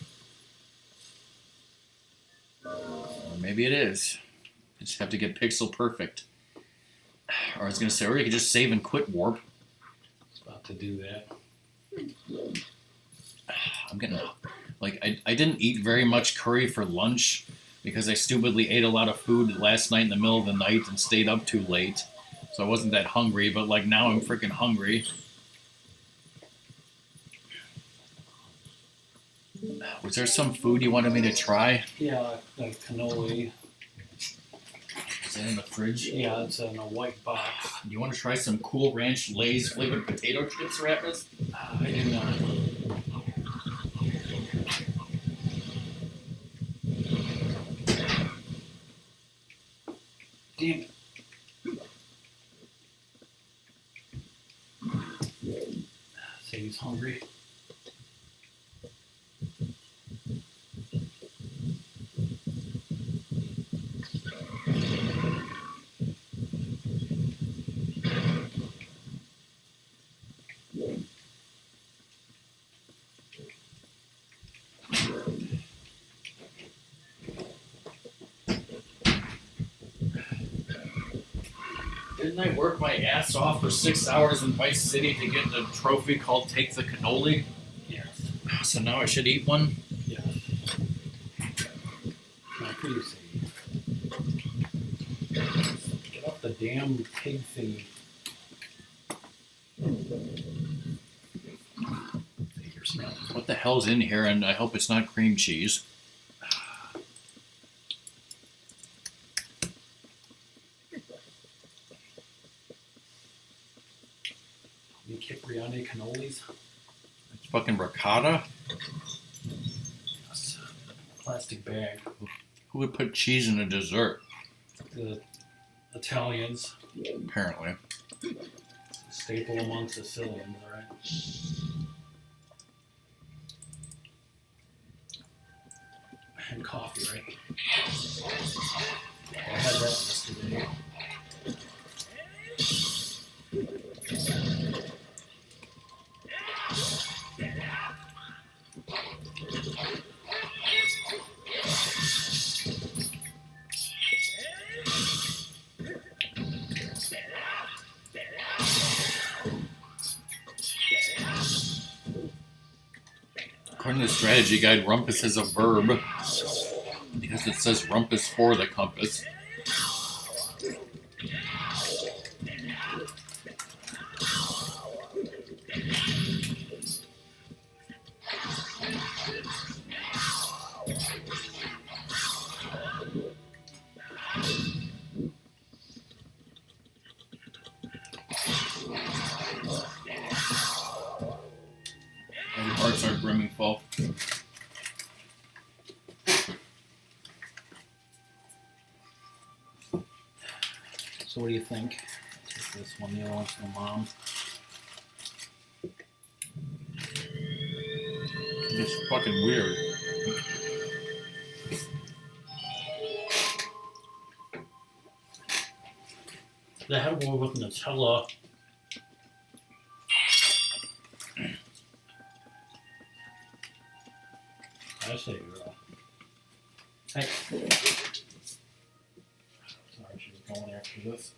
Or maybe it is. You just have to get pixel perfect. Or I was going to say, or you could just save and quit warp. I was about to do that. I'm getting, like, I didn't eat very much curry for lunch because I stupidly ate a lot of food last night in the middle of the night and stayed up too late. So I wasn't that hungry, but, like, now I'm freaking hungry. Was there some food you wanted me to try? Yeah, like cannoli. Is that in the fridge? Yeah, it's in a white box. Do you want to try some Cool Ranch Lay's flavored potato chips, Ratmus? I do not. Damn it. Say he's hungry. Didn't I work my ass off for 6 hours in Vice City to get the trophy called Take the Cannoli? Yes. So now I should eat one? Yes. Now, what do you say? Get off the damn pig thingy. You're smelling. What the hell's in here? And I hope it's not cream cheese. You Cipriani cannolis? It's fucking ricotta? Yes. Plastic bag. Who would put cheese in a dessert? The Italians. Apparently. A staple among Sicilians, alright? And coffee, right? I had that yesterday. According to the strategy guide, rumpus is a verb because it says rumpus for the compass. My hearts are brimming full. So what do you think? Take this one, the other one's for Mom. It's fucking weird. They had one with Nutella. I say girl. Hey. Sorry, she was going after this.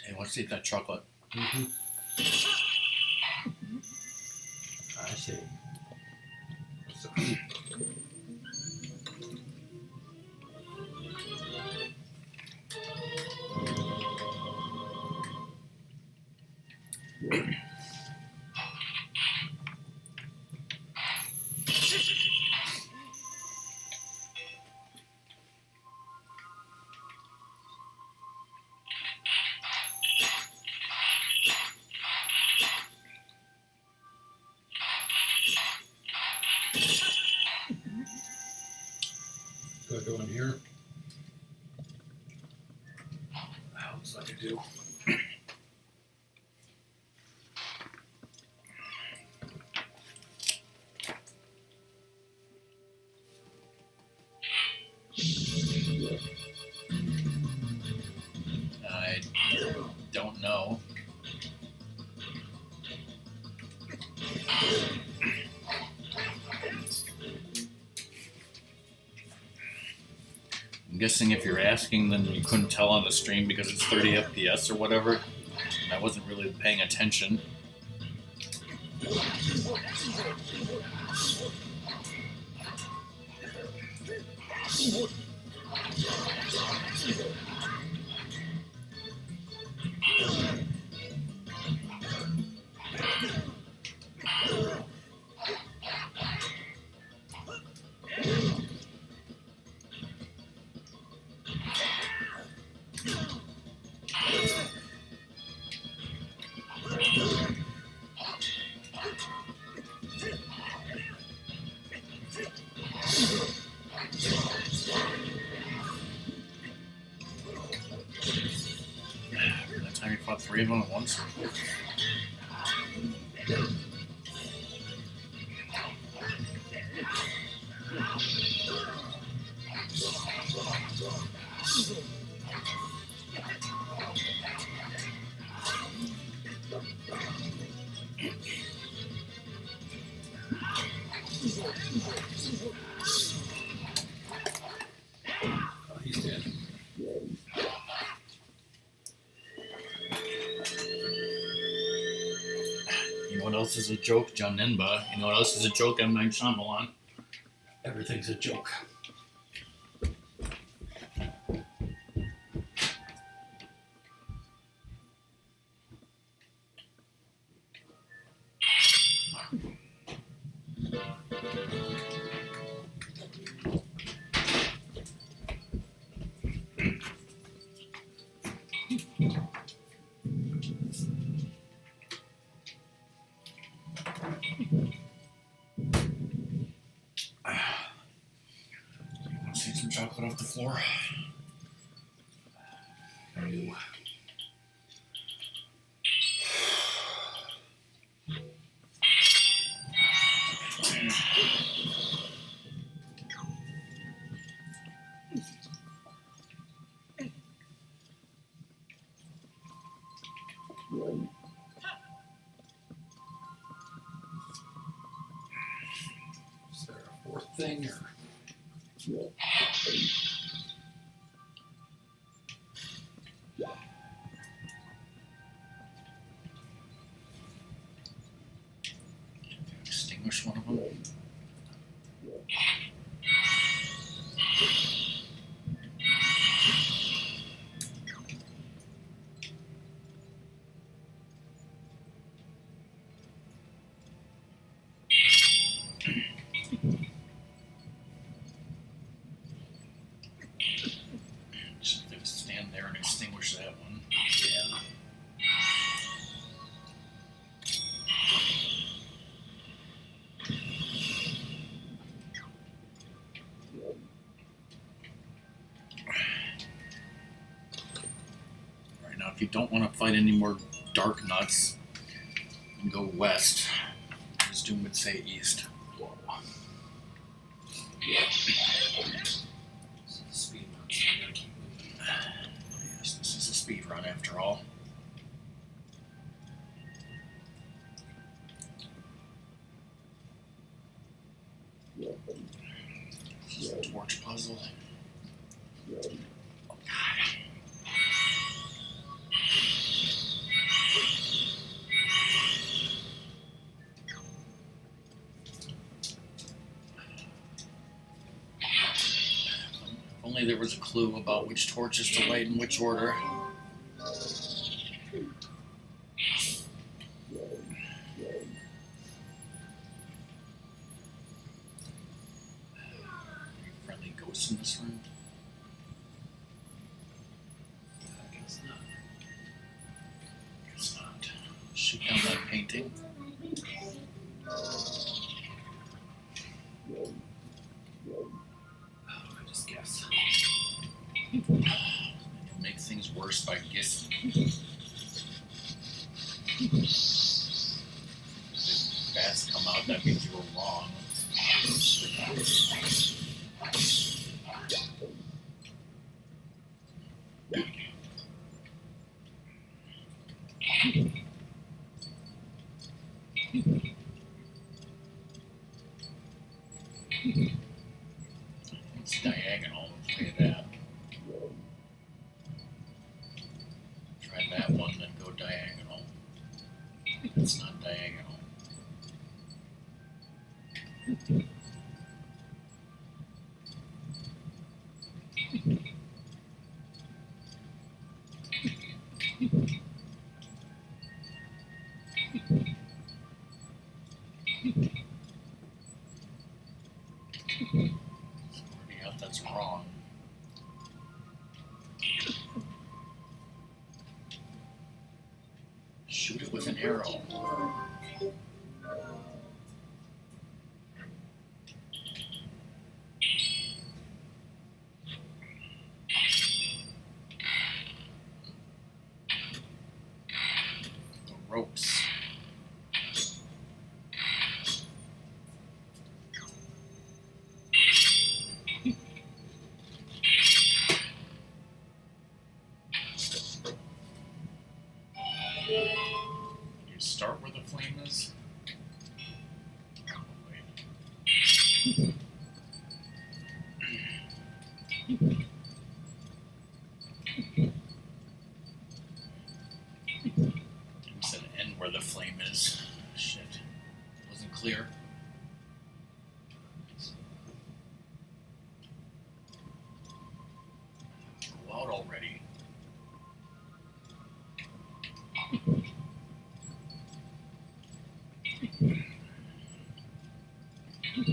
Hey, let's eat that chocolate. Mm-hmm. I see. Do I go in here? Looks like I do. I don't know. I'm guessing if you're asking, then you couldn't tell on the stream because it's 30 FPS or whatever. And I wasn't really paying attention. That time you fought 3 of them at once? Oh, he's dead. You know what else is a joke? John Ninba. You know what else is a joke? M. Night Shyamalan. Everything's a joke. You want to see some chocolate off the floor? I do. Is there a fourth thing or? Extinguish one of them. Just stand there and extinguish that one. Yeah. Right now, if you don't want to fight any more dark nuts, you can go west. As Doom would say east. Speed run, so I gotta keep moving. Yes, this is a speed run after all. This is a torch puzzle. Oh God. If only there was a clue about which torches to light in which order. Friendly ghosts in this room? I guess not. Guess not. Shoot down that painting. I just guess. You'll make things worse by guessing. If the bats come out, that means you were wrong. It's diagonal. Look at that. Try that one, then go diagonal. It's not diagonal. Somebody else that's wrong. Shoot it with an arrow. Good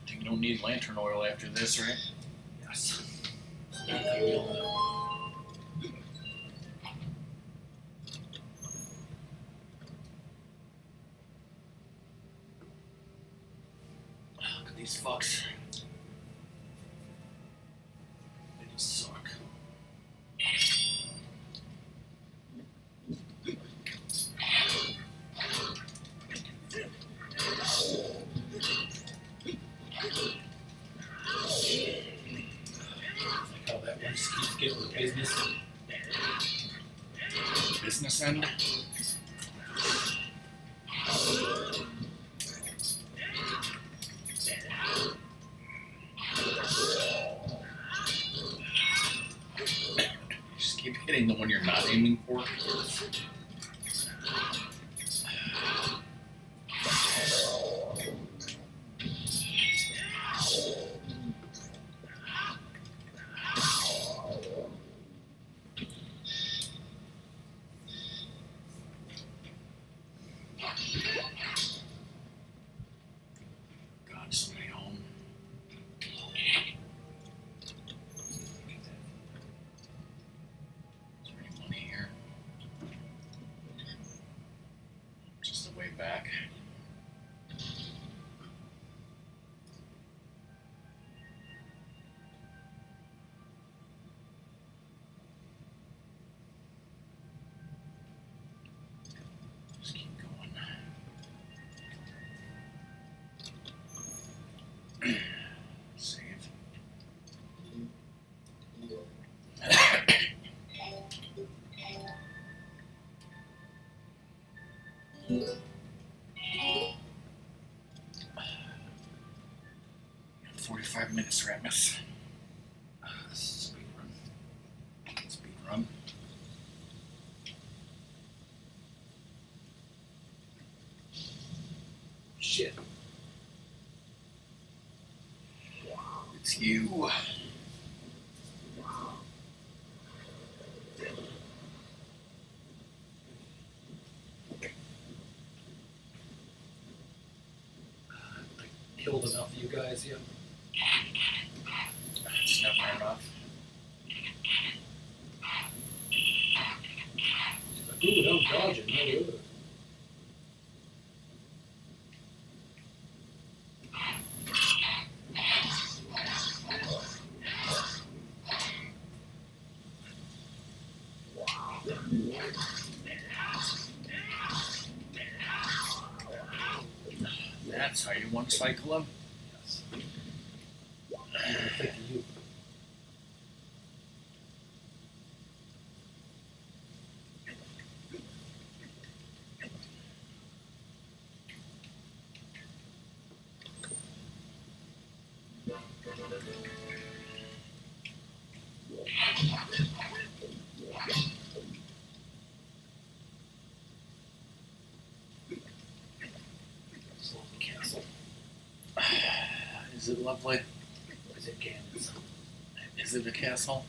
thing you don't need lantern oil after this, right? Yes. Look at these fucks. They just suck. Like how that one just keeps getting the business. Business end. Just keep hitting the one you're not aiming for. God, somebody home. Is there any money here? Just the way back. Just keep going. Save. You got 45 minutes, Ratmus. Speed run. Speed run. Shit. It's you. Killed enough of you guys yet? It's never enough. She's like, ooh, I'm dodging. No, the other. That's how you want to cycle them. Yes. I'm thinking you. Slow the castle. Is it lovely? Is it Kansas? Is it a castle?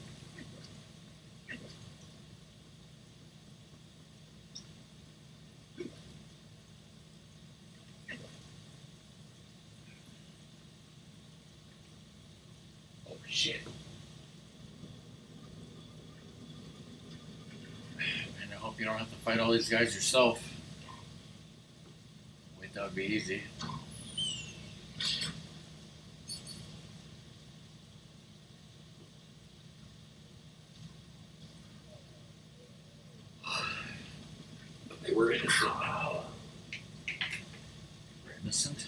Oh shit. And I hope you don't have to fight all these guys yourself. Wait, that would be easy. They were innocent now. Innocent?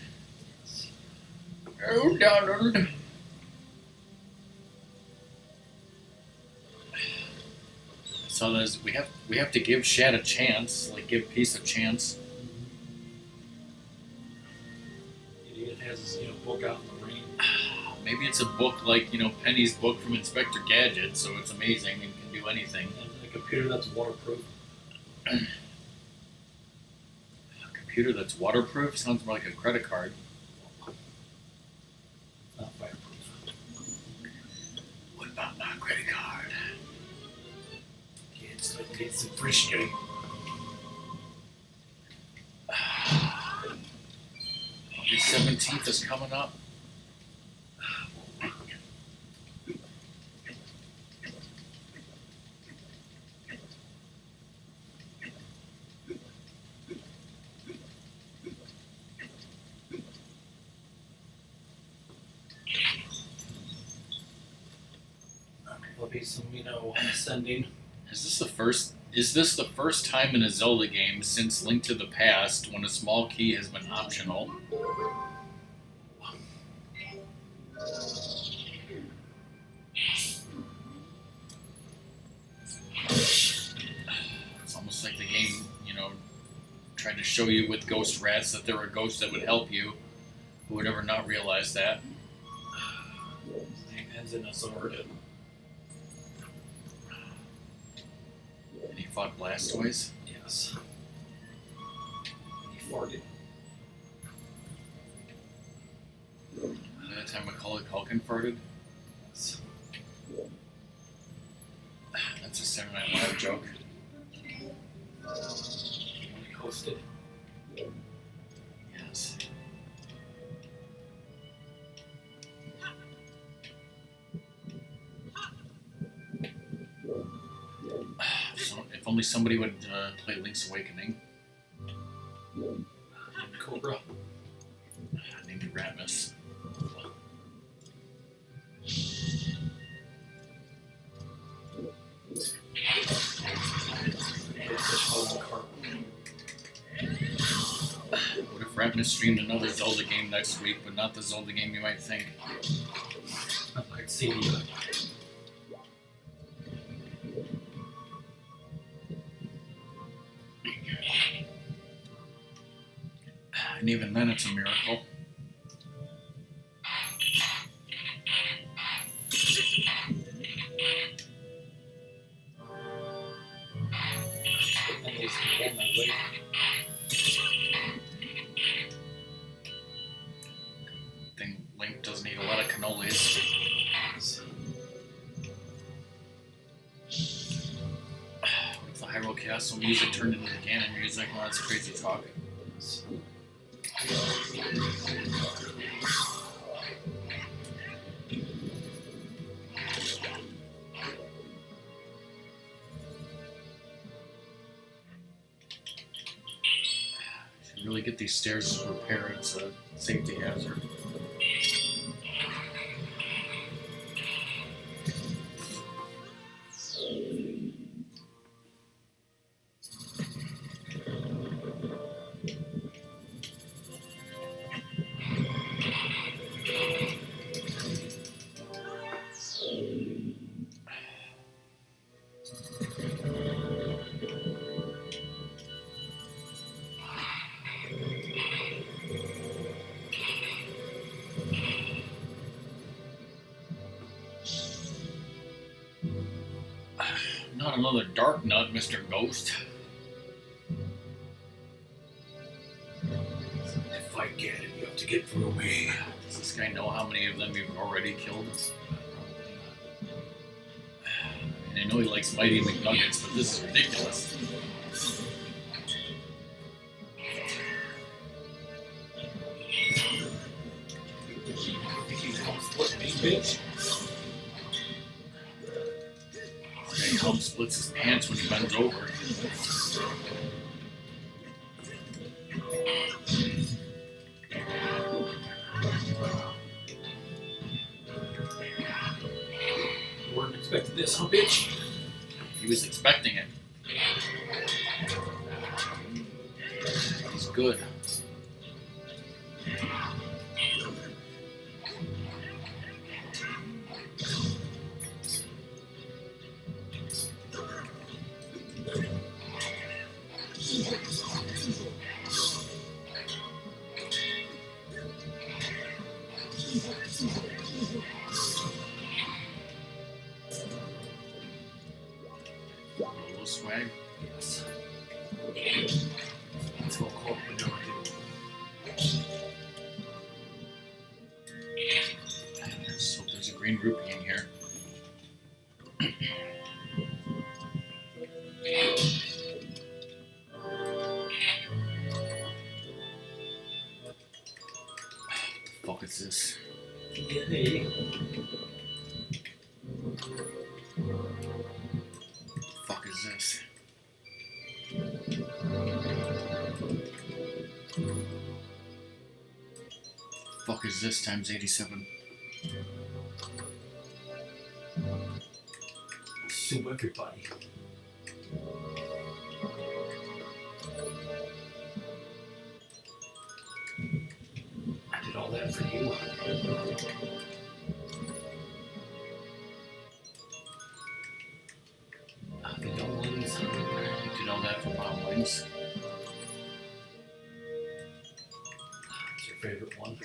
Oh, Donald. So there's we have to give Shad a chance, like give Peace a chance. Idiot has his book out in the rain. Maybe it's a book like Penny's book from Inspector Gadget, so it's amazing and can do anything. And a computer that's waterproof. A computer that's waterproof sounds more like a credit card. Not fireproof. What about my credit card? It's like it's a free skate. Your 17th is coming up. There'll be some, sending. Is this the first time in a Zelda game since Link to the Past when a small key has been optional? It's almost like the game, tried to show you with ghost rats that there were ghosts that would help you. Who would ever not realize that? Name ends in a sword. And he fought Blastoise? Yes. He farted. That time Macaulay Culkin farted? Yes. That's a Saturday Night Live joke. He hosted. Yes. So, if only somebody would play Link's Awakening. Cobra. Named Ratmus. What if Ratmus streamed another Zelda game next week, but not the Zelda game you might think? I'd see you. And even then, it's a miracle. At least hold my weight. Think Link doesn't eat a lot of cannolis. What if the Hyrule Castle music turned into the Ganon music? Well, that's crazy talk. Should really get these stairs repaired. It's a safety hazard. Not another dark nut, Mr. Ghost. If I get it, you have to get through me. Does this guy know how many of them you've already killed? And I know he likes Mighty McNuggets, but this is ridiculous. Split me, bitch. He helps splits his pants when he bends over. You weren't expecting this, huh, bitch? He was expecting it. He's good. A little swag. Yes. Let's go call it the door, Let's hope there's a green rupee in here. fuck is this? Yay. Fuck is this? Fuck is this times 87? Sue everybody. I did all that for you. The dumplings. Did all that for bomblings. What's your favorite one?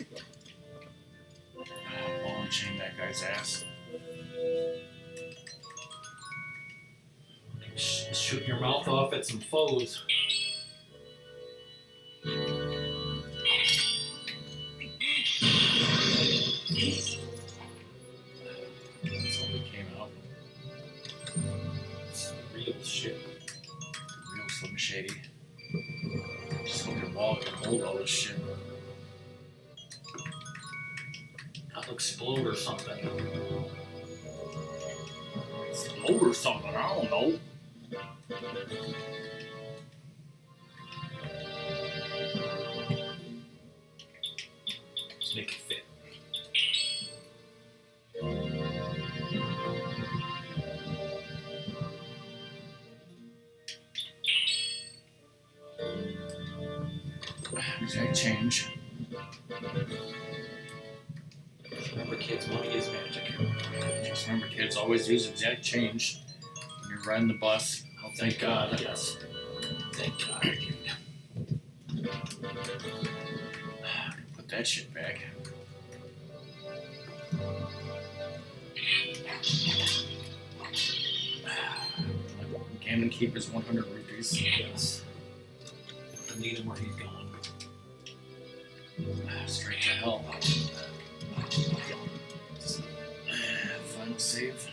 Ball and chain that guy's ass. Shoot your mouth off at some foes. That's all that came out. It's real shit. Real Slim Shady. Just hope your wall can hold all this shit. I'll explode or something. Explode or something, I don't know. Just make it fit. Exact change. Remember, kids, money is magic. Just remember, kids, always use exact change when you're riding the bus. Oh, thank God. Yes. Thank God. Put that shit back. Gammon keep his 100 rupees. Yes. I need him where he's going. Straight to hell. Final save.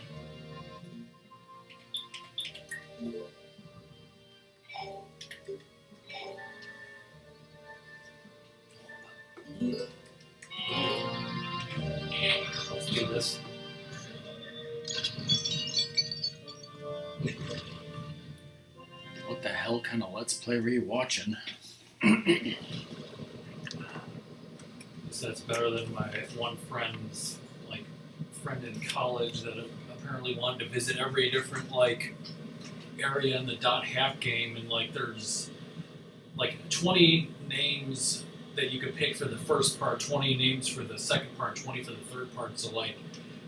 Let's do this. What the hell kind of Let's Play were you watching? So that's better than my one friend's, friend in college that apparently wanted to visit every different, area in the .hack game, and, there's, 20 names that you could pick for the first part, 20 names for the second part, 20 for the third part, so,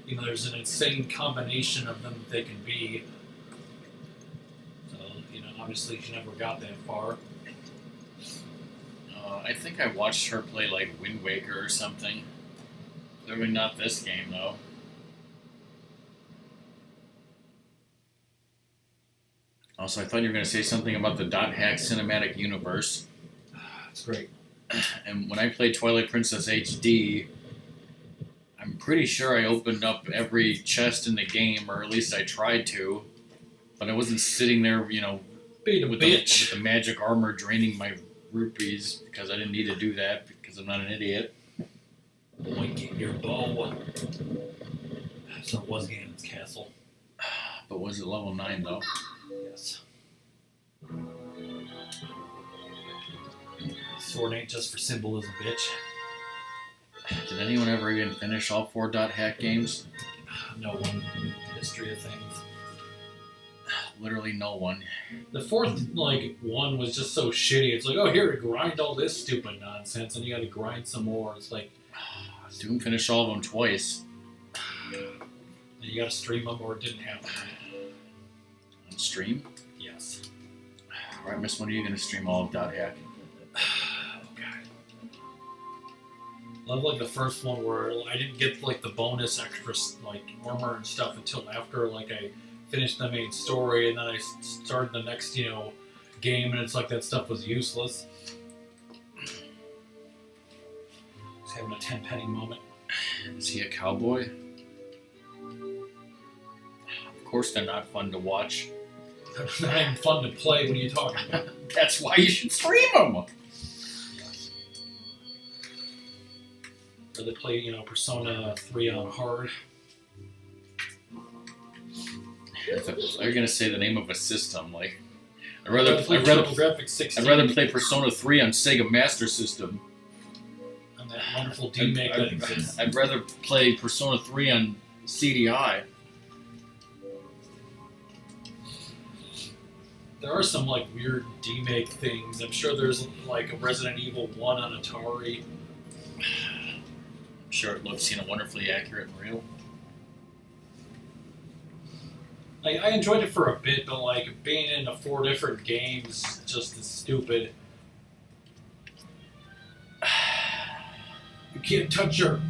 there's an insane combination of them that they can be. So, obviously she never got that far. I think I watched her play Wind Waker or something. Clearly not this game though. Also, I thought you were going to say something about the .hack cinematic universe. That's great. And when I played Twilight Princess HD, I'm pretty sure I opened up every chest in the game, or at least I tried to. But I wasn't sitting there, Being a with bitch. the magic armor draining my rupees, because I didn't need to do that, because I'm not an idiot. Winking your bow. So it was Ganon's castle. But was it level 9 though? Yes. Sword ain't just for symbolism, bitch. Did anyone ever even finish all 4 .hack games? No one. History of things. Literally no one. The fourth, one was just so shitty. It's oh, here, grind all this stupid nonsense, and you gotta grind some more. It's Doom finished all of them twice. you gotta stream them, or it didn't happen. On stream? Yes. Alright, Miss, when are you going to stream all of .hack? Oh, God. Love, the first one where I didn't get, the bonus extras, armor and stuff until after, I finished the main story, and then I started the next, game, and it's that stuff was useless. Just having a 10-penny moment. Is he a cowboy? Of course they're not fun to watch. They're not even fun to play. What are you talking about? That's why you should stream them! Yes. Or they play, Persona 3 on hard. Are you gonna say the name of a system? Like, I'd Play TurboGrafx 16. I'd rather play Persona 3 on Sega Master System. On that wonderful DMake that exists. I'd rather play Persona 3 on CDI. There are some like weird DMake things. I'm sure there's like a Resident Evil 1 on Atari. I'm sure it looks, wonderfully accurate and real. I enjoyed it for a bit, but like being into 4 different games just is stupid. You can't touch her.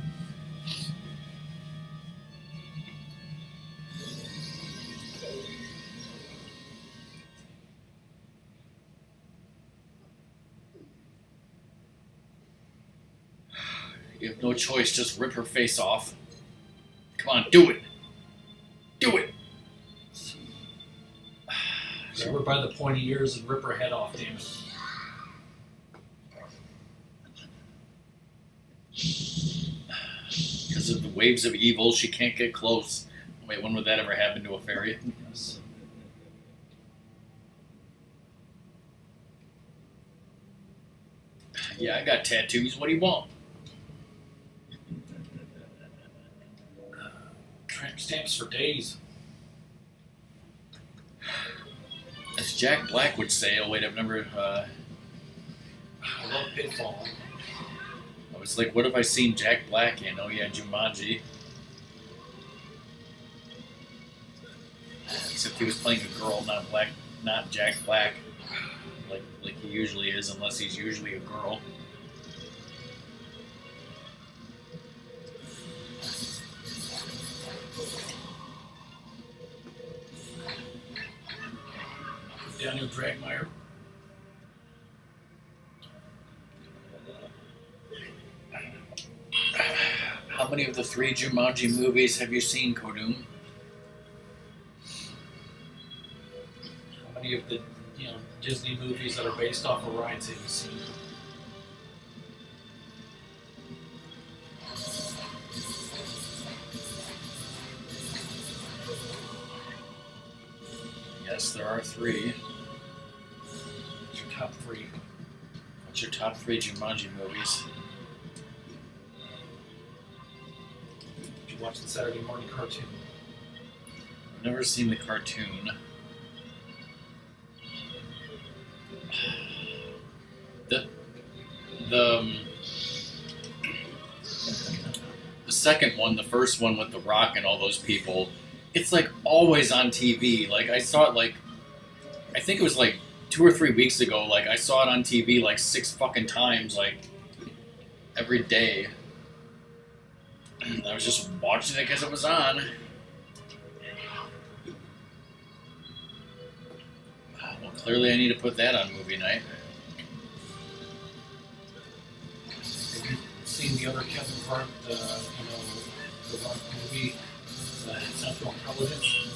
You have no choice, just rip her face off. Come on, do it! Do it! Grab her by the pointy ears and rip her head off, damn it. Because of the waves of evil, she can't get close. Wait, when would that ever happen to a fairy? Yes. Yeah, I got tattoos. What do you want? Tramp stamps for days. As Jack Black would say, oh wait, I've never, I love Pitfall. I was like, what have I seen Jack Black in? Oh yeah, Jumanji. Except he was playing a girl, not Jack Black, like he usually is, unless he's usually a girl. Daniel Dragmeyer. How many of the 3 Jumanji movies have you seen, Kodum? How many of the Disney movies that are based off of rides have you seen? Yes, there are 3. What's your top 3? What's your top 3 Jumanji movies? Did you watch the Saturday morning cartoon? I've never seen the cartoon. The second one, the first one with The Rock and all those people, it's like always on TV. Like I saw it I think it was like 2 or 3 weeks ago. Like I saw it on TV like 6 fucking times, like every day. I was just watching it because it was on. Well, clearly I need to put that on movie night. Have you seen the other Kevin Hart, the Rock movie, Central Intelligence?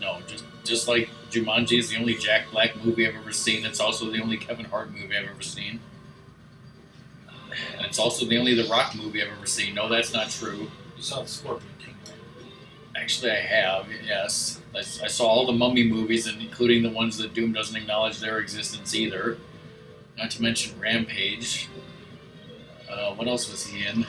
No, just like Jumanji is the only Jack Black movie I've ever seen. It's also the only Kevin Hart movie I've ever seen. And it's also the only The Rock movie I've ever seen. No, that's not true. You saw the Scorpion King, right? Actually, I have, yes. I saw all the Mummy movies, and including the ones that Doom doesn't acknowledge their existence either. Not to mention Rampage. What else was he in?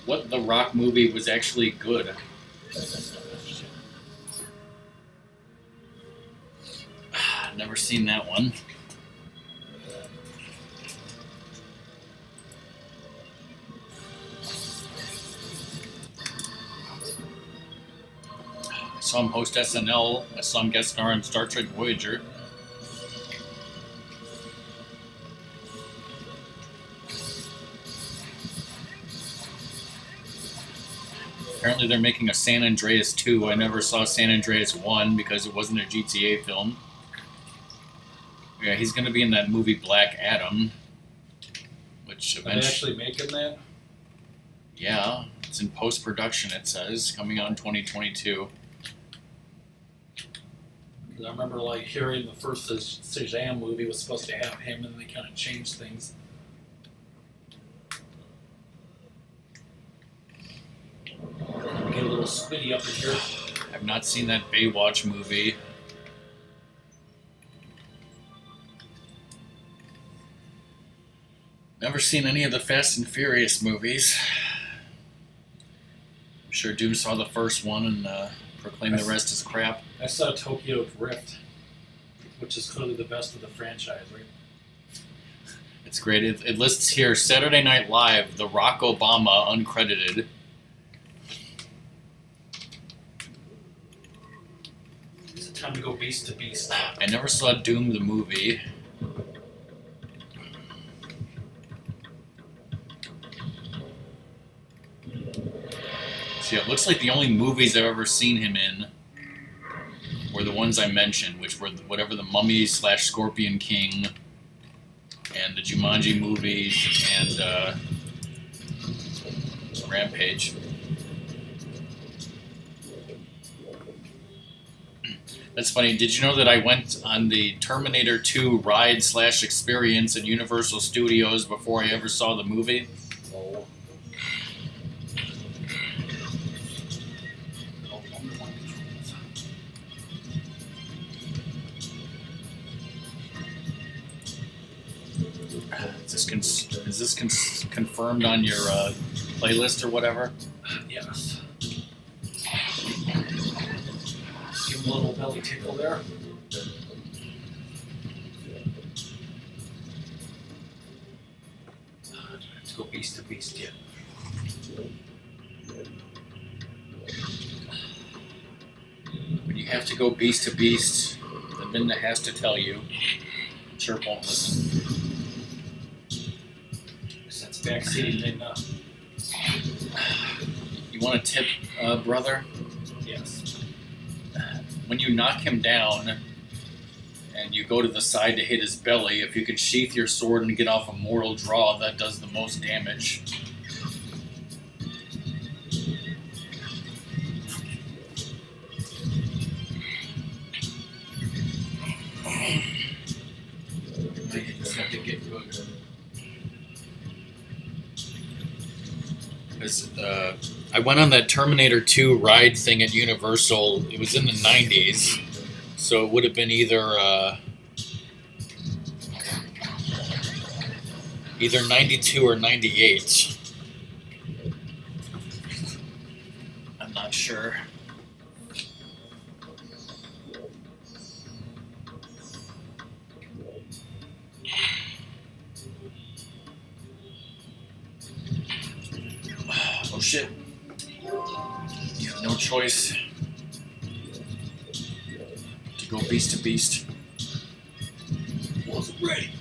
What The Rock movie was actually good? Never seen that one. I saw him host SNL. I saw him guest star on Star Trek Voyager. Apparently they're making a San Andreas 2. I never saw San Andreas 1 because it wasn't a GTA film. Yeah, he's going to be in that movie Black Adam. Which Are they eventually... actually making that? Yeah, It's in post-production, it says, coming out in 2022. Because I remember like hearing the first Shazam movie was supposed to have him, and they kind of changed things. Get a little squiddy up in here. I've not seen that Baywatch movie. Never seen any of the Fast and Furious movies. I'm sure Doom saw the first one and proclaimed the rest as crap. I saw Tokyo Drift, which is clearly the best of the franchise, right? It's great. It lists here Saturday Night Live, The Rock Obama, uncredited. Is it time to go beast to beast? I never saw Doom the movie. So yeah, it looks like the only movies I've ever seen him in were the ones I mentioned, which were whatever the Mummy / Scorpion King and the Jumanji movies and Rampage. That's funny. Did you know that I went on the Terminator 2 ride / experience at Universal Studios before I ever saw the movie? Oh. Is this confirmed on your playlist or whatever? Yes. Give him a little belly tickle there. Let's go beast to beast yet. When you have to go beast to beast, the Minna has to tell you. Chirp won't listen. That's backseating and You want a tip, brother? yes. When you knock him down and you go to the side to hit his belly, if you can sheath your sword and get off a mortal draw, that does the most damage. I just have to get good. I went on that Terminator 2 ride thing at Universal. It was in the 90s, so it would have been either 92 or 98. I'm not sure. Oh shit. You have no choice to go beast to beast. Wasn't ready.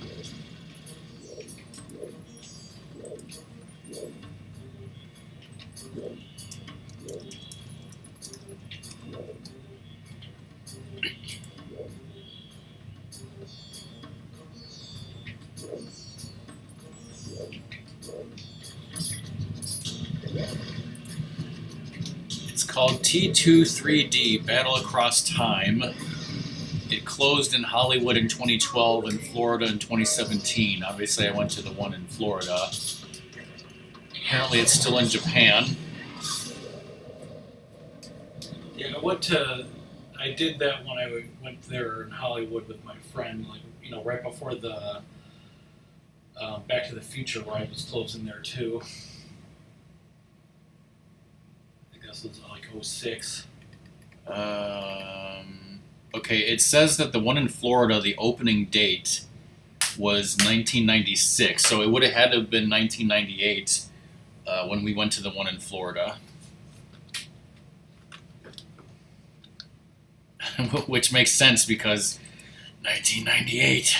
It's called T2-3D Battle Across Time. It closed in Hollywood in 2012 and Florida in 2017. Obviously, I went to the one in Florida. Apparently, it's still in Japan. Yeah, I did that when I went there in Hollywood with my friend, like, right before the Back to the Future ride was closing there too. I guess it was like 06. Okay, it says that the one in Florida, the opening date was 1996, so it would have had to have been 1998 when we went to the one in Florida. Which makes sense because 1998.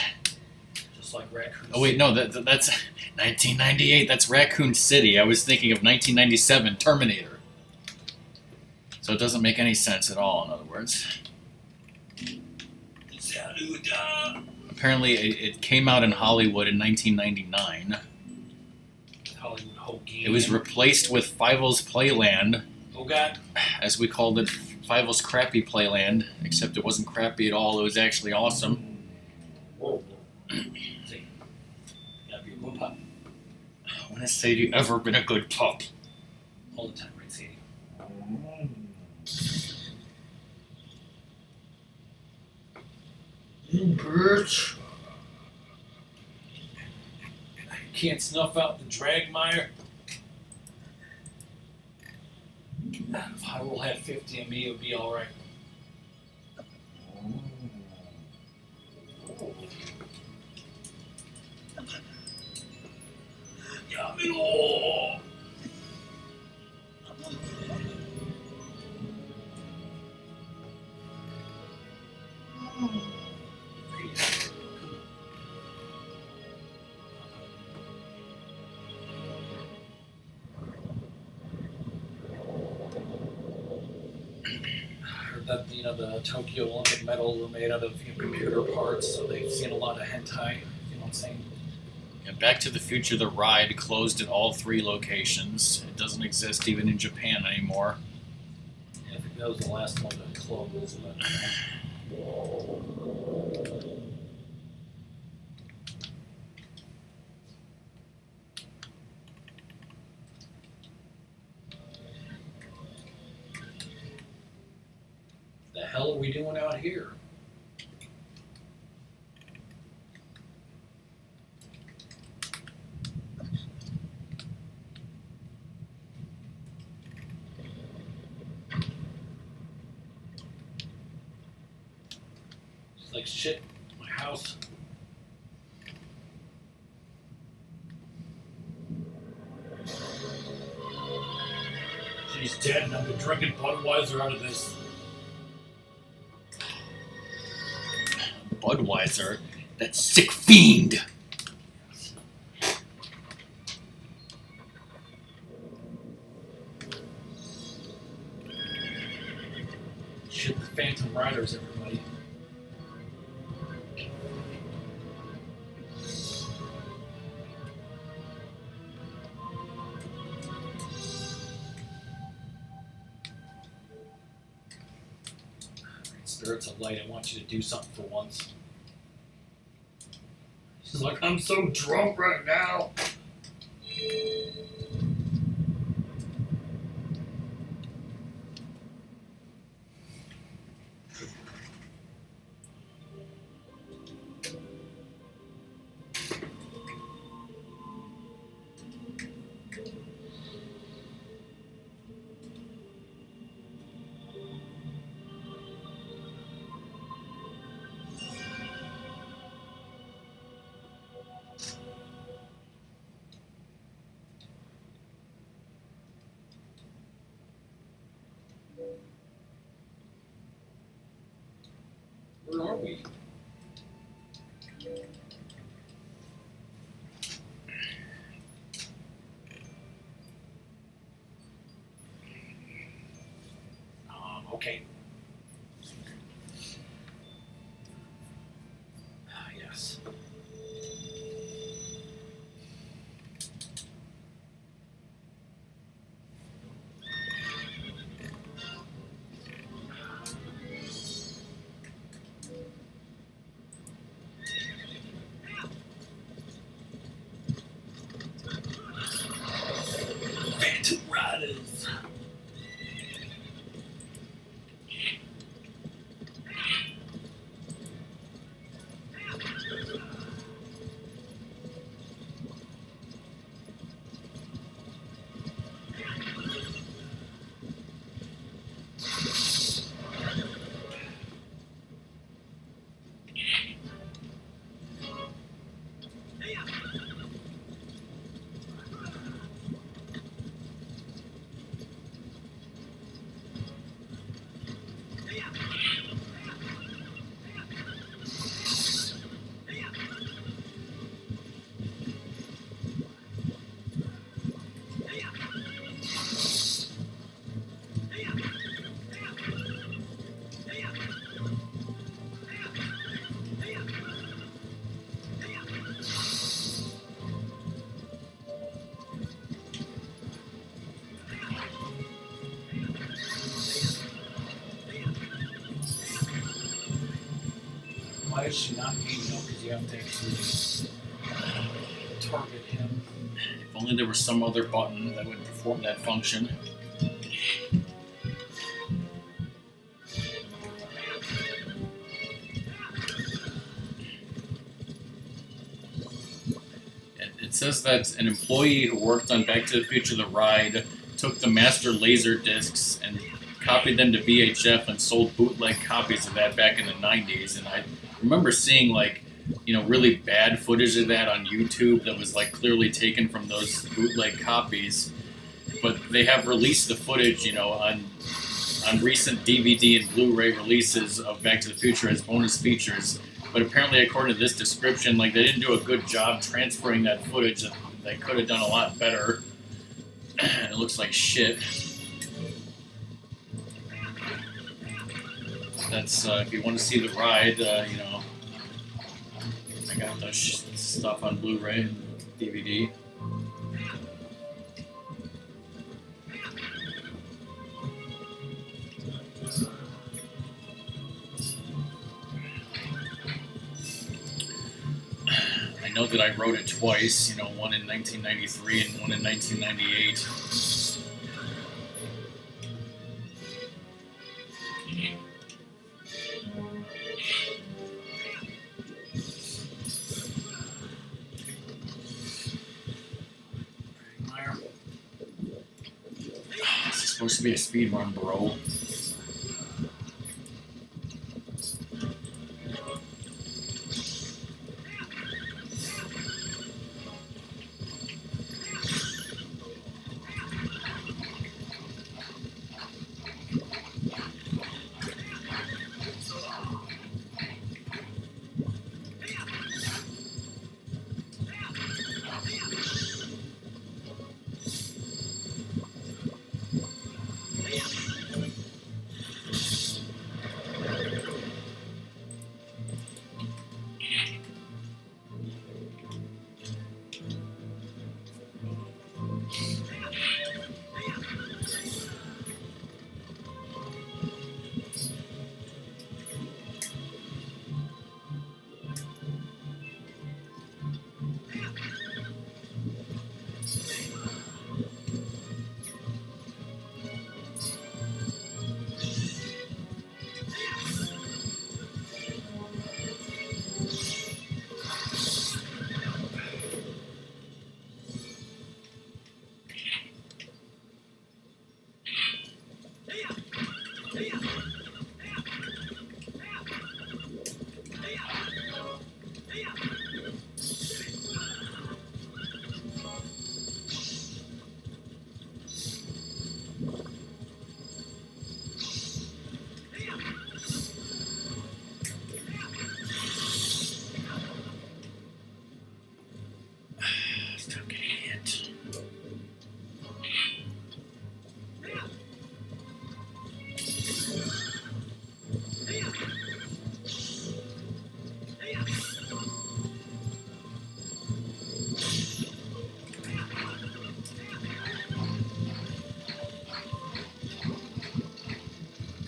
Just like Raccoon Oh wait, no, that's 1998. That's Raccoon City. I was thinking of 1997 Terminator. So it doesn't make any sense at all. In other words, apparently it came out in Hollywood in 1999. Hollywood Hoagie. It was replaced with Fievel's Playland, Oh God. as we called it, Fievel's Crappy Playland, except it wasn't crappy at all, it was actually awesome. Whoa. See. Gotta be a good pup. When has Sadie ever been a good pup? All the time, right, Sadie? You bitch. Can't snuff out the Dragmire. If I will have 50 of me, it would be alright. Yamino! That the Tokyo Olympic medals were made out of computer parts, so they've seen a lot of hentai. You know what I'm saying? And Back to the Future, the ride closed at all 3 locations. It doesn't exist even in Japan anymore. Yeah, I think that was the last one that closed. But, the hell are we doing out here? It's like shit. My house. She's dead, and I've been drinking Budweiser out of this. Budweiser? That sick fiend! Shit, the Phantom Riders, everybody. Spirits of Light, I want you to do something for once. She's like, I'm so drunk right now. Where are we? Okay. Yes. Phantom Riders. why is she not email? Because you have to actually target him. If only there was some other button that would perform that function. It says that an employee who worked on Back to the Future the ride took the master laser discs and copied them to VHF and sold bootleg copies of that back in the 90s. And I remember seeing really bad footage of that on YouTube that was clearly taken from those bootleg copies. But they have released the footage, on recent DVD and Blu-ray releases of Back to the Future as bonus features. But apparently, according to this description, they didn't do a good job transferring that footage. That they could have done a lot better. It looks like shit. That's if you want to see the ride, I got the stuff on Blu-ray and DVD. I know that I wrote it twice, one in 1993 and one in 1998. This is supposed to be a speed run, bro.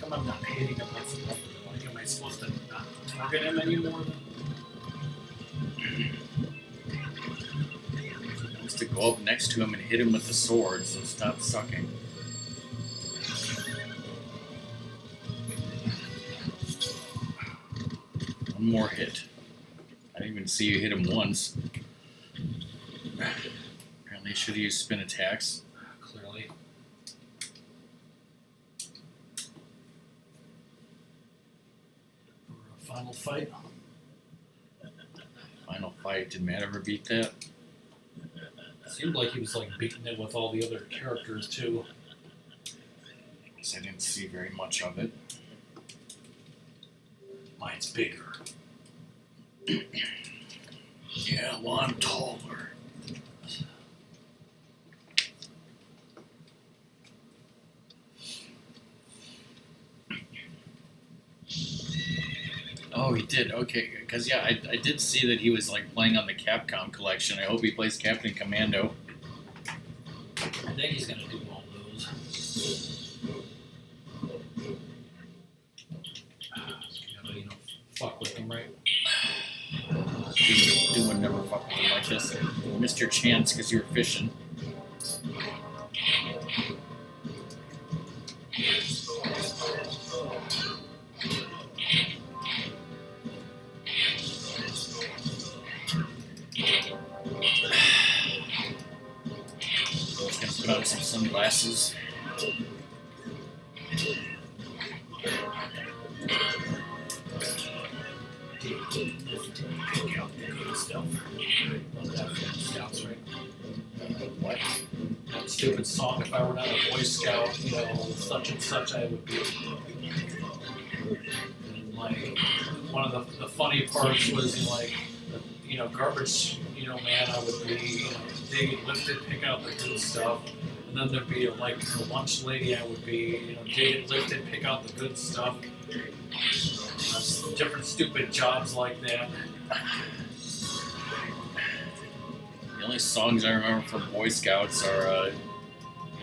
I'm not hitting him with am I supposed to not target him anymore? I'm supposed to go up next to him and hit him with the sword, so stop sucking. One more hit. I didn't even see you hit him once. Apparently, I should have used spin attacks. Clearly. Final fight. Final fight. Did Matt ever beat that? Seemed like he was beating it with all the other characters too. Guess I didn't see very much of it. Mine's bigger. Yeah, well, I'm taller. Oh, he did. Okay, because I did see that he was playing on the Capcom collection. I hope he plays Captain Commando. I think he's gonna do all those. Fuck with him, right? missed your chance because you were fishing. Just gonna put on some sunglasses. What? That stupid song, if I were not a Boy Scout, such and such I would be. And like, one of the funny parts was, garbage, man, I would be, dig, lift it, pick out the good stuff. And then there'd be, like, the lunch lady, I would be, dig it, lift it, pick out the good stuff. Different stupid jobs like that. The only songs I remember from Boy Scouts are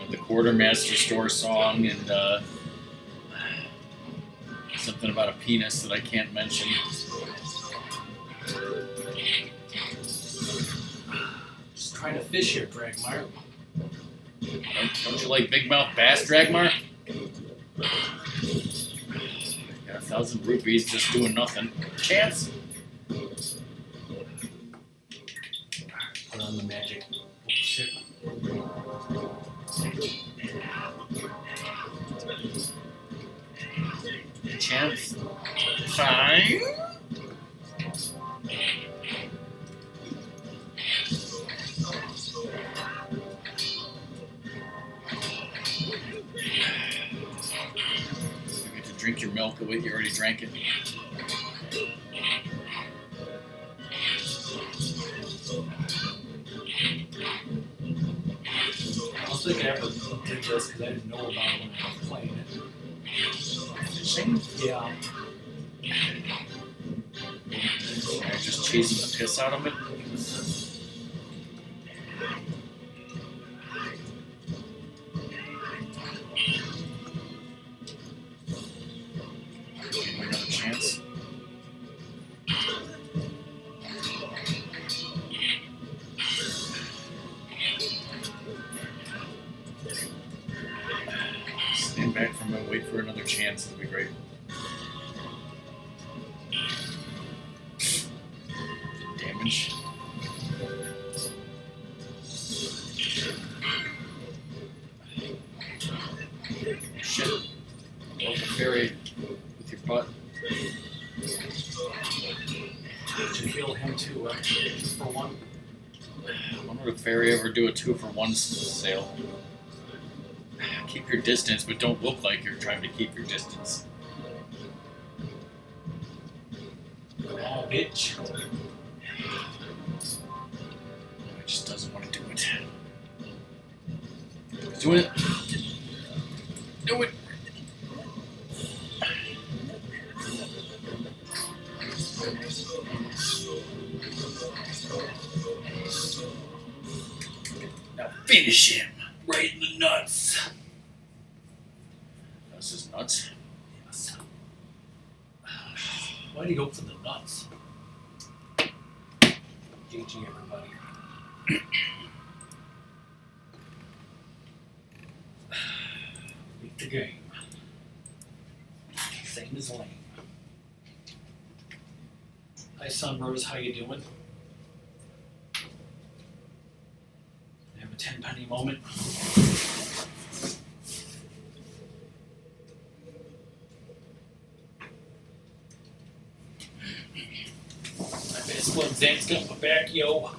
the Quartermaster Store song and something about a penis that I can't mention. Just trying to fish here, Dragmar. Don't you like big mouth bass, Dragmar? Got 1,000 rupees just doing nothing. Chance? Put on the magic bullshit. Chance? Fine. You get to drink your milk away. You already drank it. I don't think I ever did this because I didn't know about it when I was playing it. Fishing? Yeah. You're just chasing the piss out of it. Give me another chance. Stand back from it, wait for another chance. It'll be great. Damage. Shit. Well, the fairy with your butt. Should heal him too, just for one. When would a fairy ever do a 2-for-1 sale? Keep your distance, but don't look like you're trying to keep your distance. Oh, bitch. It just doesn't want to do it. He's doing it. Do it. Now finish him. Right in the nuts. That's his nuts. Yes. Why'd he go for the nuts? GG, everybody. Beat the game. Same as lame. Hi, Sunrose. How you doing? Have a 10-penny moment. My best one, Zach's got my back, yo.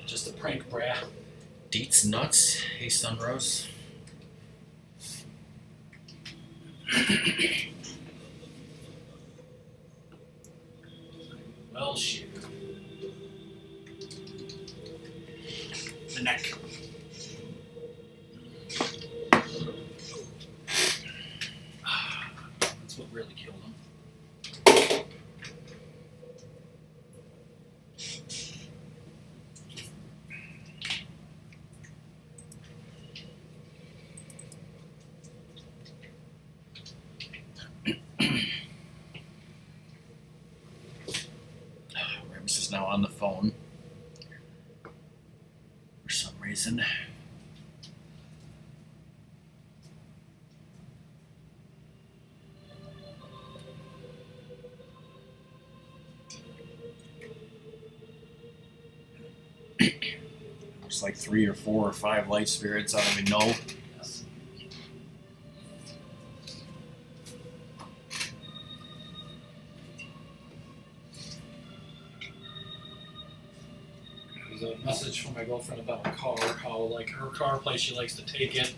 Just a prank, brah. Deets nuts. Hey, Sunrose. Well, shit. The neck. That's what really killed him. Ratmus is now on the phone for some reason. There's like 3 or 4 or 5 light spirits. I don't even know. Yes. There's a message from my girlfriend about a car. How like her car place she likes to take it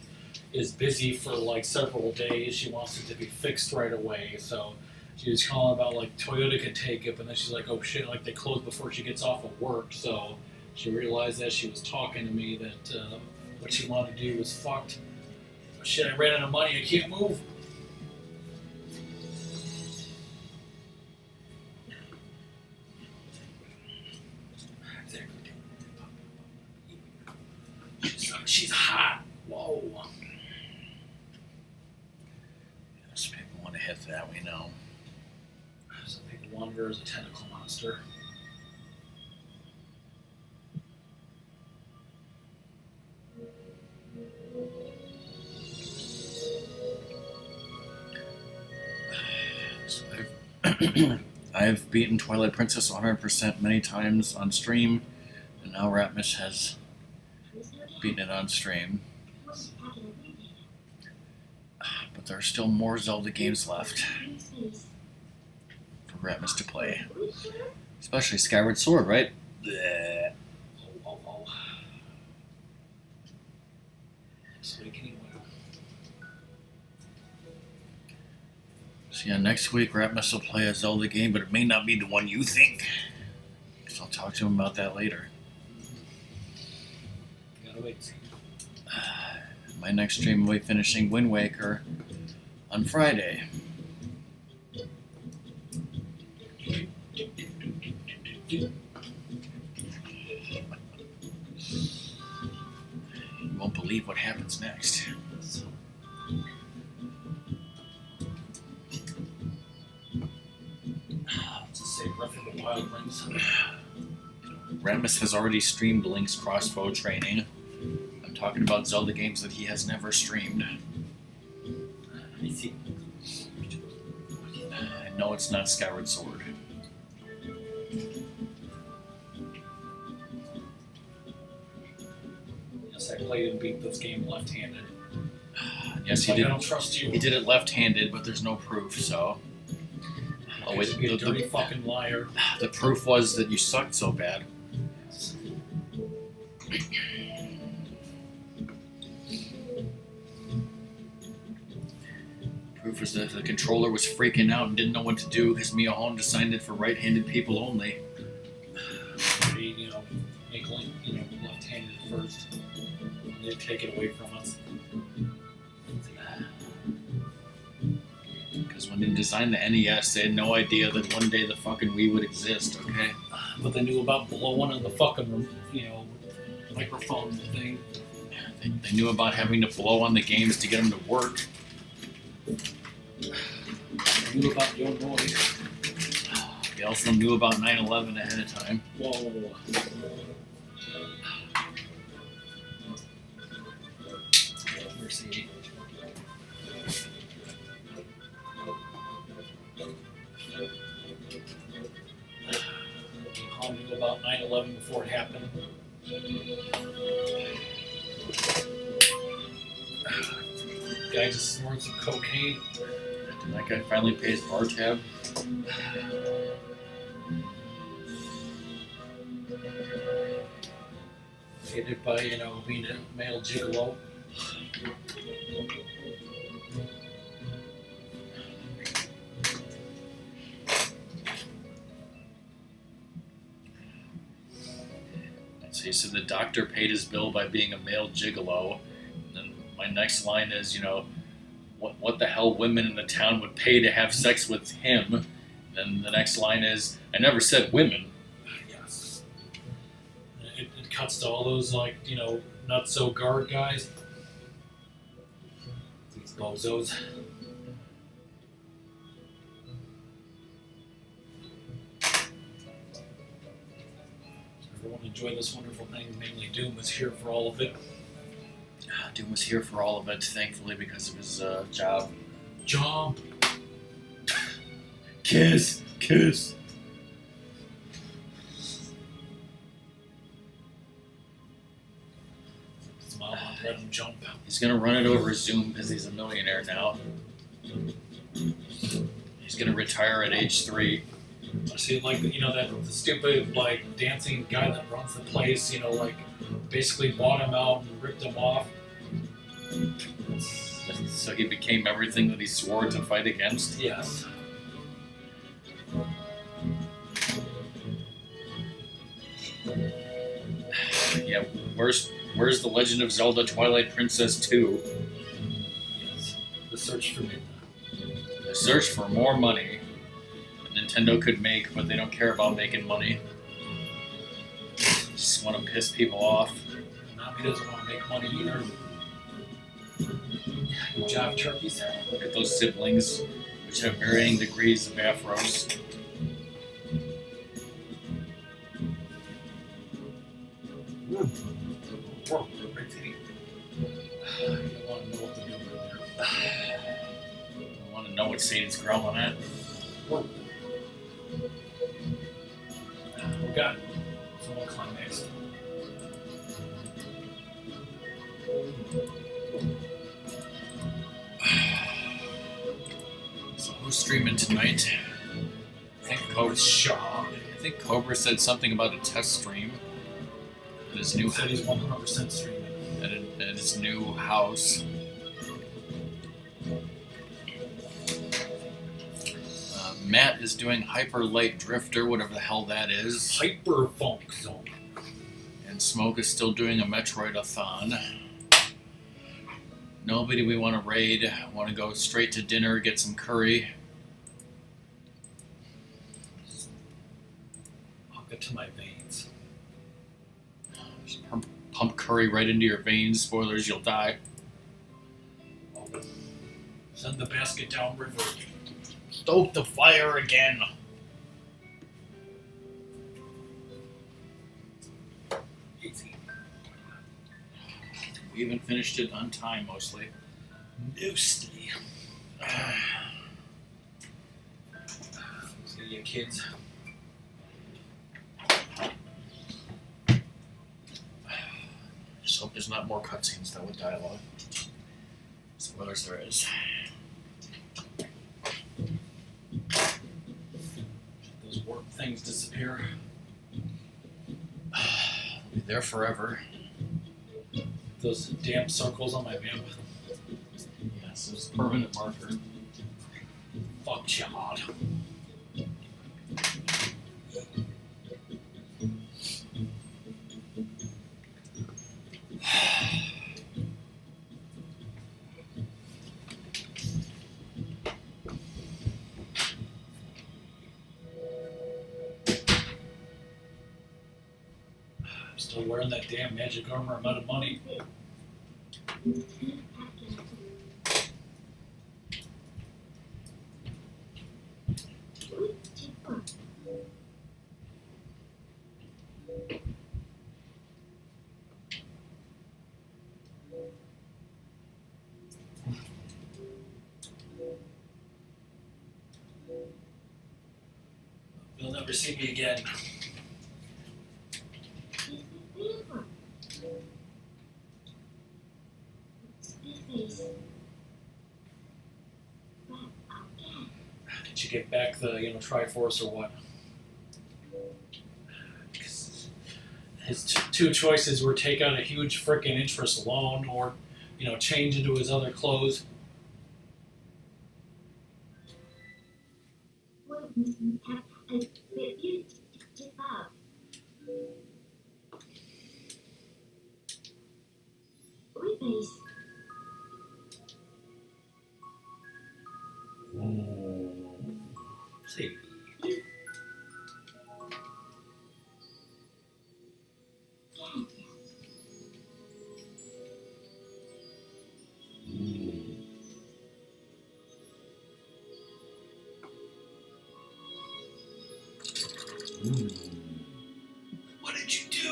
is busy for like several days. She wants it to be fixed right away. So she was calling about like Toyota could take it, but then she's like, oh shit, like they close before she gets off of work. So she realized as she was talking to me that what she wanted to do was fucked. Shit, I ran out of money. I can't move. She's hot. Whoa. Some people want to hit that, we know. Some people wonder is a tentacle monster. So I've beaten Twilight Princess 100% many times on stream, and now Ratmus has beaten it on stream. But there are still more Zelda games left for Ratmus to play. Especially Skyward Sword, right? Bleh. Oh. It's awakening window. So yeah, next week Ratmus will play a Zelda game, but it may not be the one you think. So I'll talk to him about that later. Gotta wait. My next stream will be finishing Wind Waker on Friday. You won't believe what happens next. Let's say Breath of the Wild links. Ratmus has already streamed Link's crossbow training. I'm talking about Zelda games that he has never streamed. I see. I know it's not Skyward Sword. Yes, I played and beat this game left-handed. Yes, he Like, I did. don't trust you. He did it left-handed, but there's no proof. So, oh wait, You dirty fucking liar. the proof was that you sucked so bad. Proof was that the controller was freaking out and didn't know what to do because Miyahon designed it for right-handed people only. Maybe, make Link, left-handed first. And they take it away from us. Because when they designed the NES, they had no idea that one day the fucking Wii would exist, okay? But they knew about blowing on the fucking, microphone thing. They knew about having to blow on the games to get them to work. They knew about your noise. They also knew about 9/11 ahead of time. Whoa. Mercy. All knew about 9/11 before it happened. Guy just snorted some cocaine. And that guy finally pays bar tab. Hated by, being a male gigolo. So he said the doctor paid his bill by being a male gigolo. And then my next line is, what the hell women in the town would pay to have sex with him. Then the next line is, I never said women. Yes. It cuts to all those, not so guard guys. These bozos. everyone enjoy this wonderful thing. Mainly Doom was here for all of it. Doom was here for all of it, thankfully, because of his job. Jump! Kiss! Kiss! His mom won't let him jump. He's gonna run it over Zoom because he's a millionaire now. He's gonna retire at age 3. I see, like, you know, that the stupid, like, dancing guy that runs the place, you know, like, basically bought him out and ripped him off. So he became everything that he swore to fight against. Yes. Yeah, where's the Legend of Zelda Twilight Princess 2? Yes. The search for Midna. The search for more money that Nintendo could make, but they don't care about making money. Just want to piss people off. Nami doesn't want to make money either. Good job, turkeys. Look at those siblings, which have varying degrees of afros. I don't want to know what they're doing there. I want to know what Satan's growling at. We got someone climb next. So who's streaming tonight? I think Cobra said something about a test stream at his new Said he's 100% streaming. at his new house. Matt is doing Hyper Light Drifter, whatever the hell that is. Hyper Funk Zone. And Smoke is still doing a Metroid-a-thon. Nobody we want to raid. Want to go straight to dinner, get some curry. I'll get to my veins. Just pump curry right into your veins. Spoilers, you'll die. Send the basket down river. Stoke the fire again. Easy. We even finished it on time, mostly. Mostly. See you kids. Just hope there's not more cutscenes, though, with dialogue. Spoilers there is. Those warp things disappear. They'll be there forever. Those damn circles on my map. Yes, it's a permanent marker. Fuck Chad. I'm still wearing that damn magic armor. I'm out of money. You'll never see me again. Did you get back the, Triforce or what? His two choices were take out a huge frickin' interest loan or, change into his other clothes. See. What did you do?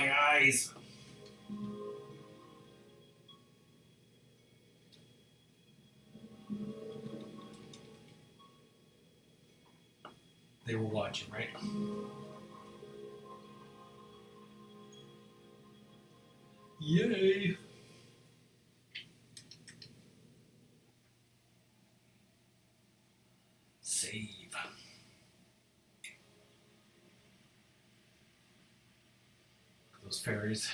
my eyes. They were watching, right? Yay! Save. Those fairies.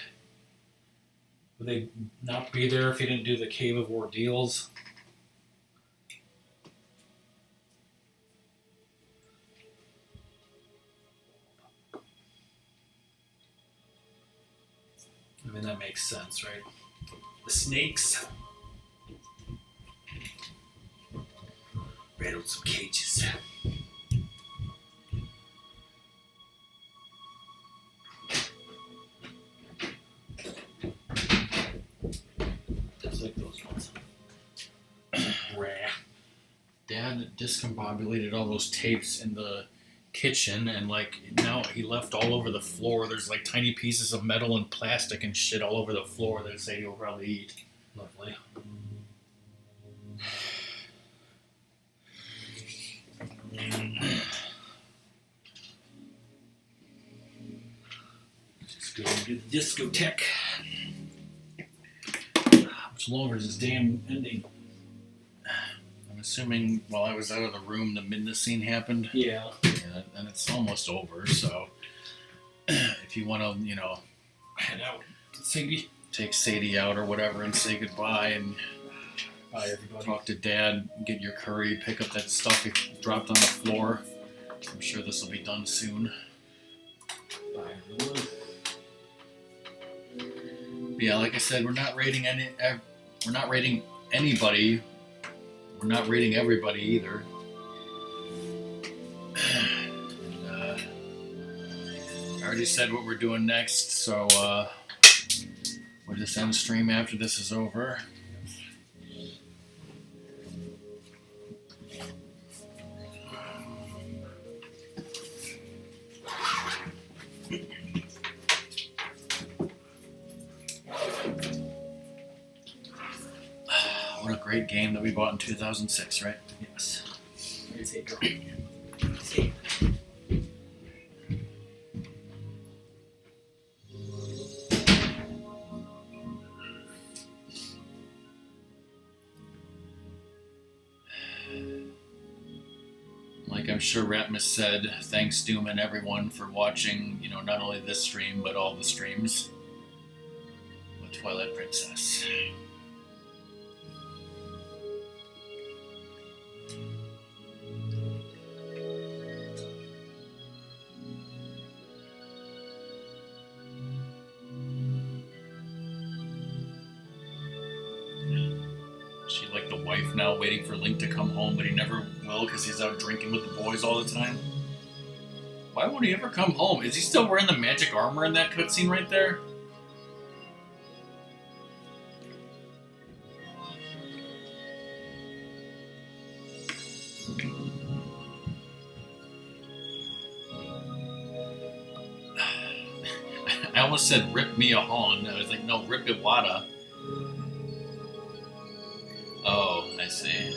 Would they not be there if you didn't do the Cave of Ordeals? I mean, that makes sense, right? The snakes. Rattled some cages. Just like those ones. Rah. Dad discombobulated all those tapes in the kitchen, and like now he left all over the floor. There's like tiny pieces of metal and plastic and shit all over the floor that say he'll probably eat. Lovely. Let's go do the discotheque. How much longer is this damn ending? I'm assuming while I was out of the room, the midnight scene happened. Yeah. And it's almost over. So if you want to, Head out. Sadie. take Sadie out or whatever and say goodbye and Bye, everybody. talk to Dad, get your curry, pick up that stuff you dropped on the floor. I'm sure this will be done soon. Bye, everyone. But yeah, like I said, we're not rating anybody. We're not rating everybody either. And, I already said what we're doing next, so we'll just end stream after this is over. What a great game that we bought in 2006, right? Yes. It's a girl. Like I'm sure Ratmus said, thanks Doom and everyone for watching, not only this stream, but all the streams with Twilight Princess. She like the wife now waiting for Link to come home, but he never will because he's out drinking with the boys all the time. Why won't he ever come home? Is he still wearing the magic armor in that cutscene right there? I almost said rip me a horn. I was like, no, rip Iwata. Oh, I see.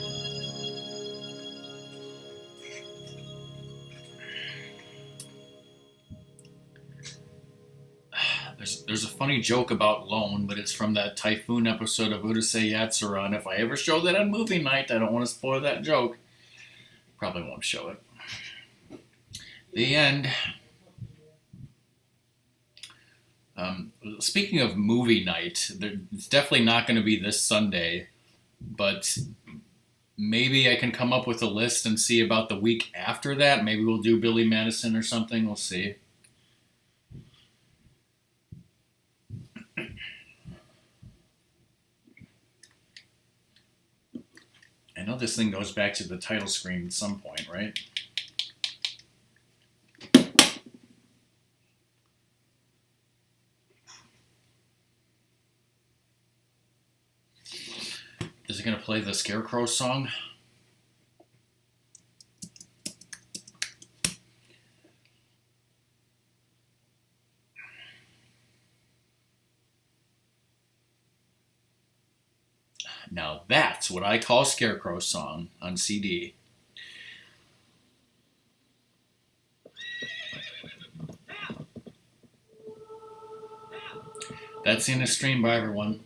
There's a funny joke about Lone, but it's from that Typhoon episode of Urusei Yatsura, and if I ever show that on movie night, I don't want to spoil that joke. Probably won't show it. The end. Speaking of movie night, it's definitely not going to be this Sunday, but maybe I can come up with a list and see about the week after that. Maybe we'll do Billy Madison or something. We'll see. I know this thing goes back to the title screen at some point, right? Is it going to play the Scarecrow song? Now that's what I call Scarecrow song on CD. That's in a stream by everyone.